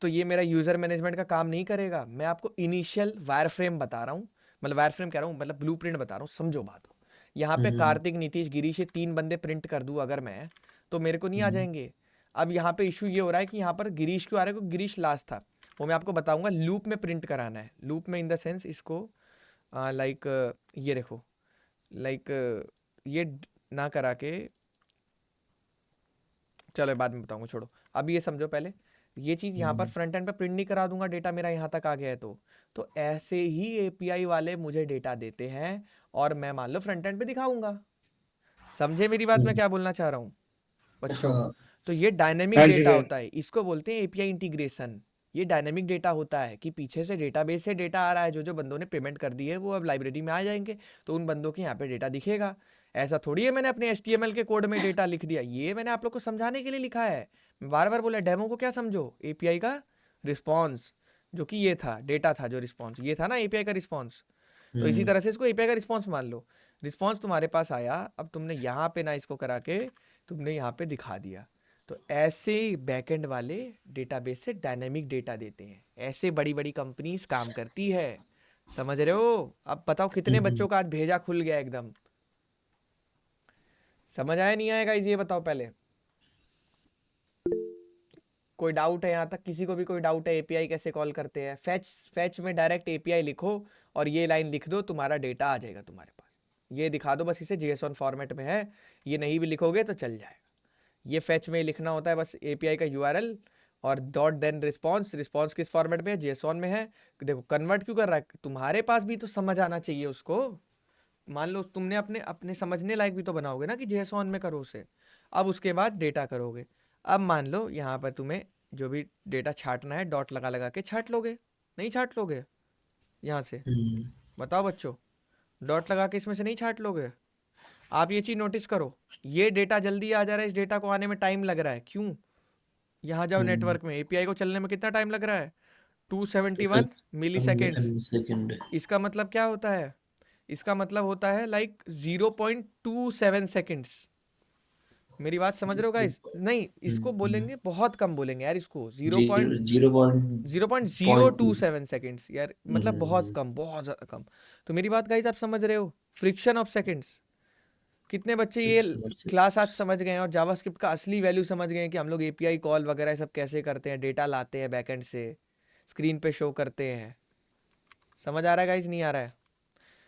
तो ये मेरा यूजर मैनेजमेंट का काम नहीं करेगा। मैं आपको इनिशियल वायरफ्रेम बता रहा हूँ, मतलब वायरफ्रेम कह रहा हूँ, मतलब ब्लूप्रिंट बता रहा हूँ, समझो बात को। यहाँ पे कार्तिक, नीतीश, गिरीश, ये 3 बंदे प्रिंट कर दूँ अगर मैं, तो मेरे को नहीं आ जाएंगे। अब यहाँ पे इशू ये हो रहा है कि यहाँ पर गिरीश क्यों आ रहा है, क्योंकि गिरीश लास्ट था, वो मैं आपको बताऊंगा। लूप में प्रिंट कराना है, लूप में इन द सेंस इसको लाइक ये देखो, लाइक ये ना करा के, चलो बाद में बताऊंगा, छोड़ो। अब ये समझो पहले, ये चीज़ यहाँ पर फ्रंट एंड पे प्रिंट नहीं करा दूंगा, डेटा मेरा यहाँ तक आ गया है तो ऐसे ही एपीआई वाले मुझे डेटा देते हैं और मैं मान लो फ्रंट एंड पे दिखाऊंगा। समझे मेरी बात मैं क्या बोलना चाह रहा हूँ बच्चों? हाँ तो ये डायनेमिक हाँ जी डेटा भैया। होता है, इसको बोलते हैं एपीआई इंटीग्रेशन। ये डायनेमिक डेटा होता है कि पीछे से डेटाबेस से डेटा आ रहा है, जो बंदों ने पेमेंट कर दी है वो अब लाइब्रेरी में आ जाएंगे, तो उन बंदों के यहाँ पे डेटा दिखेगा। ऐसा थोड़ी है मैंने अपने HTML के कोड में डेटा लिख दिया, ये मैंने आप लोग को समझाने के लिए लिखा है। मैं बार बार बोला डेमो को क्या समझो, एपीआई का रिस्पॉन्स, जो कि ये था डेटा था, जो रिस्पॉन्स ये था ना एपीआई का रिस्पॉन्स। तो इसी तरह से इसको एपीआई का रिस्पॉन्स मान लो। रिस्पॉन्स तुम्हारे पास आया, अब तुमने यहाँ पे ना इसको करा के तुमने यहाँ पे दिखा दिया। तो ऐसे बैकएंड वाले डेटाबेस से डायनेमिक डेटा देते हैं, ऐसे बड़ी बड़ी कंपनीज काम करती है। समझ रहे हो? अब बताओ कितने बच्चों का आज भेजा खुल गया एकदम। समझ आया नहीं आएगा ये बताओ पहले। कोई डाउट है यहाँ तक? किसी को भी कोई डाउट है एपीआई कैसे कॉल करते हैं? फैच में डायरेक्ट एपीआई लिखो और ये लाइन लिख दो, तुम्हारा डेटा आ जाएगा तुम्हारे पास। ये दिखा दो बस, इसे JSON फॉर्मेट में है, ये नहीं भी लिखोगे तो चल जाएगा। ये फैच में लिखना होता है बस एपीआई का URL और डॉट देन रिस्पॉन्स। रिस्पॉन्स किस फॉर्मेट में है? JSON में है। देखो कन्वर्ट क्यों कर रहा है, तुम्हारे पास भी तो समझ आना चाहिए उसको। मान लो तुमने अपने समझने लायक भी तो बनाओगे ना कि JSON में करो उसे। अब उसके बाद डेटा करोगे। अब मान लो यहाँ पर तुम्हें जो भी डेटा छाटना है डॉट लगा लगा के छाट लोगे, नहीं छाट लोगे यहाँ से? बताओ बच्चों, डॉट लगा के इसमें से नहीं छाट लोगे? आप ये चीज़ नोटिस करो, ये डेटा जल्दी आ जा रहा है, इस डेटा को आने में टाइम लग रहा है, क्यों? यहाँ जाओ नेटवर्क में, एपीआई को चलने में कितना टाइम लग रहा है? 271 मिली सेकेंड्स। सेकंड। इसका मतलब क्या होता है? इसका मतलब होता है लाइक 0.27 सेकेंड्स। मेरी बात समझ रहे हो गाइस? नहीं, इसको बोलेंगे बहुत कम बोलेंगे यार, इसको 0.027 सेकेंड्स यार, मतलब बहुत कम, बहुत ज़्यादा कम। तो मेरी बात गाइस आप समझ रहे हो? Friction of seconds. कितने बच्चे ये क्लास आज समझ गए हैं और जावास्क्रिप्ट का असली वैल्यू समझ गए हैं कि हम लोग एपीआई कॉल वगैरह सब कैसे करते हैं, डेटा लाते हैं बैकएंड से, स्क्रीन पे शो करते हैं। समझ आ रहा है गाइस? नहीं आ रहा है?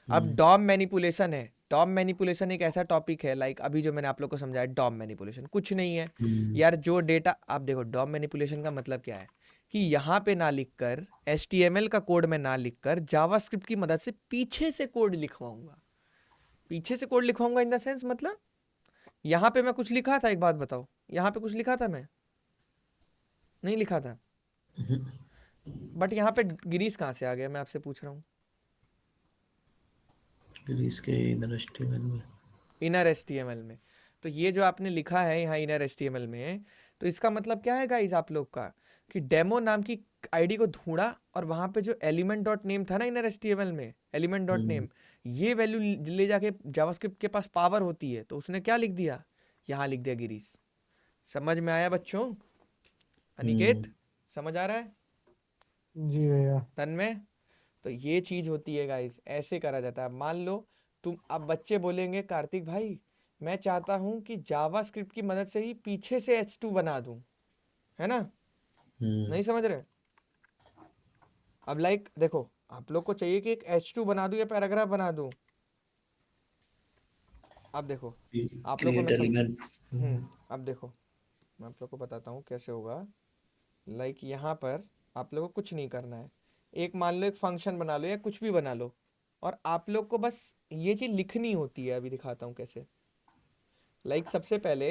अब डॉम मैनिपुलेशन है। डॉम मैनिपुलेशन एक ऐसा टॉपिक है, लाइक अभी जो मैंने आप लोग को समझाया, डॉम मैनिपुलेशन कुछ नहीं है यार। जो डेटा आप देखो, डॉम मैनिपुलेशन का मतलब क्या है कि यहाँ पे ना लिखकर, HTML का कोड में ना लिखकर, जावास्क्रिप्ट की मदद से पीछे से कोड लिखवाऊंगा। पीछे से कोड लिखवाऊंगा इन द सेंस, मतलब यहाँ पे मैं कुछ लिखा था, एक बात बताओ, यहाँ पे कुछ लिखा था? मैं नहीं लिखा था, बट यहाँ पे गिरीश कहाँ से आ गया, मैं आपसे पूछ रहा हूँ। गिरीश के इनर HTML में, इनर HTML में। तो ये जो आपने लिखा है यहाँ इनर HTML में, तो इसका मतलब क्या है गाइस आप लोग का, कि डेमो नाम की आईडी को ढूंढा और वहाँ पे जो एलिमेंट डॉट नेम था ना इनर HTML में, एलिमेंट डॉट नेम, ये वैल्यू ले जाके जावास्क्रिप्ट के पास पावर होती है, तो उसने क्या लिख दिया, यहाँ लिख दिया गिरीश। समझ में आया बच्चों? अनिकेत समझ आ रहा है? जी भैया। तन्मय? तो ये चीज़ होती है गाइस, ऐसे करा जाता है। मान लो तुम, अब बच्चे बोलेंगे कार्तिक भाई मैं चाहता हूँ कि जावास्क्रिप्ट की मदद से ही पीछे से H2 बना दूँ, है ना? नहीं समझ रहे? अब लाइक देखो, आप लोग को चाहिए कि एक H2 बना दूँ या पैराग्राफ बना दूँ। अब देखो आप लोग को मैं अब देखो मैं आप लोग को बताता हूँ कैसे होगा। लाइक यहाँ पर आप लोगों को कुछ नहीं करना है, एक मान लो एक फंक्शन बना लो या कुछ भी बना लो, और आप लोग को बस ये चीज़ लिखनी होती है। अभी दिखाता हूँ कैसे। लाइक सबसे पहले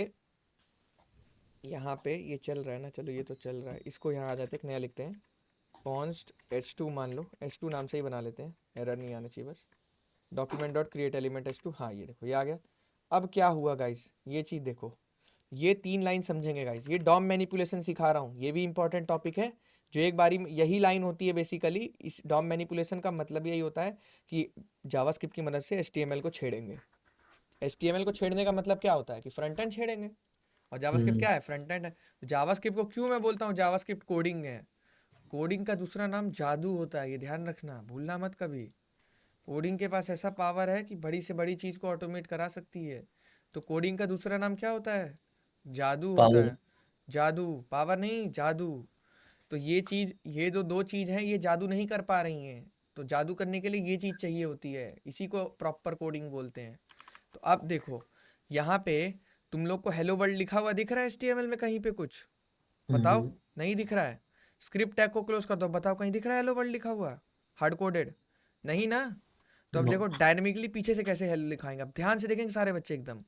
यहाँ पे ये चल रहा है ना, चलो ये तो चल रहा है, इसको यहाँ आ जाते हैं, नया लिखते हैं, कॉन्स्ट H2 मान लो, H2 नाम से ही बना लेते हैं, एरर नहीं आना चाहिए बस। Document dot create element H2, हाँ ये देखो ये आ गया। अब क्या हुआ गाइस, ये चीज़ देखो, ये 3 लाइन समझेंगे गाइस। ये डॉम मैनिपुलेशन सिखा रहा हूँ, ये भी इंपॉर्टेंट टॉपिक है, जो एक बारी यही लाइन होती है बेसिकली। इस डॉम मैनिपुलेशन का मतलब यही होता है कि जावास्क्रिप्ट की मदद से HTML को छेड़ेंगे। HTML को छेड़ने का मतलब क्या होता है कि फ्रंट एंड छेड़ेंगे, और जावास्क्रिप्ट क्या है, फ्रंट एंड है। जावास्क्रिप्ट को क्यों मैं बोलता हूँ जावास्क्रिप्ट कोडिंग है? कोडिंग का दूसरा नाम जादू होता है, ये ध्यान रखना, भूलना मत कभी। कोडिंग के पास ऐसा पावर है कि बड़ी से बड़ी चीज़ को ऑटोमेट करा सकती है। तो कोडिंग का दूसरा नाम क्या होता है? जादू होता है। जादू, पावर नहीं, जादू। तो ये चीज़, ये जो 2 चीज़ हैं ये जादू नहीं कर पा रही हैं, तो जादू करने के लिए ये चीज़ चाहिए होती है, इसी को प्रॉपर कोडिंग बोलते हैं। तो अब देखो यहाँ पे तुम लोग को हेलो वर्ल्ड लिखा हुआ दिख रहा है HTML में कहीं पे कुछ? बताओ, नहीं दिख रहा है। स्क्रिप्ट टैग को क्लोज कर दो, बताओ कहीं दिख रहा है हेलो वर्ल्ड लिखा हुआ हार्ड कोडेड? नहीं ना। तो अब No. देखो डायनेमिकली पीछे से कैसे हेलो लिखाएंगे, अब ध्यान से देखेंगे सारे बच्चे एकदम।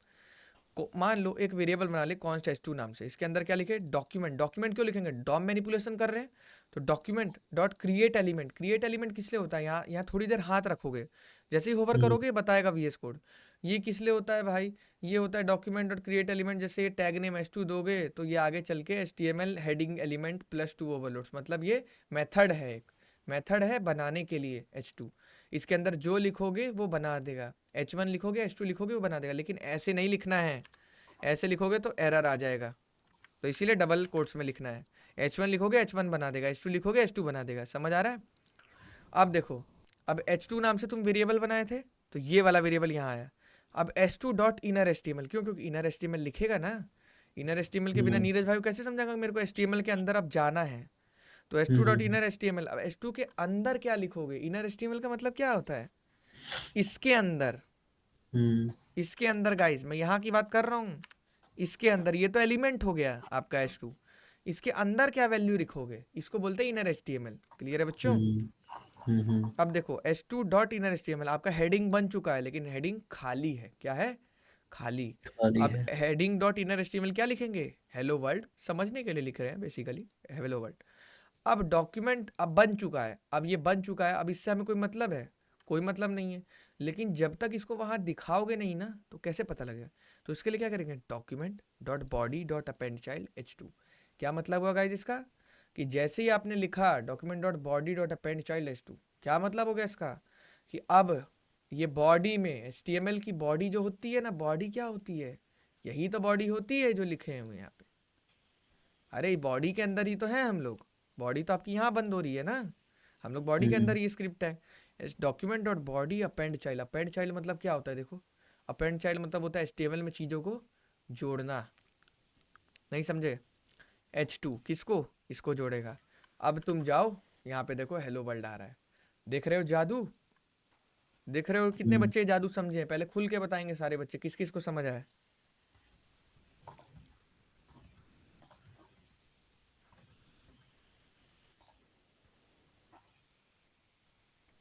मान लो एक वेरिएबल बना ले कॉन्स्ट h2 नाम से, इसके अंदर क्या लिखे डॉक्यूमेंट। डॉक्यूमेंट क्यों लिखेंगे, डॉम मैनिपुलेशन कर रहे हैं तो document dot create element. Create element किस लिए होता है, यहाँ थोड़ी देर हाथ रखोगे, जैसे ही होवर करोगे बताएगा VS कोड। ये किस लिए होता है भाई, ये होता है डॉक्यूमेंट डॉट क्रिएट एलिमेंट। जैसे ये टैग नेम h2 दोगे तो ये आगे चल के HTML हेडिंग एलिमेंट +2 ओवरलोड्स, मतलब ये मेथड है, एक मेथड है बनाने के लिए h2। इसके अंदर जो लिखोगे वो बना देगा, h1 लिखोगे h2 लिखोगे वो बना देगा। लेकिन ऐसे नहीं लिखना है, ऐसे लिखोगे तो एरर आ जाएगा, तो इसीलिए डबल कोट्स में लिखना है। h1 लिखोगे h1 बना देगा, h2 लिखोगे h2 बना देगा। समझ आ रहा है? अब देखो, अब h2 नाम से तुम वेरिएबल बनाए थे तो ये वाला वेरिएबल यहाँ आया। अब h2 डॉट इनर HTML, क्यों? क्योंकि इनर HTML लिखेगा ना, इनर HTML के बिना नीरज भाई को कैसे समझाएगा मेरे को HTML के अंदर अब जाना है। तो h2 डॉट इनर HTML, अब h2 के अंदर क्या लिखोगे, इनर HTML का मतलब क्या होता है, इसके अंदर, इसके अंदर गाइस मैं यहाँ की बात कर रहा हूँ, इसके अंदर। ये तो एलिमेंट हो गया आपका h2, इसके अंदर क्या वैल्यू लिखोगे, इसको बोलते हैं इनर HTML। क्लियर है बच्चों? अब देखो h2 डॉट इनर HTML आपका हेडिंग बन चुका है, लेकिन हेडिंग खाली है। क्या है? खाली। अब हेडिंग डॉट इनर HTML क्या लिखेंगे, हेलो वर्ल्ड, समझने के लिए लिख रहे हैं बेसिकली हेलो वर्ल्ड। अब डॉक्यूमेंट अब बन चुका है, अब ये बन चुका है, अब इससे हमें कोई मतलब है, कोई मतलब नहीं है। लेकिन जब तक इसको वहाँ दिखाओगे नहीं ना तो कैसे पता लगेगा, तो इसके लिए क्या करेंगे, document dot body dot append child h2। क्या मतलब हुआ गाइस इसका, कि जैसे ही आपने लिखा document dot body dot append child h2, क्या मतलब हो गया इसका, कि अब ये बॉडी में HTML की बॉडी जो होती है ना, बॉडी क्या होती है, यही तो बॉडी होती है जो लिखे हैं यहाँ पे। अरे बॉडी के अंदर ही तो है हम लोग, बॉडी तो आपकी यहाँ बंद हो रही है ना, हम लोग बॉडी के अंदर ये स्क्रिप्ट है। Document dot body append child, append child मतलब क्या होता है, देखो अपेंड चाइल्ड मतलब होता है HTML में चीज़ों को जोड़ना। नहीं समझे? h2 किसको, इसको जोड़ेगा। अब तुम जाओ यहाँ पे देखो हेलो वर्ल्ड आ रहा है, देख रहे हो जादू, देख रहे हो कितने बच्चे जादू समझे हैं? पहले खुल के बताएंगे सारे बच्चे किस किस को समझ आया।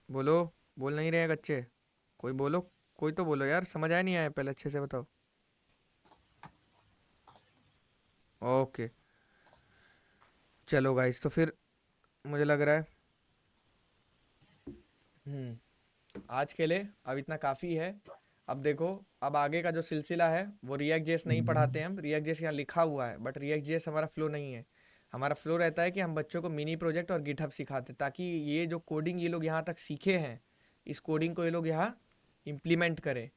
बोलो, बोल नहीं रहे बच्चे, कोई बोलो, कोई तो बोलो यार, समझ आया नहीं आया, पहले अच्छे से बताओ। ओके चलो गाइस, तो फिर मुझे लग रहा है आज के लिए अब इतना काफ़ी है। अब देखो, अब आगे का जो सिलसिला है वो React.js नहीं पढ़ाते हैं हम, React.js यहाँ लिखा हुआ है बट React.js हमारा फ्लो नहीं है। हमारा फ्लो रहता है कि हम बच्चों को मिनी प्रोजेक्ट और गिटहब सिखाते, ताकि ये जो कोडिंग ये लोग यहाँ तक सीखे हैं, इस कोडिंग को ये लोग यहाँ इम्प्लीमेंट करें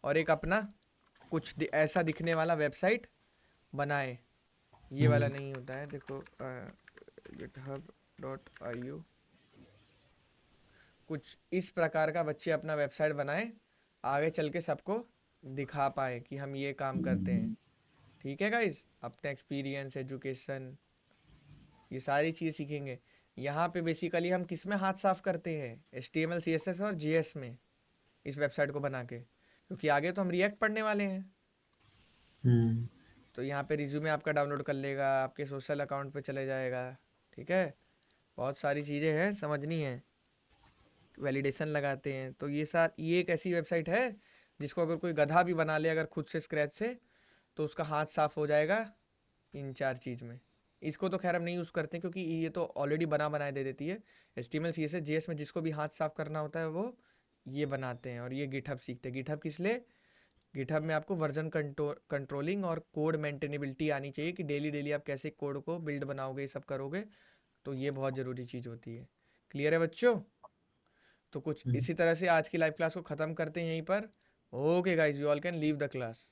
और एक अपना कुछ ऐसा दिखने वाला वेबसाइट बनाए। ये वाला नहीं होता है, देखो github.io, कुछ इस प्रकार का बच्चे अपना वेबसाइट बनाएं, आगे चल के सबको दिखा पाए कि हम ये काम करते हैं। ठीक है गाइस, अपना एक्सपीरियंस, एजुकेशन, ये सारी चीज़ सीखेंगे। यहाँ पे बेसिकली हम किस में हाथ साफ करते हैं, HTML CSS और JS में, इस वेबसाइट को बना के, क्योंकि आगे तो हम React पढ़ने वाले हैं। तो यहाँ पे रिज्यूमे आपका डाउनलोड कर लेगा, आपके सोशल अकाउंट पे चले जाएगा। ठीक है, बहुत सारी चीज़ें हैं समझनी है, वैलिडेशन लगाते हैं। तो ये एक ऐसी वेबसाइट है जिसको अगर कोई गधा भी बना ले अगर खुद से स्क्रैच से, तो उसका हाथ साफ हो जाएगा इन 4 चीज़ में। इसको तो खैर हम नहीं यूज़ करते क्योंकि ये तो ऑलरेडी बनाए दे देती है। HTML CSS JS में जिसको भी हाथ साफ करना होता है वो ये बनाते हैं, और ये गिटहब सीखते हैं। गिटहब किस लिए, गिटहब में आपको वर्जन कंट्रोलिंग और कोड मेंटेनेबिलिटी आनी चाहिए, कि डेली आप कैसे कोड को बिल्ड बनाओगे, ये सब करोगे, तो ये बहुत ज़रूरी चीज़ होती है। क्लियर है बच्चों? तो कुछ इसी तरह से आज की लाइव क्लास को ख़त्म करते हैं यहीं पर। Okay guys, you all can leave the class.